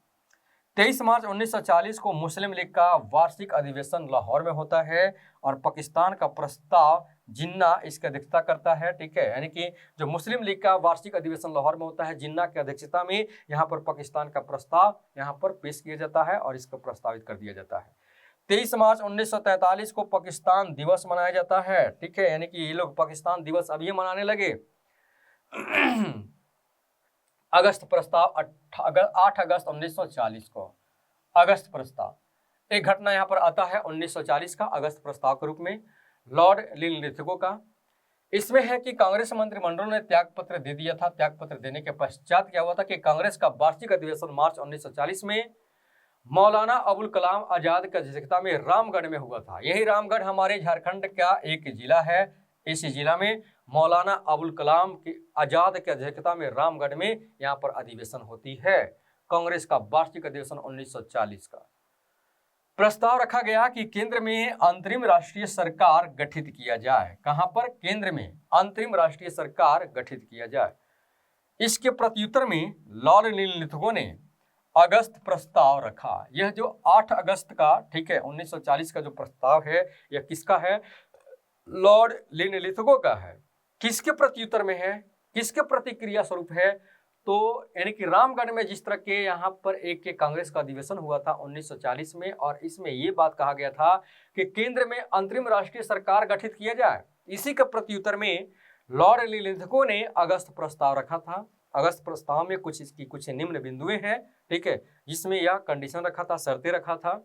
23 मार्च 1940 को मुस्लिम लीग का वार्षिक अधिवेशन लाहौर में होता है और पाकिस्तान का प्रस्ताव जिन्ना इसकी अध्यक्षता करता है। ठीक है, यानी कि जो मुस्लिम लीग का वार्षिक अधिवेशन लाहौर में होता है, जिन्ना की अध्यक्षता में यहाँ पर पाकिस्तान का प्रस्ताव यहाँ पर पेश किया जाता है और इसको प्रस्तावित कर दिया जाता है। 23 मार्च 1943 को पाकिस्तान दिवस मनाया जाता है। ठीक है, यानी कि ये लोग पाकिस्तान दिवस अभी मनाने लगे। अगस्त प्रस्ताव 8 अगस्त 1940 को अगस्त प्रस्ताव एक घटना यहाँ पर आता है 1940 का अगस्त प्रस्ताव के रूप में लॉर्ड लिनलिथगो का। इसमें है कि कांग्रेस मंत्रिमंडल ने त्याग पत्र दे दिया था। त्याग पत्र देने के पश्चात क्या हुआ था कि कांग्रेस का वार्षिक अधिवेशन मार्च 1940 में मौलाना अबुल कलाम आजाद की अध्यक्षता में रामगढ़ में हुआ था। यही रामगढ़ हमारे झारखंड का एक जिला है। इस जिला में मौलाना अबुल कलाम की आजाद की अध्यक्षता में रामगढ़ में यहाँ पर अधिवेशन होती है। कांग्रेस का वार्षिक अधिवेशन 1940 का प्रस्ताव रखा गया कि केंद्र में अंतरिम राष्ट्रीय सरकार गठित किया जाए। कहां पर? केंद्र में अंतरिम राष्ट्रीय सरकार गठित किया जाए। इसके प्रत्युत्तर में लॉर्ड लिनलिथगो ने अगस्त प्रस्ताव रखा। यह जो 8 अगस्त का, ठीक है, 1940 का जो प्रस्ताव है यह किसका है? लॉर्ड लिनलिथगो का है। किसके प्रत्युत्तर में है, किसके प्रतिक्रिया स्वरूप है? तो यानी कि रामगढ़ में जिस तरह के यहाँ पर एक कांग्रेस का अधिवेशन हुआ था 1940 में, और इसमें ये बात कहा गया था कि केंद्र में अंतरिम राष्ट्रीय सरकार गठित किया जाए। इसी के प्रत्युत्तर में लॉर्ड लिनलिथगो ने अगस्त प्रस्ताव रखा था। अगस्त प्रस्ताव में कुछ इसकी कुछ निम्न बिंदुएं हैं, ठीक है, जिसमें यह कंडीशन रखा था, शर्तें रखा था।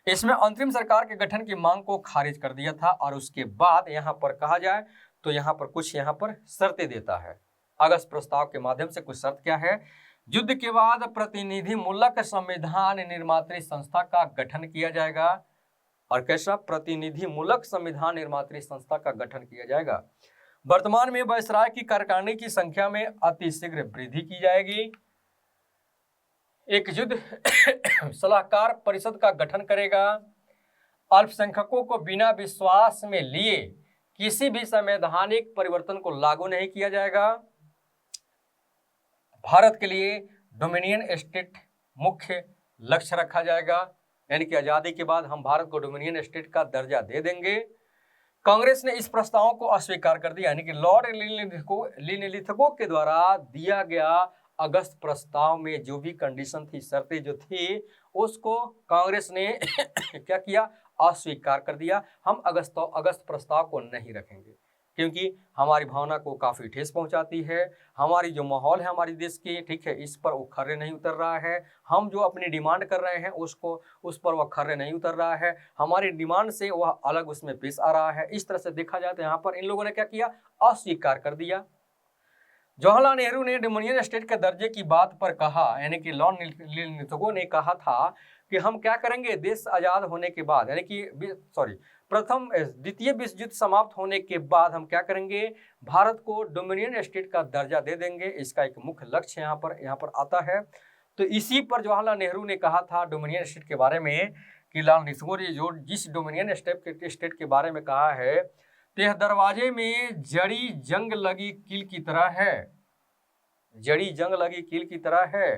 इसमें अंतरिम सरकार के गठन की मांग को खारिज कर दिया था और उसके बाद यहाँ पर कहा जाए तो यहाँ पर कुछ यहाँ पर शर्तें देता है। अगस्त प्रस्ताव के माध्यम से कुछ शर्त क्या है? युद्ध के बाद प्रतिनिधिमूलक संविधान निर्मात्री संस्था का गठन किया जाएगा। और कैसा? प्रतिनिधिमूलक संविधान निर्मात्री संस्था का गठन किया जाएगा। वर्तमान में वायसराय की कार्यकारिणी की संख्या में अतिशीघ्र वृद्धि की जाएगी। एक युद्ध सलाहकार परिषद का गठन करेगा। अल्पसंख्यकों को बिना विश्वास में लिए किसी भी संवैधानिक परिवर्तन को लागू नहीं किया जाएगा। भारत के लिए डोमिनियन स्टेट मुख्य लक्ष्य रखा जाएगा, यानी कि आजादी के बाद हम भारत को डोमिनियन स्टेट का दर्जा दे देंगे। कांग्रेस ने इस प्रस्ताव को अस्वीकार कर दिया, यानी कि लॉर्ड लिनलिथगो के द्वारा दिया गया अगस्त प्रस्ताव में जो भी कंडीशन थी, शर्तें जो थी, उसको कांग्रेस ने क्या किया? अस्वीकार कर दिया। हम अगस्त प्रस्ताव को नहीं रखेंगे क्योंकि हमारी भावना को काफ़ी ठेस पहुंचाती है। हमारी जो माहौल है हमारी देश की, ठीक है, इस पर वो खर्रे नहीं उतर रहा है। हम जो अपनी डिमांड कर रहे हैं उस पर वह खर्रे नहीं उतर रहा है। हमारी डिमांड से वह अलग उसमें पेश आ रहा है। इस तरह से देखा जाए तो यहाँ पर इन लोगों ने क्या किया? अस्वीकार कर दिया। जवाहरलाल नेहरू ने डोमिनियन स्टेट के दर्जे की बात पर कहा, यानी कि लॉर्ड लिनलिथगो ने कहा था कि हम क्या करेंगे, देश आज़ाद होने के बाद, यानी कि द्वितीय विश्व युद्ध समाप्त होने के बाद हम क्या करेंगे, भारत को डोमिनियन स्टेट का दर्जा दे देंगे। इसका एक मुख्य लक्ष्य यहाँ पर आता है। तो इसी पर जवाहरलाल नेहरू ने कहा था डोमिनियन स्टेट के बारे में कि लॉर्ड लिनलिथगो ने जो जिस डोमिनियन स्टेट के बारे में कहा है, तेह दरवाजे में जड़ी जंग लगी कील की तरह है। जड़ी जंग लगी कील की तरह है,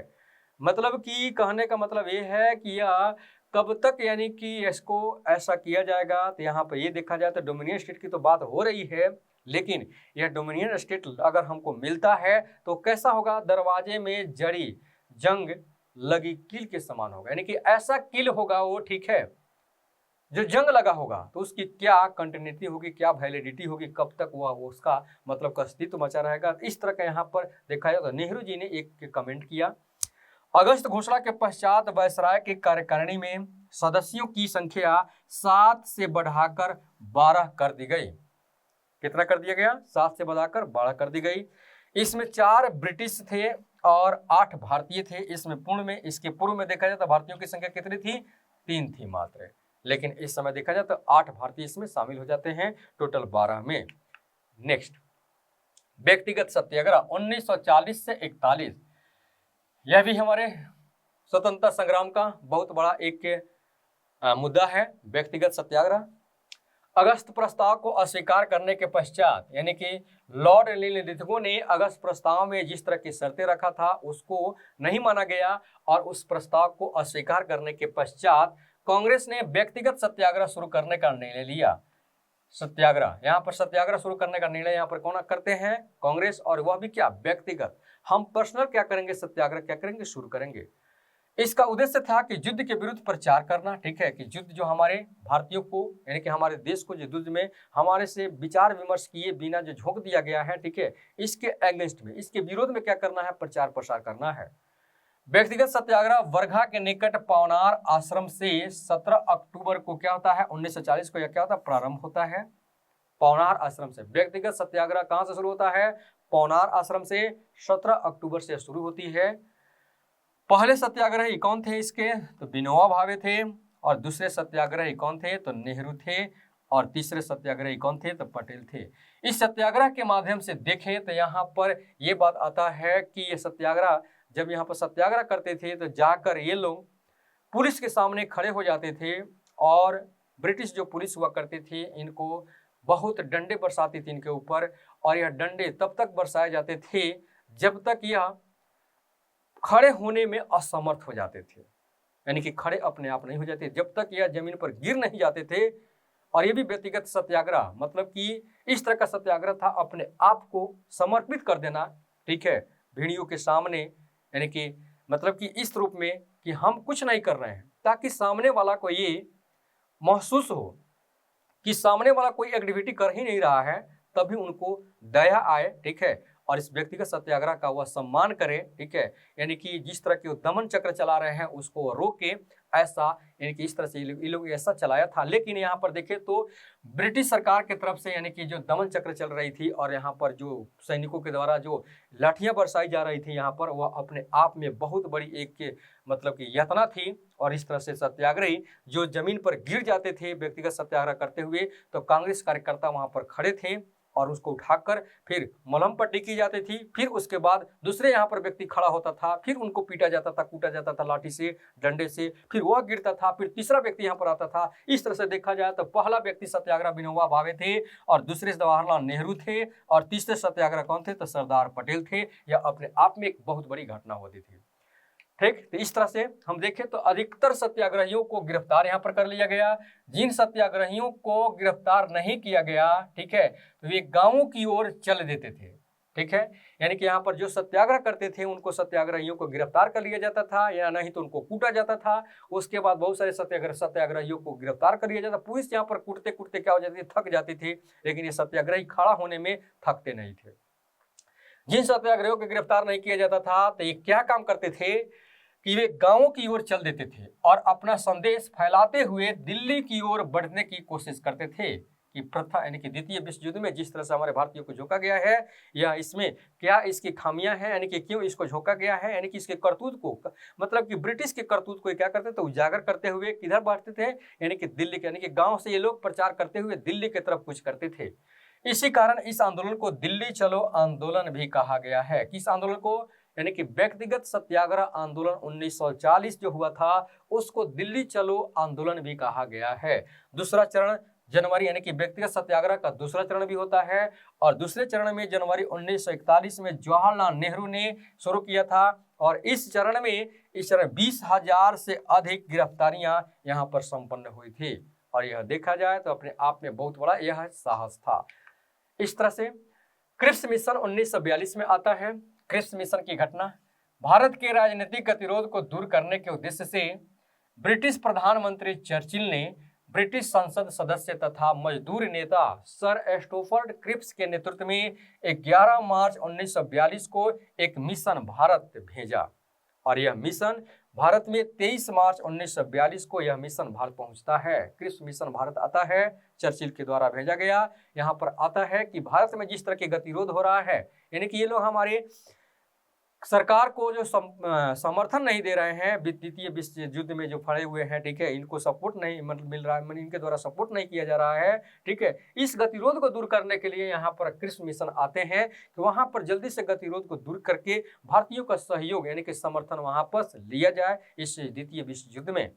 मतलब कि कहने का मतलब ये है कि यह कब तक, यानी कि इसको ऐसा किया जाएगा। तो यहाँ पर ये देखा जाए तो डोमिनियन स्टेट की तो बात हो रही है, लेकिन यह डोमिनियन स्टेट अगर हमको मिलता है तो कैसा होगा? दरवाजे में जड़ी जंग लगी कील के समान होगा, यानी कि ऐसा कील होगा वो, ठीक है, जो जंग लगा होगा। तो उसकी क्या कंटिन्यूटी होगी, क्या वैलिडिटी होगी, कब तक वह उसका मतलब अस्तित्व बचा रहेगा। इस तरह का यहाँ पर देखा जाए तो नेहरू जी ने एक कमेंट किया। अगस्त घोषणा के पश्चात वायसराय की कार्यकारिणी में सदस्यों की संख्या 7 से बढ़ाकर 12 कर दी गई। कितना कर दिया गया? 7 से बढ़ाकर 12 कर दी गई। इसमें 4 ब्रिटिश थे और 8 भारतीय थे। इसके पूर्व में देखा जाए तो भारतीयों की संख्या कितनी थी? 3 थी मात्र, लेकिन इस समय देखा जाए तो 8 भारतीय इसमें शामिल हो जाते हैं, टोटल 12 में। नेक्स्ट, व्यक्तिगत सत्याग्रह 1940 से 41, यह भी हमारे स्वतंत्रता संग्राम का बहुत बड़ा एक मुद्दा है। व्यक्तिगत सत्याग्रह अगस्त प्रस्ताव को अस्वीकार करने के पश्चात यानी कि लॉर्ड लिथगो ने अगस्त प्रस्ताव में जिस तरह की शर्तें रखा था उसको नहीं माना गया और उस प्रस्ताव को अस्वीकार करने के पश्चात कांग्रेस ने व्यक्तिगत सत्याग्रह शुरू करने का निर्णय लिया। सत्याग्रह, यहाँ पर सत्याग्रह शुरू करने का निर्णय यहाँ पर कौन करते हैं? कांग्रेस, और वह भी क्या? व्यक्तिगत। हम पर्सनल क्या करेंगे? सत्याग्रह क्या करेंगे? शुरू करेंगे। इसका उद्देश्य था कि युद्ध के विरुद्ध प्रचार करना, ठीक है, कि युद्ध जो हमारे भारतीयों को यानी कि हमारे देश को जो युद्ध में हमारे से विचार विमर्श किए बिना जो झोंक दिया गया है, ठीक है, इसके अगेंस्ट में, इसके विरोध में क्या करना है? प्रचार प्रसार करना है। व्यक्तिगत सत्याग्रह वर्धा के निकट पवनार आश्रम से 17 अक्टूबर को क्या होता है? 1940 को यह क्या होता है? प्रारंभ होता है। पवनार आश्रम से व्यक्तिगत सत्याग्रह कहां से शुरू होता है? पवनार आश्रम से 17 अक्टूबर से शुरू होती है। पहले सत्याग्रही कौन थे इसके? तो विनोबा भावे थे। और दूसरे सत्याग्रही कौन थे? तो नेहरू थे। और तीसरे सत्याग्रही कौन थे? तो पटेल थे। इस सत्याग्रह के माध्यम से देखें तो यहाँ पर यह बात आता है कि ये सत्याग्रह, जब यहाँ पर सत्याग्रह करते थे तो जाकर ये लोग पुलिस के सामने खड़े हो जाते थे और ब्रिटिश जो पुलिस हुआ करते थे इनको बहुत डंडे बरसाती थी इनके ऊपर, और यह डंडे तब तक बरसाए जाते थे जब तक यह खड़े होने में असमर्थ हो जाते थे, यानी कि खड़े अपने आप नहीं हो जाते, जब तक यह जमीन पर गिर नहीं जाते थे। और ये भी व्यक्तिगत सत्याग्रह, मतलब कि इस तरह का सत्याग्रह था अपने आप को समर्पित कर देना, ठीक है, भेड़ियों के सामने, यानी कि मतलब कि इस रूप में कि हम कुछ नहीं कर रहे हैं, ताकि सामने वाला को ये महसूस हो कि सामने वाला कोई एक्टिविटी कर ही नहीं रहा है, तभी उनको दया आए, ठीक है, और इस व्यक्तिगत सत्याग्रह का वह सम्मान करे, ठीक है, यानी कि जिस तरह के वो दमन चक्र चला रहे हैं उसको रोके, ऐसा यानी कि इस तरह से ये लोग ऐसा चलाया था। लेकिन यहाँ पर देखें तो ब्रिटिश सरकार की तरफ से यानी कि जो दमन चक्र चल रही थी और यहाँ पर जो सैनिकों के द्वारा जो लाठियां बरसाई जा रही थी, यहाँ पर वह अपने आप में बहुत बड़ी एक मतलब कि यातना थी। और इस तरह से सत्याग्रही जो जमीन पर गिर जाते थे व्यक्तिगत सत्याग्रह करते हुए, तो कांग्रेस कार्यकर्ता वहां पर खड़े थे और उसको उठाकर फिर मलहम पट्टी की जाती थी। फिर उसके बाद दूसरे यहाँ पर व्यक्ति खड़ा होता था, फिर उनको पीटा जाता था, कूटा जाता था लाठी से, डंडे से, फिर वह गिरता था, फिर तीसरा व्यक्ति यहाँ पर आता था। इस तरह से देखा जाए तो पहला व्यक्ति सत्याग्रह विनोबा भावे थे, और दूसरे जवाहरलाल नेहरू थे, और तीसरे सत्याग्रह कौन थे? तो सरदार पटेल थे। यह अपने आप में एक बहुत बड़ी घटना होती थी, ठीक। तो इस तरह से हम देखें तो अधिकतर सत्याग्रहियों को गिरफ्तार यहाँ पर कर लिया गया। जिन सत्याग्रहियों को गिरफ्तार नहीं किया गया, ठीक है, तो वे गांवों की ओर चल देते थे, ठीक है, यानी कि यहाँ पर जो सत्याग्रह करते थे उनको सत्याग्रहियों को गिरफ्तार कर लिया जाता था, या नहीं तो उनको कूटा जाता था। उसके बाद बहुत सारे सत्याग्रहियों को गिरफ्तार कर लिया जाता। पुलिस यहाँ पर कूटते कूटते क्या हो जाती थी? थक जाती थी, लेकिन ये सत्याग्रही खड़ा होने में थकते नहीं थे। जिन सत्याग्रहियों को गिरफ्तार नहीं किया जाता था तो ये क्या काम करते थे कि वे गांवों की ओर चल देते थे और अपना संदेश फैलाते हुए दिल्ली की ओर बढ़ने की कोशिश करते थे कि प्रथा यानी कि द्वितीय विश्व युद्ध में जिस तरह से हमारे भारतीयों को झोंका गया है, या इसमें क्या इसकी खामियां हैं, यानी कि क्यों इसको झोंका गया है, यानी कि इसके करतूत को, मतलब कि ब्रिटिश के करतूत को क्या करते थे? उजागर करते हुए किधर बढ़ते थे? यानी कि दिल्ली के, यानी कि गाँव से ये लोग प्रचार करते हुए दिल्ली की तरफ कुछ करते थे। इसी कारण इस आंदोलन को दिल्ली चलो आंदोलन भी कहा गया है। किस आंदोलन को? यानी कि व्यक्तिगत सत्याग्रह आंदोलन 1940 जो हुआ था उसको दिल्ली चलो आंदोलन भी कहा गया है। दूसरा चरण जनवरी, यानी कि व्यक्तिगत सत्याग्रह का दूसरा चरण भी होता है, और दूसरे चरण में जनवरी 1941 में जवाहरलाल नेहरू ने शुरू किया था। और इस चरण 20,000 से अधिक गिरफ्तारियां यहाँ पर संपन्न हुई थी, और यह देखा जाए तो अपने आप में बहुत बड़ा यह साहस था। इस तरह से क्रिप्स मिशन 1942 में आता है। क्रिप्स मिशन की घटना, भारत के राजनीतिक गतिरोध को दूर करने के उद्देश्य से ब्रिटिश प्रधानमंत्री चर्चिल ने ब्रिटिश संसद सदस्य तथा मजदूर नेता सर स्टोफर्ड क्रिप्स के नेतृत्व में 11 मार्च 1942 को एक मिशन भारत भेजा, और यह मिशन भारत में 23 मार्च 1942 को यह मिशन भारत पहुंचता है। क्रिप्स मिशन भारत आता है, चर्चिल के द्वारा भेजा गया। यहाँ पर आता है कि भारत में जिस तरह के गतिरोध हो रहा है, यानी कि ये लोग हमारे सरकार को जो समर्थन नहीं दे रहे हैं, द्वितीय विश्व युद्ध में जो खड़े हुए हैं, ठीक है, इनको सपोर्ट नहीं मतलब मिल रहा है, इनके द्वारा सपोर्ट नहीं किया जा रहा है, ठीक है। इस गतिरोध को दूर करने के लिए यहाँ पर क्रिप्स मिशन आते हैं कि वहाँ पर जल्दी से गतिरोध को दूर करके भारतीयों का सहयोग यानी कि समर्थन वहाँ पर लिया जाए इस द्वितीय विश्व युद्ध में।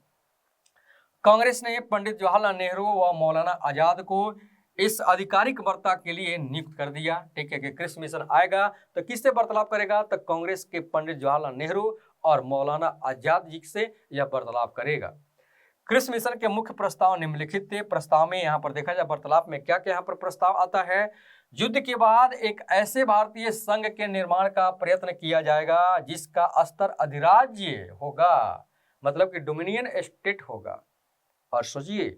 कांग्रेस ने पंडित जवाहरलाल नेहरू व मौलाना आजाद को इस आधिकारिक वार्ता के लिए नियुक्त कर दिया। ठीक है कि क्रिप्स मिशन आएगा तो किससे वार्तालाप करेगा, तो कांग्रेस के पंडित जवाहरलाल नेहरू और मौलाना आजाद जी से यह वार्तालाप करेगा। क्रिप्स मिशन के मुख्य प्रस्ताव निम्नलिखित थे। प्रस्ताव में यहाँ पर देखा जाए वार्तालाप में क्या क्या यहाँ पर प्रस्ताव आता है। युद्ध के बाद एक ऐसे भारतीय संघ के निर्माण का प्रयत्न किया जाएगा जिसका स्तर अधिराज्य होगा, मतलब कि डोमिनियन स्टेट होगा। और सोचिए,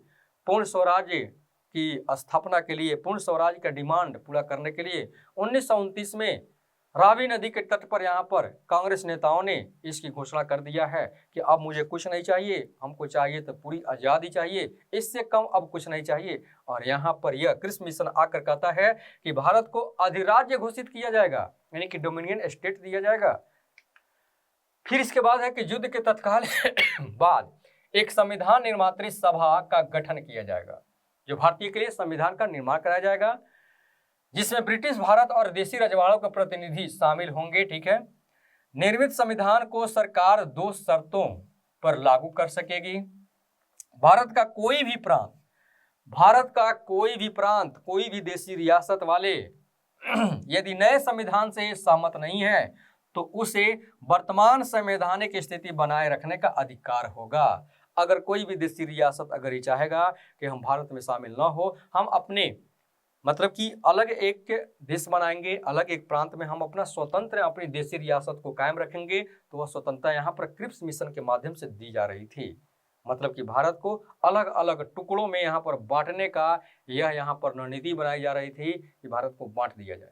पूर्ण स्वराज्य की स्थापना के लिए, पूर्ण स्वराज्य का डिमांड पूरा करने के लिए 1929 में रावी नदी के तट पर यहाँ पर कांग्रेस नेताओं ने इसकी घोषणा कर दिया है कि अब मुझे कुछ नहीं चाहिए, हमको चाहिए तो पूरी आज़ादी चाहिए, इससे कम अब कुछ नहीं चाहिए। और यहाँ पर यह क्रिप्स मिशन आकर कहता है कि भारत को अधिराज्य घोषित किया जाएगा, यानी कि डोमिनियन स्टेट दिया जाएगा। फिर इसके बाद है कि युद्ध के तत्काल बाद एक संविधान निर्मात्री सभा का गठन किया जाएगा, जो भारतीय के लिए संविधान का निर्माण कराया जाएगा, जिसमें ब्रिटिश भारत और देशी रजवाड़ों के प्रतिनिधि शामिल होंगे। ठीक है, निर्मित संविधान को सरकार 2 शर्तों पर लागू कर सकेगी। भारत का कोई भी प्रांत, कोई भी देशी रियासत वाले यदि नए संविधान से सहमत नहीं है तो उसे वर्तमान संवैधानिक स्थिति बनाए रखने का अधिकार होगा। अगर कोई भी देशी रियासत अगर ये चाहेगा कि हम भारत में शामिल ना हो, हम अपने मतलब कि अलग एक देश बनाएंगे, अलग एक प्रांत में हम अपना स्वतंत्र अपनी देशी रियासत को कायम रखेंगे, तो वह स्वतंत्रता यहाँ पर क्रिप्स मिशन के माध्यम से दी जा रही थी। मतलब कि भारत को अलग अलग टुकड़ों में यहाँ पर बांटने का यह यहाँ पर रणनीति बनाई जा रही थी कि भारत को बांट दिया जाए।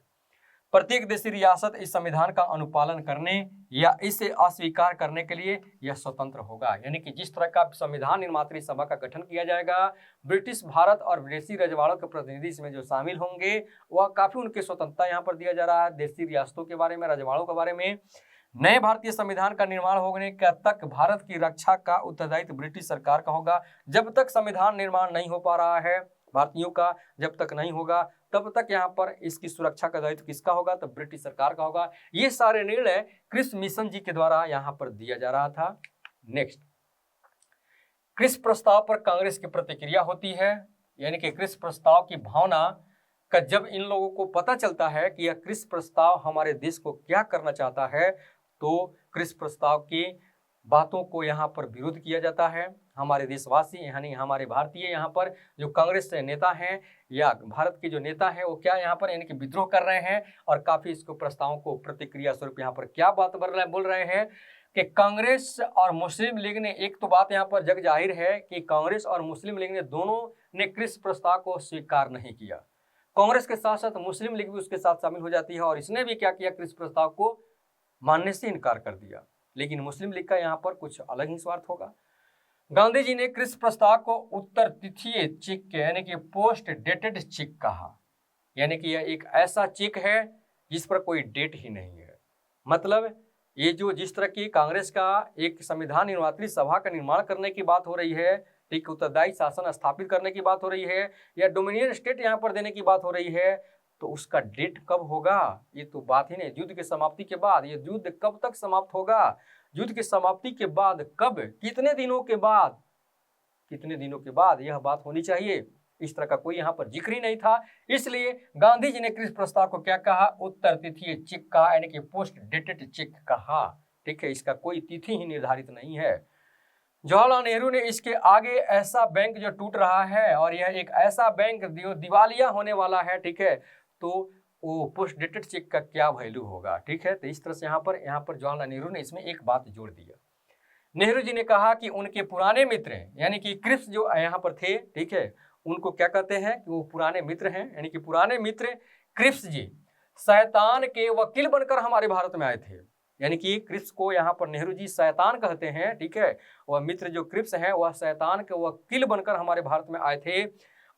प्रत्येक देशी रियासत इस संविधान का अनुपालन करने या इसे अस्वीकार करने के लिए यह स्वतंत्र होगा। यानी कि जिस तरह का संविधान निर्मात्री सभा का गठन किया जाएगा, ब्रिटिश भारत और विदेशी रजवाड़ों के प्रतिनिधि इसमें जो शामिल होंगे वह काफी उनकी स्वतंत्रता यहाँ पर दिया जा रहा है। देशी रियासतों के बारे में, रजवाड़ों के बारे में। नए भारतीय संविधान का निर्माण होने का तक भारत की रक्षा का उत्तरदायित्व ब्रिटिश सरकार का होगा। जब तक संविधान निर्माण नहीं हो पा रहा है भारतीयों का, जब तक नहीं होगा तब तक यहाँ पर इसकी सुरक्षा का दायित्व किसका होगा, तो ब्रिटिश सरकार का होगा। ये सारे निर्णय क्रिप्स मिशन जी के द्वारा यहाँ पर दिया जा रहा था। नेक्स्ट, क्रिप्स प्रस्ताव पर कांग्रेस की प्रतिक्रिया होती है। यानी कि क्रिप्स प्रस्ताव की भावना का जब इन लोगों को पता चलता है कि यह क्रिप्स प्रस्ताव हमारे देश को क्या करना चाहता है, तो क्रिप्स प्रस्ताव की बातों को यहाँ पर विरोध किया जाता है। हमारे देशवासी यानी हमारे भारतीय यहाँ पर जो कांग्रेस से नेता हैं या भारत के जो नेता हैं वो क्या यहाँ पर यानी कि विद्रोह कर रहे हैं और काफ़ी इसको प्रस्तावों को प्रतिक्रिया स्वरूप यहाँ पर क्या बात बोल रहे हैं कि कांग्रेस और मुस्लिम लीग ने, एक तो बात यहाँ पर जग जाहिर है कि कांग्रेस और मुस्लिम लीग ने दोनों ने क्रिप्स प्रस्ताव को स्वीकार नहीं किया। कांग्रेस के साथ साथ मुस्लिम लीग भी उसके साथ शामिल हो जाती है और इसने भी क्या किया, क्रिप्स प्रस्ताव को मानने से इनकार कर दिया। लेकिन मुस्लिम लीग का यहाँ पर कुछ अलग ही स्वार्थ होगा। गांधी जी ने क्रिप्स प्रस्ताव को उत्तर तिथीय चेक यानी कि पोस्ट डेटेड चेक कहा। यानी कि यह एक ऐसा चेक है जिस पर कोई डेट ही नहीं है। मतलब ये जो जिस तरह की कांग्रेस का एक संविधान निर्मात्री सभा का निर्माण करने की बात हो रही है, ठीक, उत्तरदायी शासन स्थापित करने की बात हो रही है या डोमिनियन स्टेट यहाँ पर देने की बात हो रही है, तो उसका डेट कब होगा ये तो बात ही नहीं। युद्ध की समाप्ति के बाद, ये युद्ध कब तक समाप्त होगा, युद्ध की समाप्ति के बाद कब, कितने दिनों के बाद यह बात होनी चाहिए, इस तरह का कोई यहाँ पर जिक्र ही नहीं था। इसलिए गांधी जी ने क्रिप्स प्रस्ताव को क्या कहा, उत्तर तिथीय चेक कहा, यानी कि पोस्ट डेटेड चेक कहा। ठीक है, इसका कोई तिथि ही निर्धारित नहीं है। जवाहरलाल नेहरू ने इसके आगे ऐसा बैंक जो टूट रहा है और यह एक ऐसा बैंक जो दिवालिया होने वाला है, ठीक है, तो वो पोस्ट डेटेड चेक का क्या वैल्यू होगा। ठीक है, तो इस तरह से यहाँ पर जवाहरलाल नेहरू ने इसमें एक बात जोड़ दिया। नेहरू जी ने कहा कि उनके पुराने मित्र यानी कि क्रिप्स जो यहाँ पर थे, ठीक है, उनको क्या कहते हैं कि वो पुराने मित्र हैं, यानी कि पुराने मित्र क्रिप्स जी शैतान के वकील बनकर हमारे भारत में आए थे। यानी कि क्रिप्स को यहाँ पर नेहरू जी शैतान कहते हैं। ठीक है, वह मित्र जो क्रिप्स हैं वह शैतान के वकील बनकर हमारे भारत में आए थे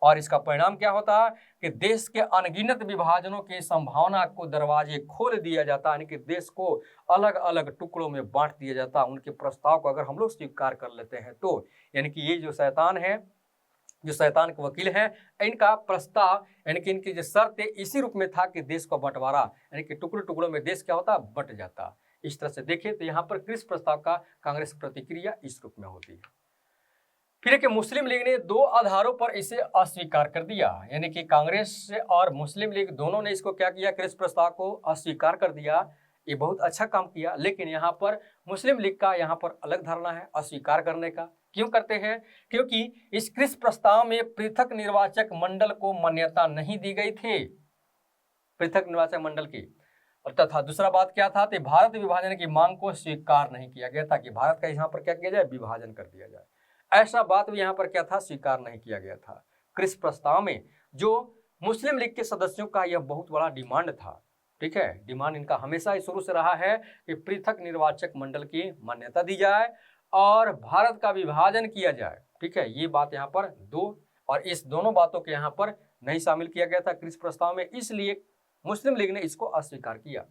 और इसका परिणाम क्या होता कि देश के अनगिनत विभाजनों की संभावना को दरवाजे खोल दिया जाता, यानी कि देश को अलग अलग टुकड़ों में बांट दिया जाता। उनके प्रस्ताव को अगर हम लोग स्वीकार कर लेते हैं तो, यानी कि ये जो शैतान है, जो शैतान के वकील हैं, इनका प्रस्ताव यानी कि इनकी जो शर्त इसी रूप में था कि देश का बंटवारा, यानी कि टुकड़ों टुकड़ों में देश क्या होता, बंट जाता। इस तरह से देखें तो यहाँ पर क्रिप्स प्रस्ताव का कांग्रेस प्रतिक्रिया इस रूप में होती है। फिर कि मुस्लिम लीग ने 2 आधारों पर इसे अस्वीकार कर दिया, यानी कि कांग्रेस और मुस्लिम लीग दोनों ने इसको क्या किया, क्रिप्स प्रस्ताव को अस्वीकार कर दिया। ये बहुत अच्छा काम किया, लेकिन यहाँ पर मुस्लिम लीग का यहाँ पर अलग धारणा है अस्वीकार करने का। क्यों करते हैं? क्योंकि इस क्रिप्स प्रस्ताव में पृथक निर्वाचक मंडल को मान्यता नहीं दी गई थी, पृथक निर्वाचक मंडल की। और तथा दूसरा बात क्या था, तो भारत विभाजन की मांग को स्वीकार नहीं किया गया था कि भारत का यहाँ पर क्या किया जाए, विभाजन कर दिया जाए। ऐसा बात भी यहाँ पर क्या था, स्वीकार नहीं किया गया था। क्रिप्स प्रस्ताव में जो मुस्लिम लीग के सदस्यों का यह बहुत बड़ा डिमांड था, ठीक है, डिमांड इनका हमेशा ही शुरू से रहा है कि पृथक निर्वाचक मंडल की मान्यता दी जाए और भारत का विभाजन किया जाए, ठीक है। ये बात यहाँ पर दो, और इस दोनों बातों के यहाँ पर नहीं शामिल किया गया था क्रिप्स प्रस्ताव में, इसलिए मुस्लिम लीग ने इसको अस्वीकार किया।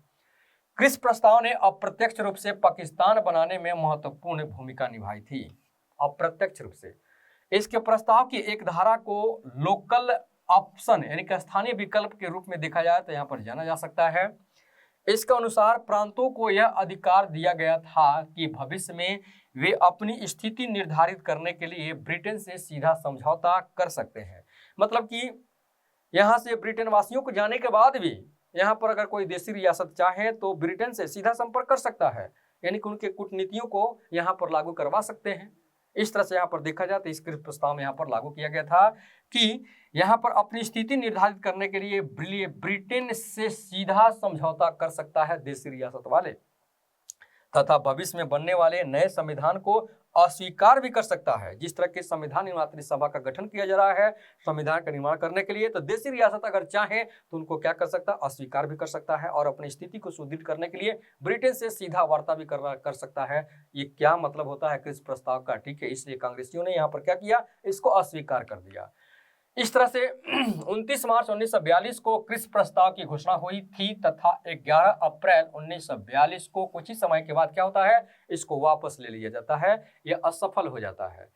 क्रिप्स प्रस्ताव ने अप्रत्यक्ष रूप से पाकिस्तान बनाने में महत्वपूर्ण भूमिका निभाई थी, अप्रत्यक्ष रूप से। इसके प्रस्ताव की एक धारा को लोकल ऑप्शन यानी कि स्थानीय विकल्प के रूप में देखा जाए तो यहाँ पर जाना जा सकता है। इसके अनुसार प्रांतों को यह अधिकार दिया गया था कि भविष्य में वे अपनी स्थिति निर्धारित करने के लिए ब्रिटेन से सीधा समझौता कर सकते हैं। मतलब कि यहाँ से ब्रिटेन वासियों को जाने के बाद भी यहाँ पर अगर कोई देशी रियासत चाहे तो ब्रिटेन से सीधा संपर्क कर सकता है, यानी कि उनके कूटनीतियों को यहाँ पर लागू करवा सकते हैं। इस तरह से यहाँ पर देखा जाए तो इस क्रिप्स प्रस्ताव में यहाँ पर लागू किया गया था कि यहाँ पर अपनी स्थिति निर्धारित करने के लिए ब्रिटेन से सीधा समझौता कर सकता है देशी रियासत वाले, तथा भविष्य में बनने वाले नए संविधान को अस्वीकार भी कर सकता है। जिस तरह के संविधान निर्मात्री सभा का गठन किया जा रहा है संविधान का निर्माण करने के लिए, तो देशी रियासत अगर चाहे तो उनको क्या कर सकता है, अस्वीकार भी कर सकता है और अपनी स्थिति को सुदृढ़ करने के लिए ब्रिटेन से सीधा वार्ता भी कर सकता है। ये क्या मतलब होता है क्रिप्स प्रस्ताव का, ठीक है। इसलिए कांग्रेसियों ने यहाँ पर क्या किया, इसको अस्वीकार कर दिया। इस तरह से 29 मार्च 1942 को क्रिप्स प्रस्ताव की घोषणा हुई थी तथा 11 अप्रैल 1942 को कुछ ही समय के बाद क्या होता है, इसको वापस ले लिया जाता है, यह असफल हो जाता है।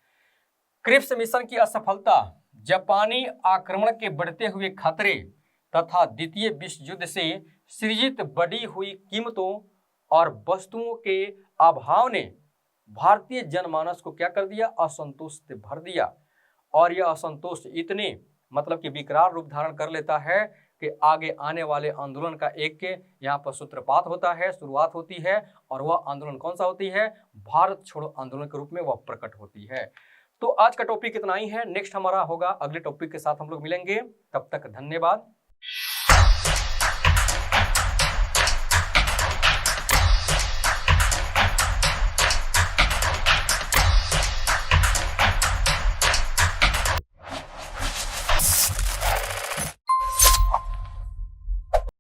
क्रिप्स मिशन की असफलता जापानी आक्रमण के बढ़ते हुए खतरे तथा द्वितीय विश्व युद्ध से सृजित बढ़ी हुई कीमतों और वस्तुओं के अभाव ने भारतीय जनमानस को क्या कर दिया, असंतोष से भर दिया। और यह असंतोष इतने मतलब कि विकराल रूप धारण कर लेता है कि आगे आने वाले आंदोलन का एक यहाँ पर सूत्रपात होता है, शुरुआत होती है, और वह आंदोलन कौन सा होती है, भारत छोड़ो आंदोलन के रूप में वह प्रकट होती है। तो आज का टॉपिक इतना ही है, नेक्स्ट हमारा होगा अगले टॉपिक के साथ हम लोग मिलेंगे, तब तक धन्यवाद।